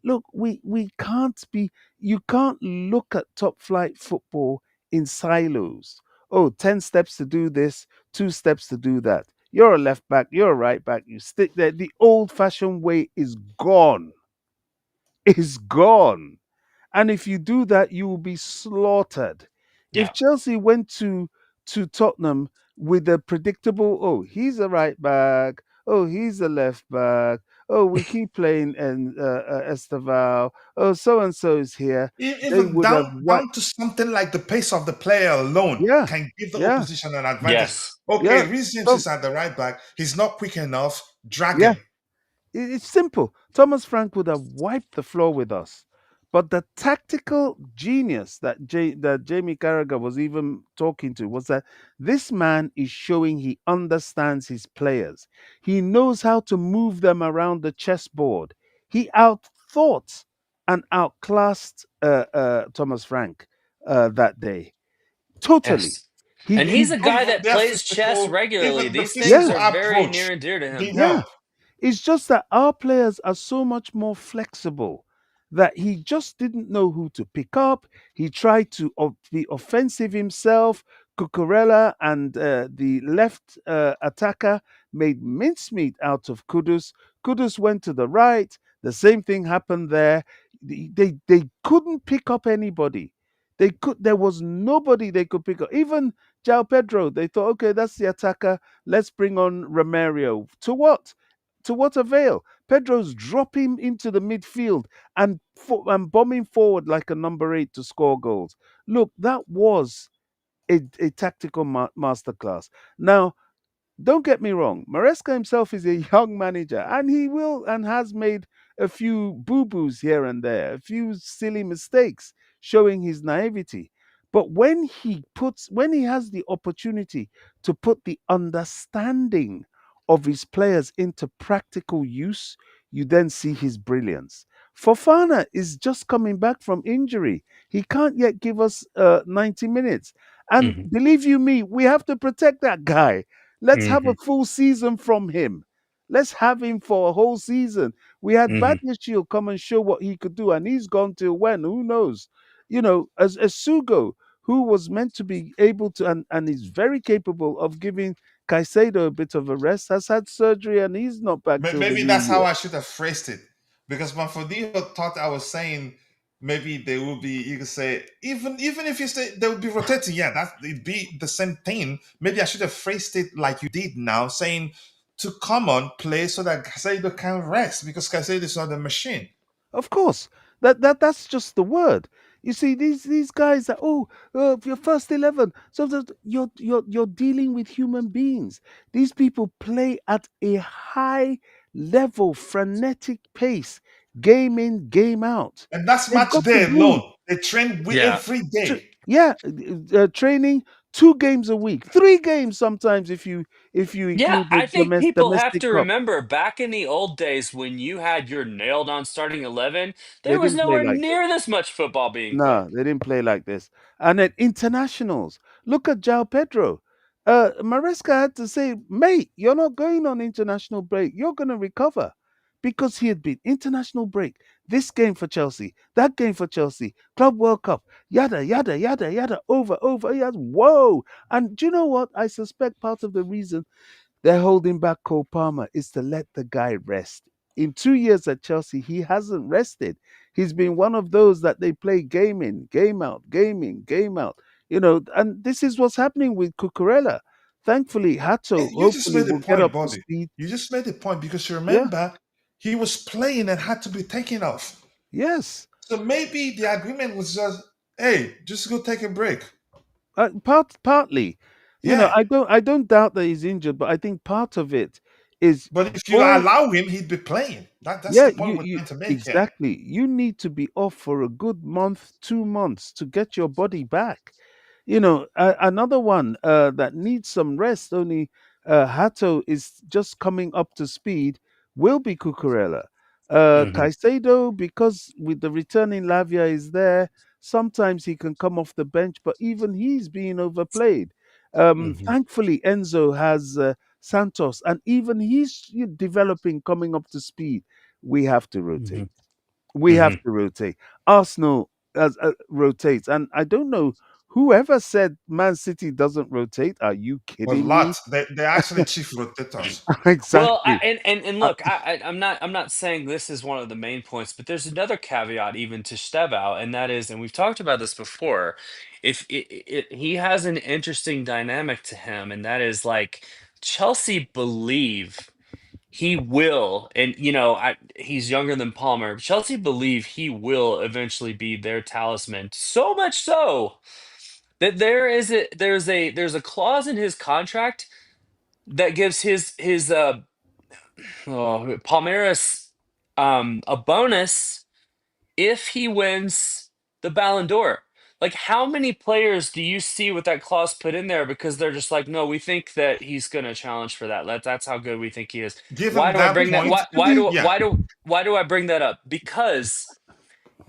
Look, we can't be, you can't look at top flight football in silos. Oh, 10 steps to do this, 2 steps to do that. You're a left back, you're a right back, you stick there. The old fashioned way is gone. Is gone. And if you do that, you will be slaughtered. If Yeah. Chelsea went to Tottenham with a predictable, oh, he's a right back, oh, he's a left back, oh, we keep playing and Esteval, oh, so and so is here, they Even would have down wiped. to something like the pace of the player alone Yeah, can give the yeah, opposition an advantage. Yes. Okay, yeah. Reece James So is at the right back. He's not quick enough. Drag yeah, him. it's simple. Thomas Frank would have wiped the floor with us. But the tactical genius that Jamie Carragher was even talking to was that this man is showing he understands his players. He knows how to move them around the chessboard. He outthought and outclassed Thomas Frank that day. Totally. Yes. He, And he's he a guy Even that their plays chess physical, regularly. even the These things yeah, physical are very near approach and dear to did him. yeah. help. It's just that our players are so much more flexible that he just didn't know who to pick up. He tried to be offensive himself. Cucurella and the left attacker made mincemeat out of Kudus. Kudus went to the right. The same thing happened there. They couldn't pick up anybody. There was nobody they could pick up. Even Jao Pedro, they thought, okay, that's the attacker. Let's bring on Romario. To what? to what avail? Pedro's dropping into the midfield and bombing forward like a number 8 to score goals. Look, that was a tactical masterclass. Now, don't get me wrong, Maresca himself is a young manager and he will and has made a few boo boos here and there, a few silly mistakes showing his naivety. But when he has the opportunity to put the understanding of his players into practical use, you then see his brilliance. Fofana is just coming back from injury. He can't yet give us 90 minutes. And Hmm. believe you me, we have to protect that guy. Let's have a Hmm. full season from him. Let's have him for a whole season. We had Hmm. Badiashile come and show what he could do, and he's gone till when? Who knows? As Sugo, who was meant to be able to and is very capable of giving Caicedo a bit of a rest, has had surgery and he's not back till the Maybe new that's how year. I should have phrased it. Because Manfredino thought I was saying maybe they will be, you could say, even if you say they would be rotating, yeah, that it'd be the same thing. Maybe I should have phrased it like you did now, saying to come on, play so that Casado can rest because Casado is not a machine. Of course, that's just the word. You see, these guys that your first 11. So that you're dealing with human beings. These people play at a high level, frenetic pace, game in, game out. And that's They've match got to day breathe. alone. They train Yeah. every day. Yeah, training 2 games a week, 3 games sometimes if you Yeah, include the I think people have domestic to cup. remember back in the old days when you had your nailed on starting 11, They there was didn't play nowhere like this. near this much football being played. No, they didn't play like this. And then internationals. Look at Jao Pedro. Maresca had to say, mate, you're not going on international break. You're going to recover. Because he had been international break. This game for Chelsea, that game for Chelsea, Club World Cup, yada, yada, yada, yada, over. Yes, whoa. And do you know what? I suspect part of the reason they're holding back Cole Palmer is to let the guy rest. In 2 years at Chelsea, he hasn't rested. He's been one of those that they play game in, game out, game in, game out. And this is what's happening with Cucurella. Thankfully, Hato You just hopefully made a will get point, up to Bobby. speed. You just made a point because you Yeah, remember he was playing and had to be taken off. yes. So maybe the agreement was just, hey, just go take a break. Partly, Yeah. I don't doubt that he's injured, but I think part of it is But if you going. allow him, he'd be playing. That's Yeah, the point we're trying to make here. exactly. You need to be off for a good month, 2 months to get your body back. Another one that needs some rest. Only Hato is just coming up to speed. Will be Cucurella. Hmm. Caicedo, because with the returning Lavia is there, sometimes he can come off the bench, but even he's being overplayed. Hmm. Thankfully, Enzo has Santos, and even he's developing, coming up to speed. We have to Hmm. rotate. We have Hmm. to rotate. Arsenal rotates, and I don't know whoever said Man City doesn't rotate. Are you But kidding me? lots, they're actually chief rotators. Well, Exactly. and Uh, look, I'm not saying this is one of the main points, but there's another caveat even to Stevow, and that is, and we've talked about this before. If he has an interesting dynamic to him, and that is like Chelsea believe he will, and he's younger than Palmer. Chelsea believe he will eventually be their talisman. So much so that there's a clause in his contract that gives Palmeiras a bonus if he wins the Ballon d'Or. Like, how many players do you see with that clause put in there because they're just like, no, we think that he's going to challenge for that. That's how good we think he is. Why Given do I that bring that? point, yeah. Why do I bring that up? Because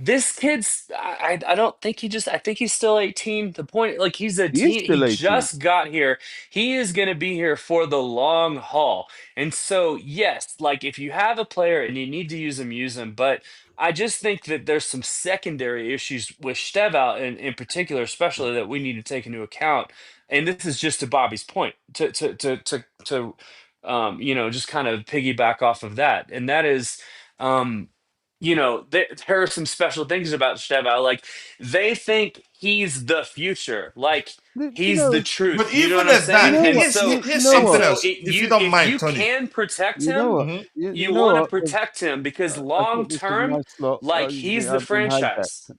this kid's I don't think I think he's still 18. The point, like, he's a he is teen, he still 18. just got here. He is going to be here for the long haul. And so yes, like, if you have a player and you need to use him, but I just think that there's some secondary issues with Stevout in particular, especially, that we need to take into account. And this is just to Bobby's point, just kind of piggyback off of that. And that is, um there are some special things about Steva. Like they think he's the future, like You he's the know, But truth. You know what even I'm at you saying? that, know And what, here's so you here's know and something what, so else, it, if you you don't if mind, you Tony. can protect you know him, what, Hmm you know want to what. 'Cause, protect him because I thought long this was my term, slot. like he's the I've been franchise. hijacked.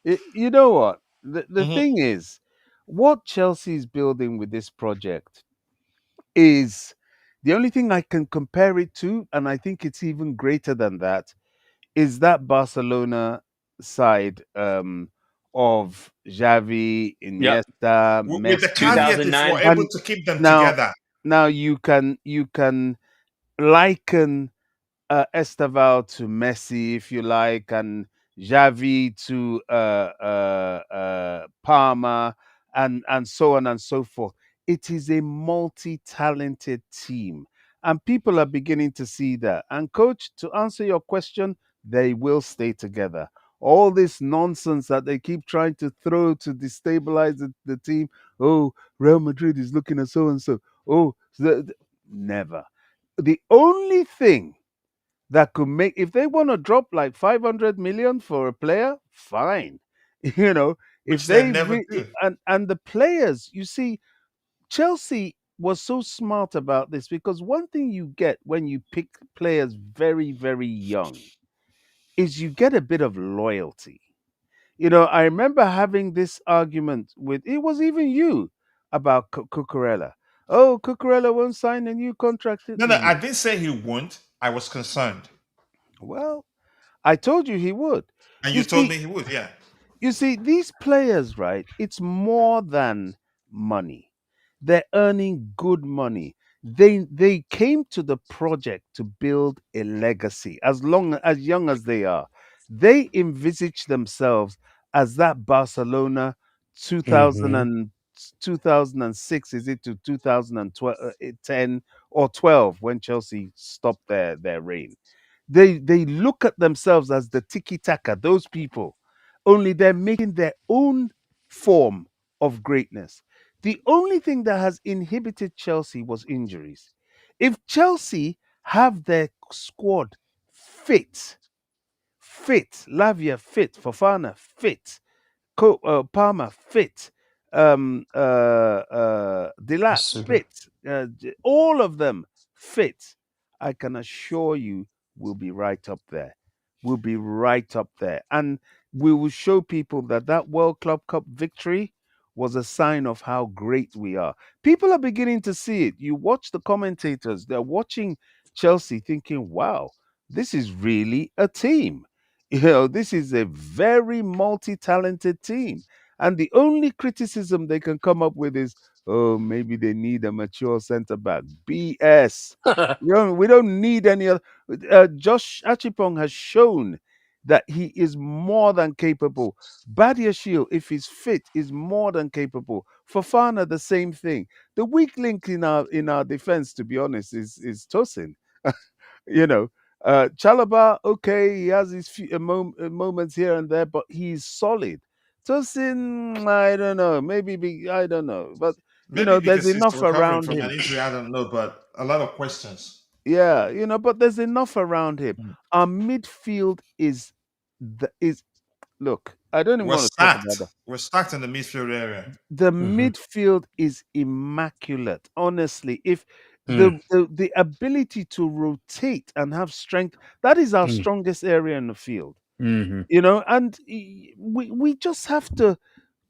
You know what? The hmm thing is, what Chelsea's building with this project is the only thing I can compare it to, and I think it's even greater than that, is that Barcelona side of Xavi, Yep. Iniesta, With the Messi, caveat, if we're 2009. able and to keep them now together. you can liken Esteval to Messi, if you like, and Xavi to Parma, and so on and so forth. It is a multi-talented team, and people are beginning to see that. And coach, to answer your question, they will stay together. All this nonsense that they keep trying to throw to destabilize the team. Oh, Real Madrid is looking at so and so. Oh, never. The only thing that could make, if they want to drop like 500 million for a player, fine. You know, if Which they they never do. and the players, you see, Chelsea was so smart about this, because one thing you get when you pick players very very young is you get a bit of loyalty. I remember having this argument with, it was even you, about Cucurella. Oh, Cucurella won't sign a new contract. No, no, I didn't say he won't. I was concerned. Well, I told you he would. And You you told see, me he would, yeah. these players, right? It's more than money. They're earning good money. They came to the project to build a legacy. As young as they are, they envisage themselves as that Barcelona 2000 Hmm. and 2006, is it, to 2012, 10 or 12, when Chelsea stopped their reign. They look at themselves as the tiki taka, those people, only they're making their own form of greatness. The only thing that has inhibited Chelsea was injuries. If Chelsea have their squad fit, Lavia fit, Fofana fit, Palmer fit, Yes, Dilat super. fit, all of them fit, I can assure you we'll be right up there. We'll be right up there. And we will show people that World Club Cup victory was a sign of how great we are. People are beginning to see it. You watch the commentators, they're watching Chelsea thinking, wow, this is really a team. This is a very multi-talented team. And the only criticism they can come up with is, oh, maybe they need a mature centre back. BS. We don't need any other. Josh Achipong has shown that he is more than capable. Badiashile, if he's fit, is more than capable. Fofana, the same thing. The weak link in our defense, to be honest, is Tosin. you know, Chalaba, okay, he has his few moments here and there, but he's solid. Tosin, I don't know, maybe I don't know, but Maybe there's because he's enough recovering around from an him. injury, I don't know, but a lot of questions. Yeah, but there's enough around him. Mm. Our midfield is look. I don't even We're want to talk about stacked. that. We're stacked in the midfield area. The Hmm. midfield is immaculate. Honestly, if Mm, the ability to rotate and have strength, that is our mm, strongest area in the field. hmm. And we just have to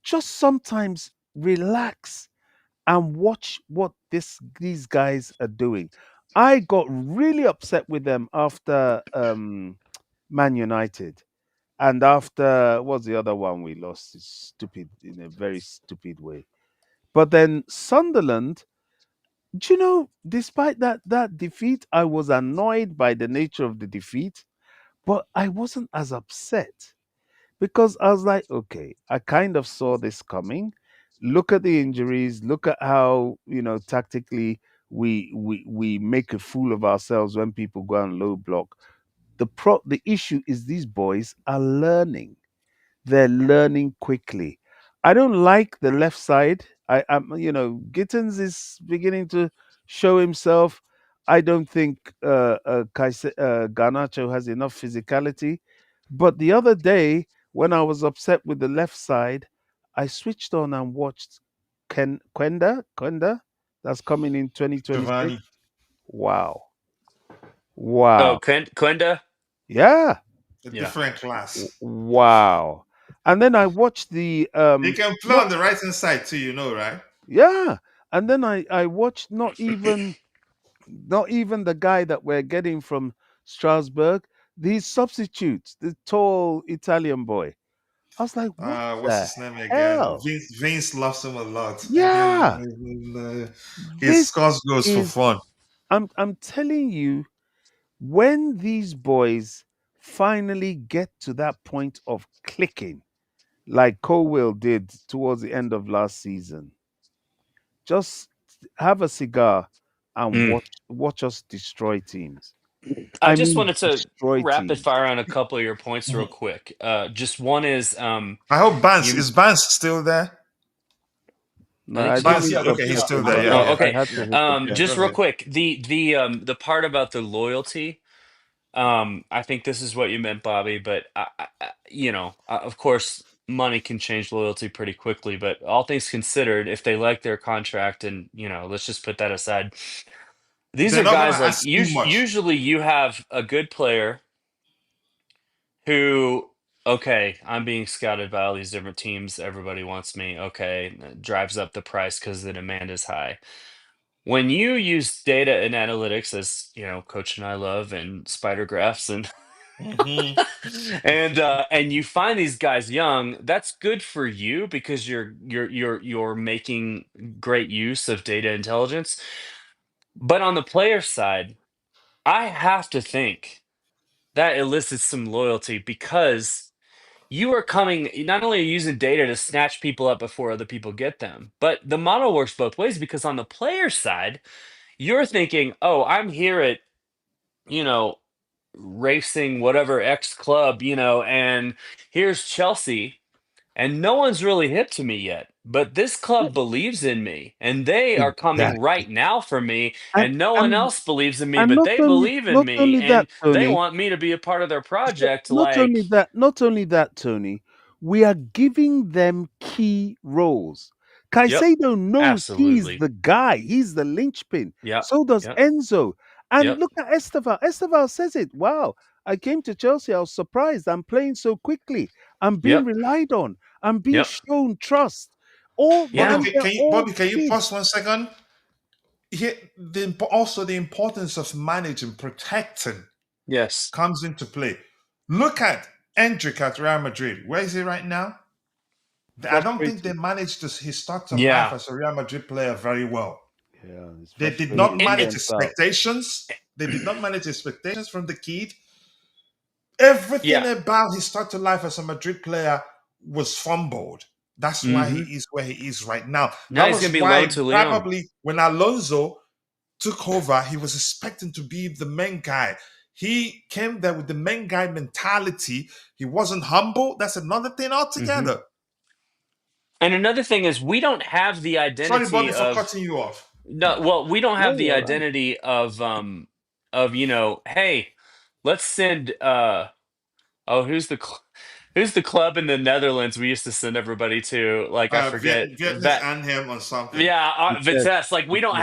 just sometimes relax and watch what these guys are doing. I got really upset with them after Man United, and after, what's the other one we lost? It's stupid, in a very stupid way. But then Sunderland, despite that defeat, I was annoyed by the nature of the defeat, but I wasn't as upset, because I was like, okay, I kind of saw this coming. Look at the injuries. Look at how tactically we make a fool of ourselves when people go on low block. The issue is these boys are learning. They're learning quickly. I don't like the left side. Gittins is beginning to show himself. I don't think Garnacho has enough physicality. But the other day, when I was upset with the left side, I switched on and watched Quenda, that's coming in 2026. Giovanni, Wow. Oh, Wow. Quenda. Yeah. a Yeah. different class. Wow. And then I watched the He can play not on the right hand side too, you know, right? yeah. And then I watched not even the guy that we're getting from Strasbourg, the substitute, the tall Italian boy. I was like, what What's the his name again? hell? Vince loves him a lot. Yeah. He This scores goals for is fun. I'm telling you, when these boys finally get to that point of clicking, like Colwell did towards the end of last season, just have a cigar and Mm. watch us destroy teams. I I just mean wanted to destroy rapid teams. fire on a couple of your points real Mhm. quick. Just one is I hope Barnes you. is Barnes still there? No, I think I so. didn't Barnes, mean yeah, to okay, hook he's up still there. again. Yeah, Oh, yeah, I okay. had to yeah. hook Yeah, again. go Just real ahead. quick, the part about the loyalty. I think this is what you meant, Bobby. But of course, money can change loyalty pretty quickly. But all things considered, if they like their contract, and let's just put that aside. These They're are not gonna guys like ask too much. usually you have a good player who, okay, I'm being scouted by all these different teams. Everybody wants me. Okay, drives up the price because the demand is high. When you use data and analytics, as Coach and I love, and spider graphs, and Hmm. and you find these guys young, that's good for you because you're making great use of data intelligence. But on the player side, I have to think that elicits some loyalty because you are coming, not only are you using data to snatch people up before other people get them, but the model works both ways because on the player side, you're thinking, oh, I'm here at, you know, racing whatever X club, and here's Chelsea, and no one's really hip to me yet. But this club believes in me, and they are coming Exactly. right now for me, And and no one and else believes in me, and but not they only believe in not me, only that, and they Tony, want me to be a part of their project. not only Like, that, Tony, we are giving them key roles. yep, Caicedo knows he's absolutely. the guy, he's the linchpin. Yep, So does yep, Enzo. And yep, look at Esteval. Esteval says it. Wow, I came to Chelsea. I was surprised. I'm playing so quickly. I'm being yep, relied on. I'm being yep. shown trust. All Bobby, Yeah. and they're all Bobby, can you pause kids. 1 second? Here, also the importance of managing, protecting Yes. comes into play. Look at Endrick at Real Madrid. Where is he right now? I don't think they Frustrating. managed his start to life Yeah. as a Real Madrid player very well. Yeah, it's They did frustrating. not It, He manage it, went out. expectations. They did not manage expectations from the kid. Everything yeah. about his start to life as a Madrid player was fumbled. That's why he Hmm. is where he is right now. Now That he's was gonna be why loaned to Leon. probably when Alonso took over, he was expecting to be the main guy. He came there with the main guy mentality. He wasn't humble. That's another thing Hmm. altogether. And another thing is, we don't have the Sorry, identity Bobby, for of cutting you off. no. Well, we don't No, have the you're right. identity of hey, let's send oh, who's the club in the Netherlands we used to send everybody to? Like, I forget Vietnamese that. and him on something. Yeah, Vitesse, Vitesse. Like, Vitesse. we don't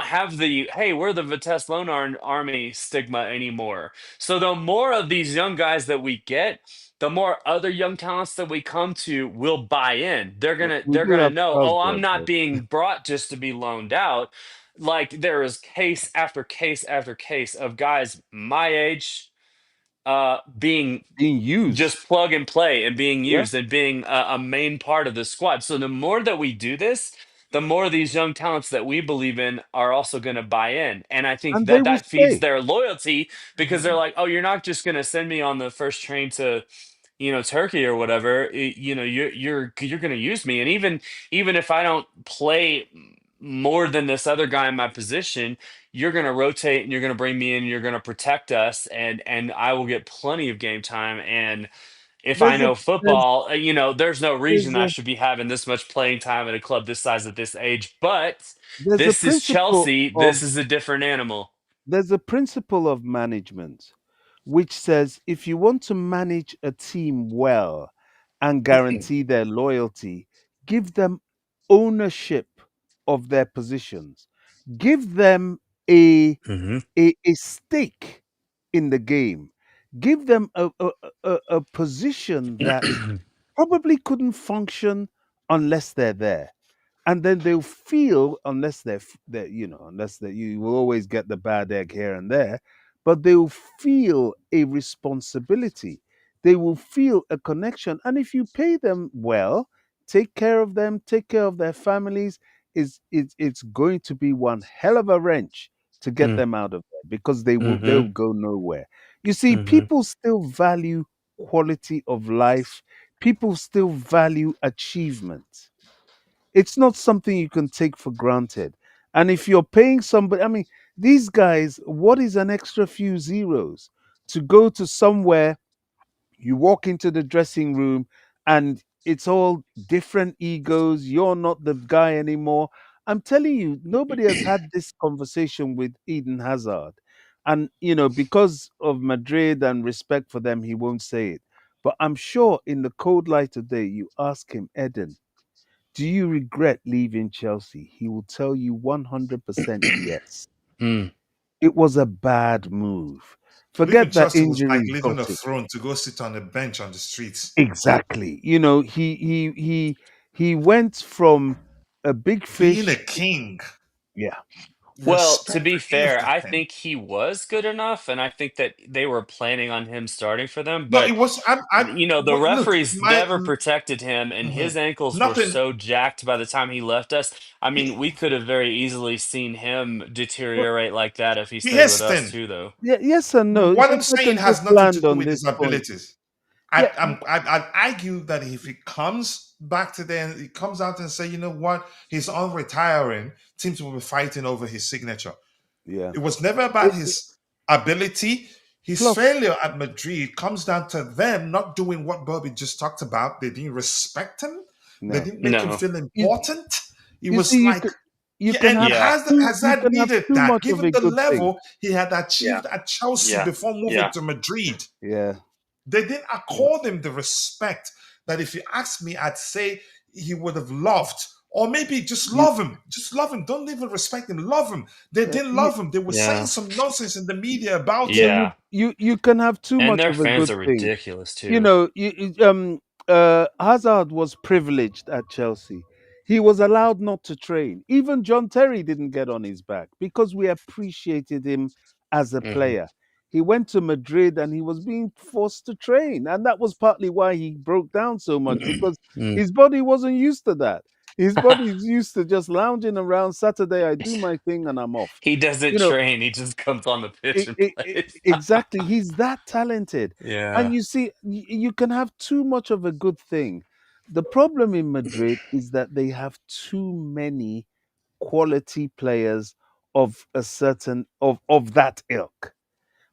have the hey, we're the Vitesse Army stigma anymore. So the more of these young guys that we get, the more other young talents that we come to will buy in. We They're do gonna have know, oh, I'm Strasbourg not though, being brought just to be loaned out. Like, there is case after case after case of guys my age being being used. just plug and play and being Yeah, used and being a main part of the squad. So the more that we do this, the more these young talents that we believe in are also going to buy in. And I think and they that will that feeds stay. their loyalty because they're Mhm. like, oh, you're not just going to send me on the first train to Turkey or whatever. You're going to use me. And even if I don't play more than this other guy in my position, you're going to rotate and you're going to bring me in, you're going to protect us, and I will get plenty of game time. And if I there's a know there's football, there's no reason there's I a should be having this much playing time at a club this size at this age. But there's a this is principle Chelsea. of This is a different animal. there's a principle of management which says if you want to manage a team well and guarantee their loyalty, give them ownership of their positions. Give them a Hmm. a stake in the game. Give them a position that probably couldn't function unless they're there. And then they'll feel, unless unless that you will always get the bad egg here and there, but they'll feel a responsibility. They will feel a connection. And if you pay them well, take care of them, take care of their families, it's going to be one hell of a wrench to get them out of there because they'll Hmm. go nowhere. You see, Hmm. people still value quality of life. People still value achievement. It's not something you can take for granted. And if you're paying somebody, I mean, these guys, what is an extra few zeros to go to somewhere? You walk into the dressing room and it's all different egos. You're not the guy anymore. I'm telling you, nobody has had this conversation with Eden Hazard. And, because of Madrid and respect for them, he won't say it. But I'm sure in the cold light of day, you ask him, Eden, do you regret leaving Chelsea? He will tell you 100% yes. Mm. It was a bad move. Leaving Forget that Chelsea was like injuries leaving a got it. throne to go sit on a bench on the streets. Exactly. He went from a big Being a fish. king, Yeah. Well, to respect be for fair, I everything. think he was good enough, and I think that they were planning on him starting for them. No, But it was. the Look, referees never protected him, and mhm. his ankles were Nothing. so jacked by the time he left us. I mean, He, we could have very easily seen him Well, deteriorate like that if he stayed with us Hasten. too, though. yeah, yes and no. What I'm If I saying can has just nothing to land do on with his this point. abilities. Yeah. I'd argue that if he comes back to there, he comes out and say, you know what, he's on retiring, teams will be fighting over his signature. Yeah. It was never about It, his ability. His plus, failure at Madrid comes down to them not doing what Bobby just talked about. They didn't respect him. They no. didn't make him No. feel You important. It you was see, like, you yeah, can and have Yeah. you Hazard can have needed too that, much of given a the good thing. level he had Yeah. achieved at Chelsea Yeah. before moving Yeah. to Madrid. Yeah. They didn't Yeah. accord him the respect that, if you ask me, I'd say he would have loved. Or maybe just You love him. Just love him. Don't even respect him. Love him. They didn't you love him. They were saying Yeah. some nonsense in the media about yeah, him. Yeah. you can have too And much their of a fans good are thing. ridiculous You too. know, Hazard was privileged at Chelsea. He was allowed not to train. Even John Terry didn't get on his back because we appreciated him as a Hmm. player. He went to Madrid and he was being forced to train, and that was partly why he broke down so much because Mm. his body wasn't used to that. His body's used to just lounging around. Saturday, I do my thing and I'm off. He doesn't You know, train. He just comes on the pitch and plays. exactly. He's that talented. And Yeah. you see, you can have too much of a good thing. The problem in Madrid is that they have too many quality players of a certain of that ilk.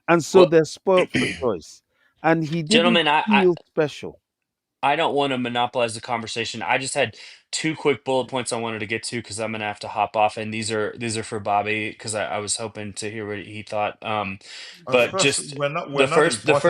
And so Well, they're spoilt for choice. And he didn't gentlemen, I feel special. I don't want to monopolize the conversation. I just had two quick bullet points I wanted to get to because I'm gonna have to hop off, and these are for Bobby because I was hoping to hear what he thought. Of But course, just we're not important. the Just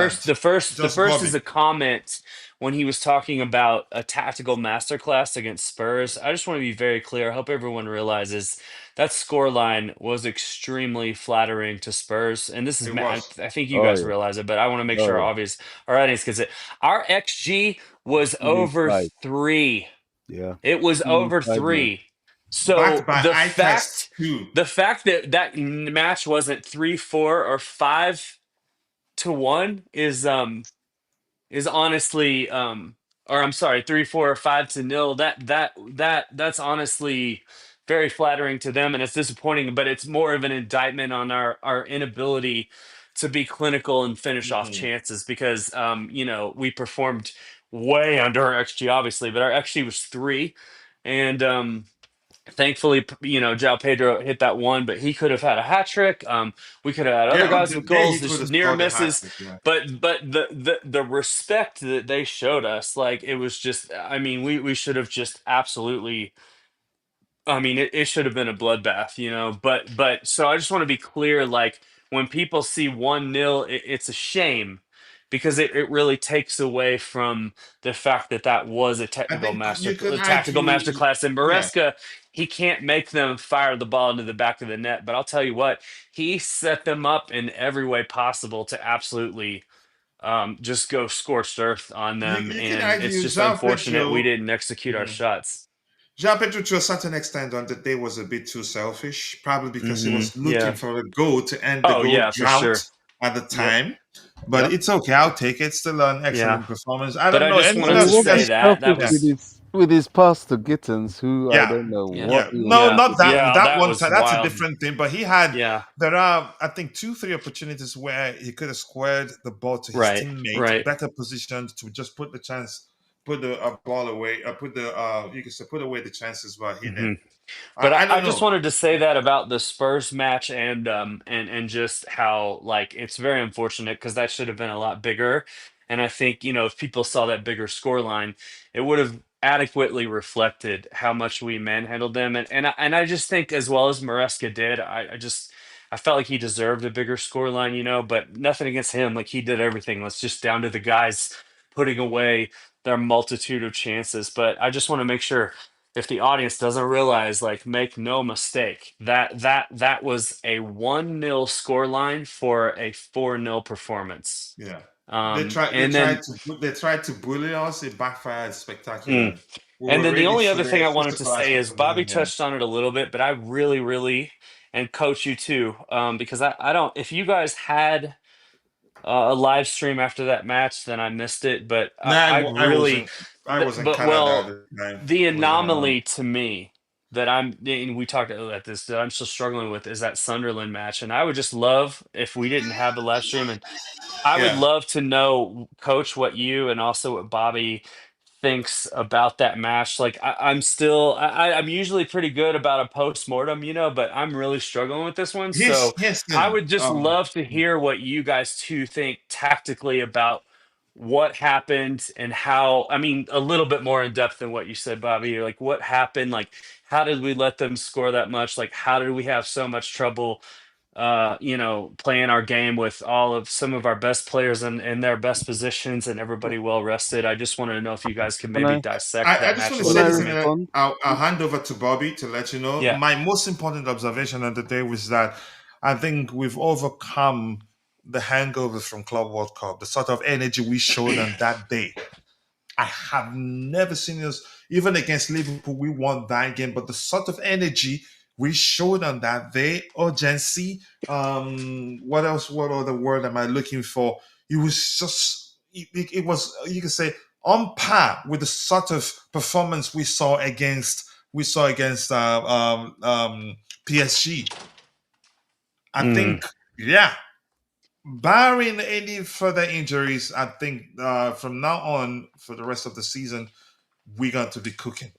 first is Bobby. a comment when he was talking about a tactical masterclass against Spurs. I just want to be very clear. I hope everyone realizes that score line was extremely flattering to Spurs, and this is It was. I think you Oh guys yeah. realize it, but I want to make Oh sure yeah. our audience gets it. Our XG was Feeling over five. 3. Yeah. It was Feeling over five, man. 3. Backed So by eye test too. the fact that match wasn't 3-4 or 5-1 is honestly or I'm sorry, 3-4 or 5-0. That's honestly very flattering to them, and it's disappointing, but it's more of an indictment on our inability to be clinical and finish off Mhm. chances because we performed way under our XG obviously, but our XG was 3, and Thankfully, João Pedro hit that one, but he could have had a hat trick. We could have had other Yeah, on guys the with day goals, he could just have near scored the hat misses. trick. Yeah. But the respect that they showed us, like it was just, I mean, we should have just absolutely. I mean, it should have been a bloodbath, But so I just want to be clear, like when people see 1-0, it's a shame because it really takes away from the fact that that was I think you could a tactical argue, masterclass. And yeah. Maresca, he can't make them fire the ball into the back of the net. But I'll tell you what, he set them up in every way possible to absolutely just go scorched earth on them. You can And it's argue just Jean unfortunate we Pedro. didn't execute our shots. Jean Pedro, to a certain extent, on the day was a bit too selfish, probably because he was looking Yeah. for a goal to end the Oh goal yeah, for drought sure. at the Yep. time. But Yep. it's okay. I'll take it. Still an Yeah. excellent performance. I But don't I know. just Anything And wanted he else to you was say guys? that selfish Yeah. was with his pass to Gittins, who I Yeah. don't know yeah. what Yeah. he was No, Yeah. not thinking. that Yeah, that that one was time. That's a wild. different thing. But he had Yeah. there are, I think, 2, 3 opportunities where he could have squared the ball to his Right. teammate, Right. better positioned to just put the ball away, put the you can say put away the chances, but he hmm didn't. But I I don't just know. wanted to say that about the Spurs match and just how like it's very unfortunate because that should have been a lot bigger. And I think, if people saw that bigger score line, it would have adequately reflected how much we manhandled them. And I just think as well as Maresca did, I felt like he deserved a bigger score line, but nothing against him. Like he did everything. It's just down to the guys putting away their multitude of chances. But I just want to make sure if the audience doesn't realize, like, make no mistake, that was a 1-0 score line for a 4-0 performance. Yeah, And then they tried to bully us. It backfired mm. spectacularly. We And were then the ready only for other thing the I wanted to physical say aspect is of the Bobby game. Yeah. touched on it a little bit, but I really, really, and coach you too, because I don't, if you guys had a live stream after that match, then I missed it. But No, I I really, wasn't. I was in but Canada at well, the time. the Was anomaly to me that and we talked at this, that I'm still struggling with is that Sunderland match. And I would just love if we didn't have the live stream, and I would yeah. love to know, Coach, what you and also what Bobby thinks about that match. Like I'm usually pretty good about a post mortem, but I'm really struggling with this one. So Here's I the would just love to hear what you guys two think tactically about what happened and how, I mean, a little bit more in depth than what you said, Bobby. Like what happened? Like how did we let them score that much? Like how did we have so much trouble playing our game with all of some of our best players in their best positions and everybody well rested. I just wanted to know if you guys could Can maybe I dissect I that just match want a to can little say I bit this, for and me. then respond? I'll hand over to Bobby to let you know. Yeah. My most important observation of the day was that I think we've overcome the hangover from Club World Cup, the sort of energy we showed on that day. I have never seen us, even against Liverpool, we won that game, but the sort of energy we showed on that day, urgency, what else, what other word am I looking for? It was just, it was, you can say, on par with the sort of performance we saw against PSG. I Mm. think, yeah, barring any further injuries, I think from now on for the rest of the season, we're going to be cooking.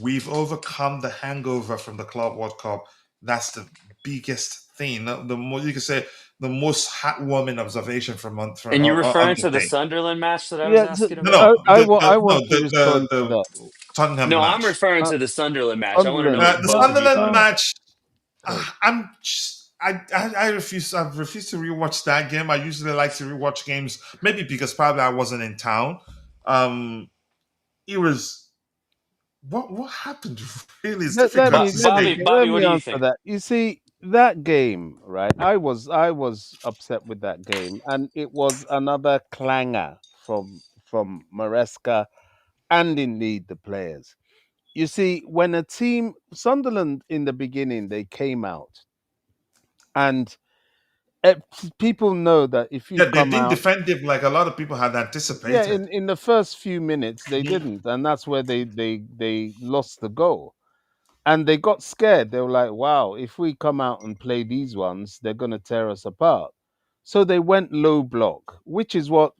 We've overcome the hangover from the Club World Cup. That's the biggest thing. The more you can say, the most heartwarming observation from And you're on referring the to the day. Sunderland match that I was Yeah, asking No, no, about? I no, want to respond to the that. Tottenham No, I'm match. referring Uh, to the Sunderland match. I want to know Sunderland. what The both of you Sunderland thought. No, match. okay. I'm just. I refuse. I've refused to rewatch that game. I usually like to rewatch games, maybe because probably I wasn't in town. Um, it was what happened. Really, it's difficult to say. Bobby, Let what me do you answer think? that. You see, that game, right? I was upset with that game, and it was another clanger from Maresca and indeed the players. You see, when a team Sunderland in the beginning they came out and people know that if you Yeah, they come didn't out, defend him like a lot of people had yeah, anticipated. in the first few minutes they Mhm. didn't, and that's where they lost the goal. And they got scared. They were like, wow, if we come out and play these ones, they're going to tear us apart. So they went low block, which is what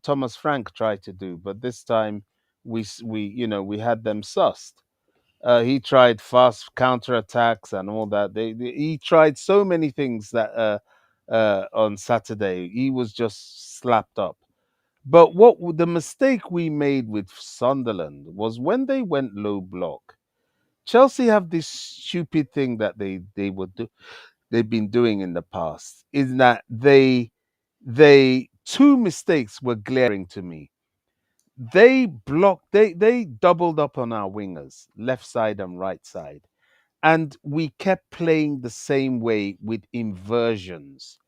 Thomas Frank tried to do. But this time we had them sussed. He tried fast counterattacks and all that. He tried so many things that on Saturday he was just slapped up. But the mistake we made with Sunderland was when they went low block. Chelsea have this stupid thing that they've been doing in the past is that they two mistakes were glaring to me. They doubled up on our wingers, left side and right side, and we kept playing the same way with inversions,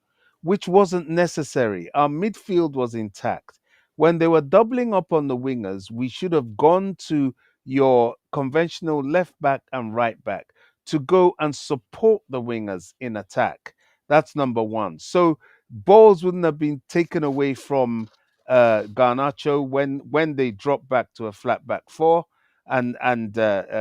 which wasn't necessary. Our midfield was intact. When they were doubling up on the wingers, we should have gone to your conventional left back and right back to go and support the wingers in attack. That's number one. So balls wouldn't have been taken away from Garnacho when they dropped back to a flat back four and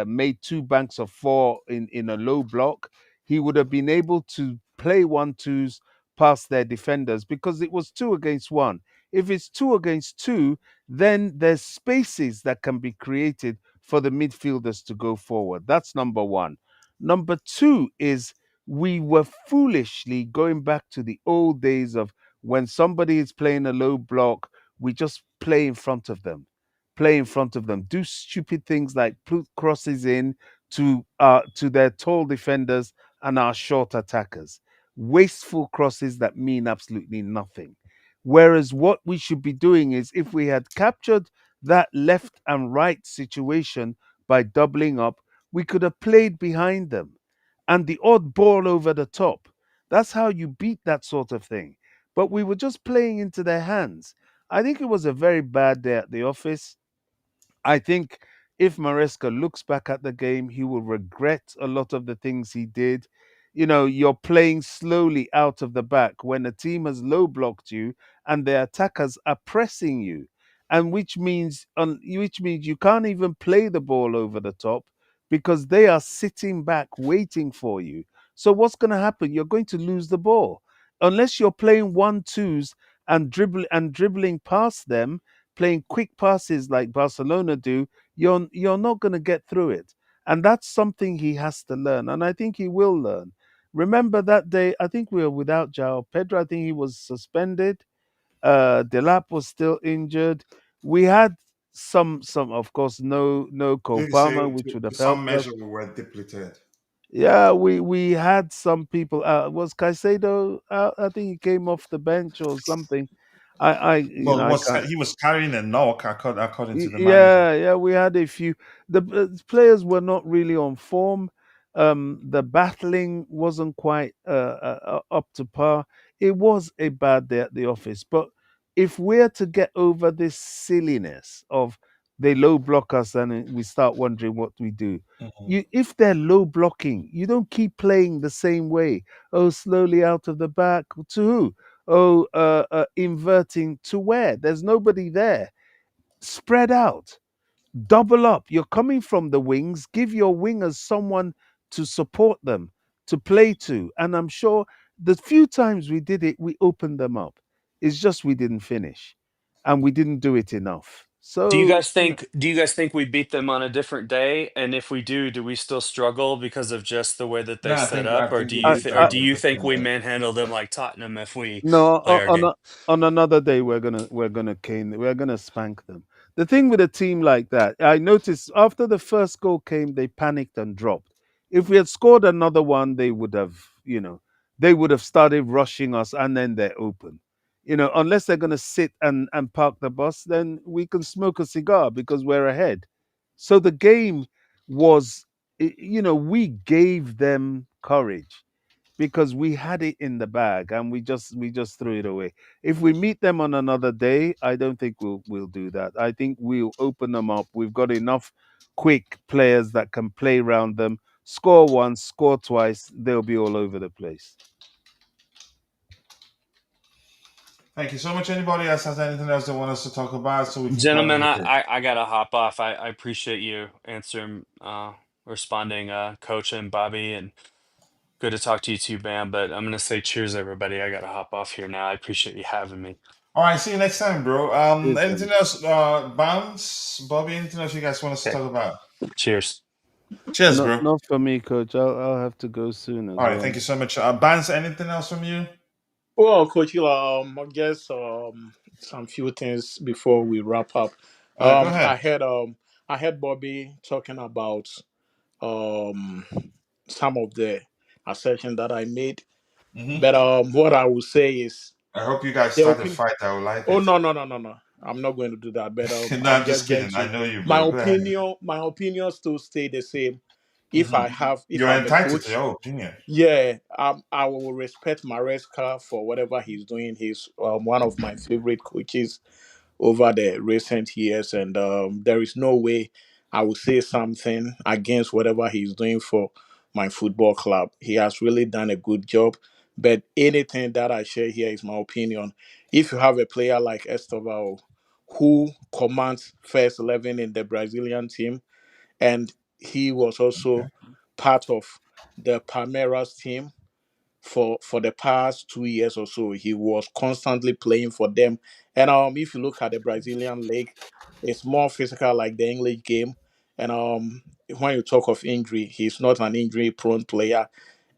made two banks of four in a low block. He would have been able to play 1-2s past their defenders because it was two against one. If it's two against two, then there's spaces that can be created for the midfielders to go forward. That's number one. Number two is we were foolishly going back to the old days of when somebody is playing a low block, we just play in front of them, do stupid things like put crosses in to their tall defenders and our short attackers, wasteful crosses that mean absolutely nothing. Whereas what we should be doing is if we had captured that left and right situation by doubling up, we could have played behind them and the odd ball over the top. That's how you beat that sort of thing. But we were just playing into their hands. I think it was a very bad day at the office. I think if Maresca looks back at the game, he will regret a lot of the things he did. You know, you're playing slowly out of the back when a team has low blocked you and the attackers are pressing you, and which means you can't even play the ball over the top because they are sitting back waiting for you. So what's going to happen? You're going to lose the ball unless you're playing 1-2s and dribbling past them, playing quick passes like Barcelona do, you're not going to get through it. And that's something he has to learn. And I think he will learn. Remember that day, I think we were without João Pedro. I think he was suspended. Delap was still injured. We had some of course, no Cole You say Palmer, which would to have some helped measure us. we were depleted. Yeah, we had some people. Was Caicedo out? I think he came off the bench or something. Well, I can't. he was carrying a knock according to the manager. Yeah, we had a few. The players were not really on form. The battling wasn't quite up to par. It was a bad day at the office. But if we're to get over this silliness of they low block us and we start wondering what we do, Mhm. if they're low blocking, you don't keep playing the same way. Oh, slowly out of the back to who? Oh, inverting to where? There's nobody there. Spread out, double up. You're coming from the wings. Give your wingers someone to support them, to play to. And I'm sure the few times we did it, we opened them up. It's just we didn't finish and we didn't do it enough. So, Do you guys think we beat them on a different day? And if we do we still struggle because of just the way that they No, set I up, or think we beat or them do on a you think different we day. manhandle them like Tottenham if we no, play our game? on another day we're gonna cane, we're gonna spank them. The thing with a team like that, I noticed after the first goal came, they panicked and dropped. If we had scored another one, they would have started rushing us, and then they're open. Unless they're gonna sit and park the bus, then we can smoke a cigar because we're ahead. So the game was, we gave them courage because we had it in the bag and we just threw it away. If we meet them on another day, I don't think we'll do that. I think we'll open them up. We've got enough quick players that can play around them. Score once, score twice, they'll be all over the place. Thank you so much. Anybody else has anything else they want us to talk about so we can call it Gentlemen, a day? I gotta hop off. I appreciate you answering, responding, Coach and Bobby, and good to talk to you too, Bam. But I'm gonna say cheers, everybody. I gotta hop off here now. I appreciate you having me. All right, see you next time, bro. Cheers, Anything buddy. else, Bounce, Bobby? Anything else you guys want us to Okay, talk about? cheers. Cheers, Not bro. not for me, coach. I'll have to go soon All as right, thank well. you so much. Bans, anything else from you? Well, Coachila, I guess some few things before we wrap up. All right, go Um, ahead. I had um, I had Bobby talking about um some of the assertions that I made, Hmm. but what I will say is I hope you guys the start a opinion. fight. I would like Oh, it. no, no, no, no, no. I'm not going to do that. But No, I'm I'm just just going kidding. I to know you, my bro. Go ahead. opinion. My opinion still stay the same. Hmm. If You're I'm a entitled to coach, your opinion. yeah, I will respect Maresca for whatever he's doing. He's one of my favorite coaches over the recent years, and there is no way I would say something against whatever he's doing for my football club. He has really done a good job. But anything that I share here is my opinion. If you have a player like Estevao who commands first 11 in the Brazilian team, and he was also part of the Palmeiras team for the past 2 years or so. He was constantly playing for them. And if you look at the Brazilian league, it's more physical like the English game. And when you talk of injury, he's not an injury prone player,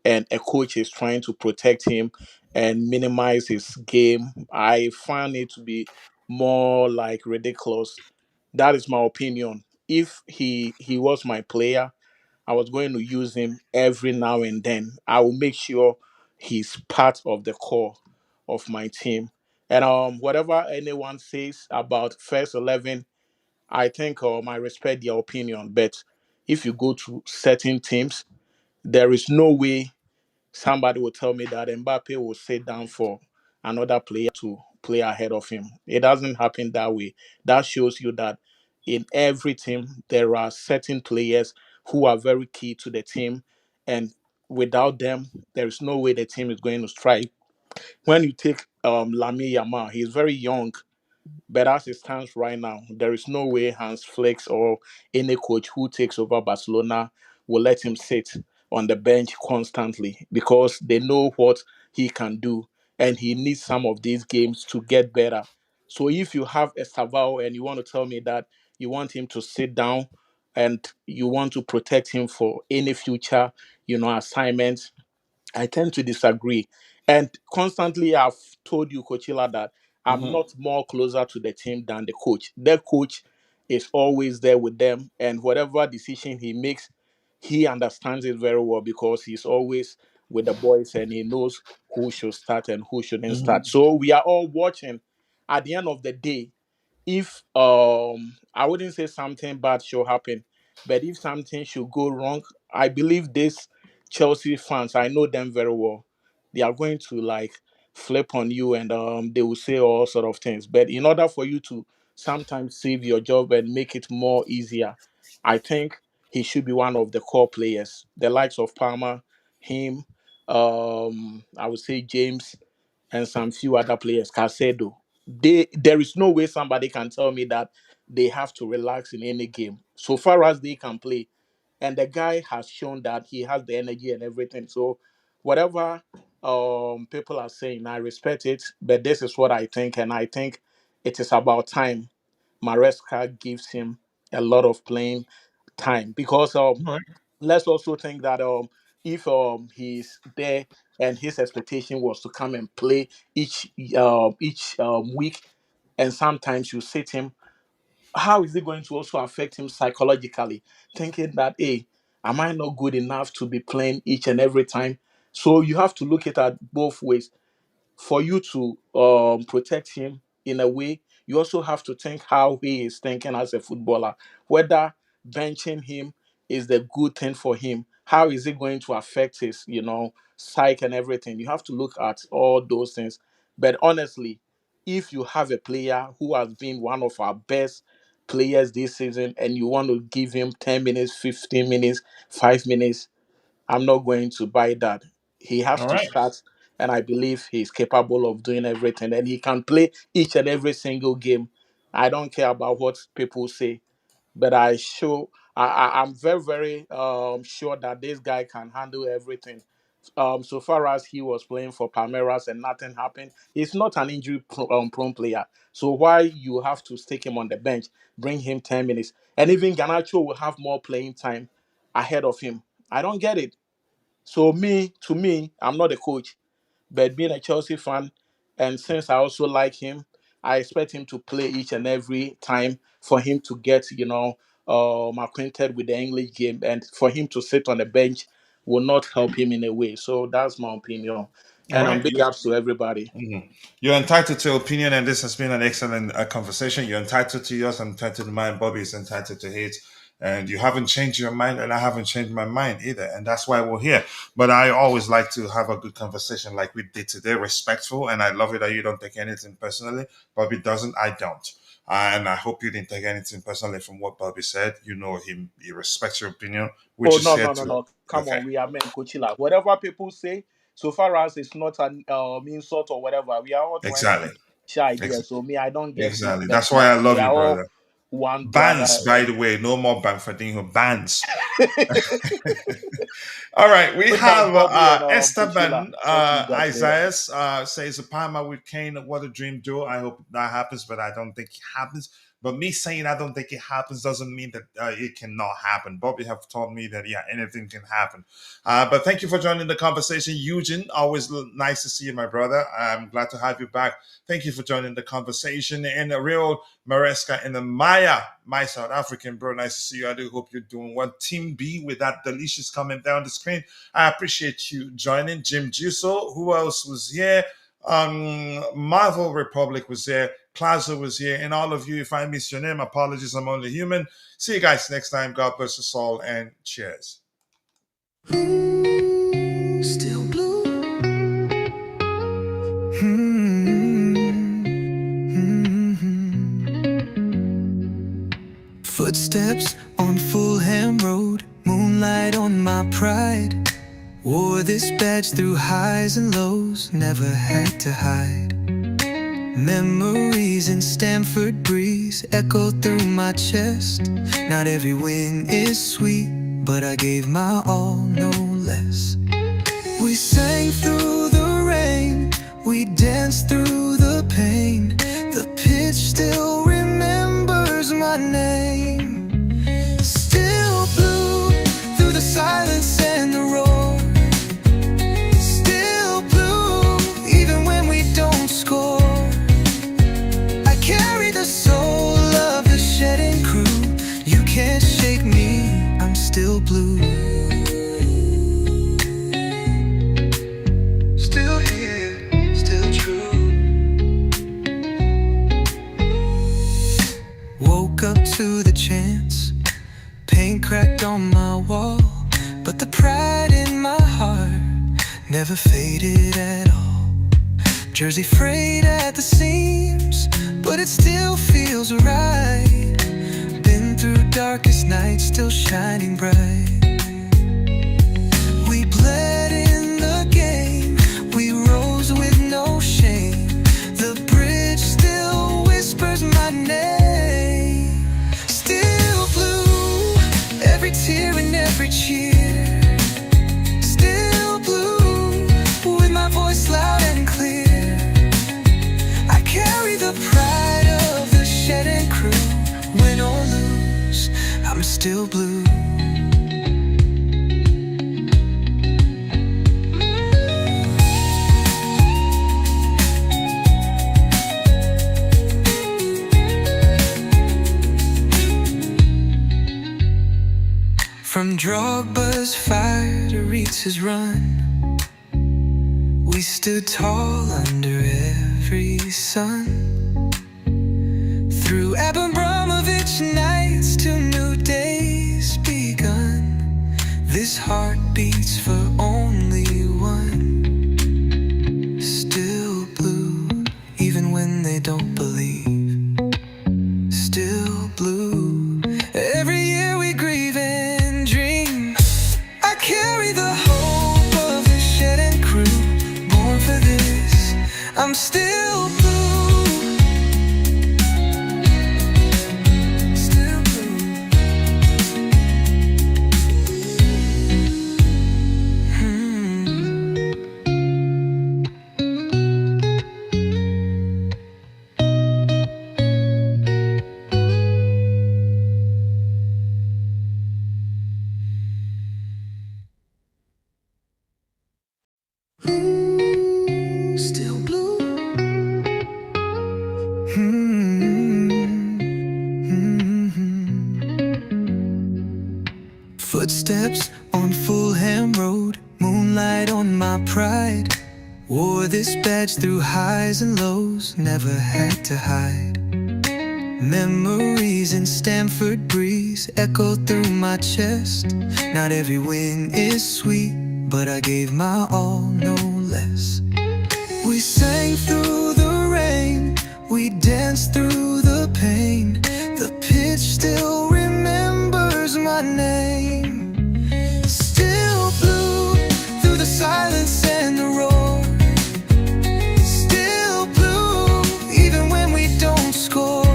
and a coach is trying to protect him and minimize his game. I find it to be more like ridiculous. That is my opinion. If he was my player, I was going to use him every now and then. I will make sure he's part of the core of my team. And whatever anyone says about first 11, I think I respect their opinion. But if you go to certain teams, there is no way somebody will tell me that Mbappe will sit down for another player to play ahead of him. It doesn't happen that way. That shows you that in every team there are certain players who are very key to the team, and without them, there is no way the team is going to strike. When you take Lamine Yamal, he's very young, but as it stands right now, there is no way Hans Flicks or any coach who takes over Barcelona will let him sit on the bench constantly because they know what he can do, and he needs some of these games to get better. So if you have Estavao and you want to tell me that you want him to sit down and you want to protect him for any future, assignments, I tend to disagree. And constantly, I've told you, Coachila, that I'm Hmm. not more closer to the team than the coach. The coach is always there with them, and whatever decision he makes, he understands it very well because he's always with the boys and he knows who should start and who shouldn't start. Hmm. So we are all watching. At the end of the day, if I wouldn't say something bad should happen, but if something should go wrong, I believe this Chelsea fans, I know them very well. They are going to like flip on you and they will say all sort of things. But in order for you to sometimes save your job and make it more easier, I think he should be one of the core players. The likes of Palmer, him, I would say James and some few other players, Caicedo. There is no way somebody can tell me that they have to relax in any game. So far as they can play, and the guy has shown that he has the energy and everything. So whatever people are saying, I respect it, but this is what I think, and I think it is about time Maresca gives him a lot of playing time because All right. let's also think that if he's there and his expectation was to come and play each week, and sometimes you sit him, how is it going to also affect him psychologically, thinking that, hey, am I not good enough to be playing each and every time? So you have to look at it both ways. For you to protect him in a way, you also have to think how he is thinking as a footballer. Whether benching him is the good thing for him. How is it going to affect his, psyche and everything? You have to look at all those things. But honestly, if you have a player who has been one of our best players this season and you want to give him 10 minutes, 15 minutes, 5 minutes, I'm not going to buy that. He has All to right. start, and I believe he's capable of doing everything, and he can play each and every single game. I don't care about what people say, but I'm very, very sure that this guy can handle everything. So far as he was playing for Palmeiras and nothing happened, he's not an injury prone player. So why you have to stick him on the bench, bring him 10 minutes, and even Garnacho will have more playing time ahead of him. I don't get it. So to me, I'm not a coach, but being a Chelsea fan, and since I also like him, I expect him to play each and every time for him to get, acquainted with the English game, and for him to sit on the bench will not help him in a way. So that's my opinion. All And right. big ups to everybody. Mhm. You're entitled to your opinion, and this has been an excellent conversation. You're entitled to yours. I'm entitled to mine. Bobby is entitled to his. And you haven't changed your mind, and I haven't changed my mind either. And that's why we're here. But I always like to have a good conversation like we did today, respectful. And I love it that you don't take anything personally. Bobby doesn't. I don't. And I hope you didn't take anything personally from what Bobby said. You know him. He respects your opinion, which Oh is no, here no, no, to. no! Come Okay. on, we are men, Coachila. Whatever people say, so far as it's not an insult or whatever, we are all trying to Exactly. share Ex- ideas. So me, I don't get it. exactly. But That's why I we love are you, all brother. one brother. Bans, by the way, no more Banfadinho bans. All right, we So that's have Bobby and Coachila. Esteban Talk to you guys later. Isaias says a Parma with Kane. What a dream duo. I hope that happens, but I don't think it happens. But me saying I don't think it happens doesn't mean that it cannot happen. Bobby have told me that yeah, anything can happen. But thank you for joining the conversation, Eugene. Always nice to see you, my brother. I'm glad to have you back. Thank you for joining the conversation. And a real Maresca and the Maya, my South African bro. Nice to see you. I do hope you're doing well. Team B with that delicious comment down the screen. I appreciate you joining. Jim Juso. Who else was here? Marvel Republic was there. Plaza was here. And all of you, if I miss your name, apologies. I'm only human. See you guys next time. God bless us all and cheers. Still blue. Footsteps on Fulham Road, moonlight on my pride. Wore this badge through highs and lows, never had to hide. Memories in Stamford Breeze echo through my chest. Not every win is sweet, but I gave my all, no less. We sang through the rain, we danced through the pain. The pitch still remembers my name. Still blue through the silence and the roar. Still blue even when we don't score. I carry the soul of the shedding crew. You can't shake me, I'm still blue. Still here, still true. Woke up to the chance, paint cracked on my wall, but the pride in my heart never faded at all. Jersey frayed at the seams, but it still feels right. Been through darkest nights, still shining bright. We bled in the game, we rose with no shame. The bridge still whispers my name. Still blue, every tear and every cheer. Still blue, with my voice loud and clear. I carry the pride of the shedding crew. Win or lose, I'm still blue. From Drogba's fire to Ritz's run, we stood tall under every sun. Through Abramovich nights to new days begun, this heart beats for only one. Still blue, even when they don't believe. Still blue, every year we grieve and dream. I carry the hope of the shedding crew, born for this, I'm still blue. Still blue. this badge through highs and lows, never had to hide. Memories in Stamford breeze echo through my chest. Not every win is sweet, but I gave my all, no less. We sang through the rain, we danced through the pain. The pitch still remembers my name. Still blue through the silence and the roar. Still blue even when we don't score.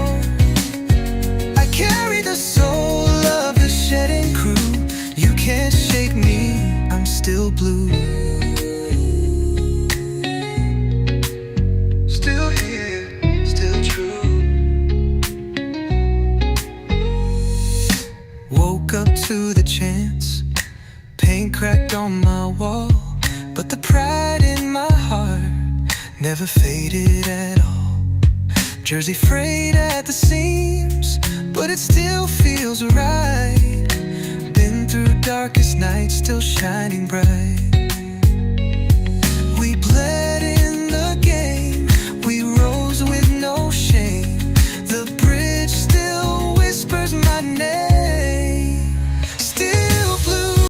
I carry the soul of the shedding crew. You can't shake me, I'm still blue. Still here, still true. Woke up to the chance, paint cracked on my wall, but the pride in my heart never faded at all. Jersey frayed at the seams, but it still feels right. Been through darkest nights, still shining bright.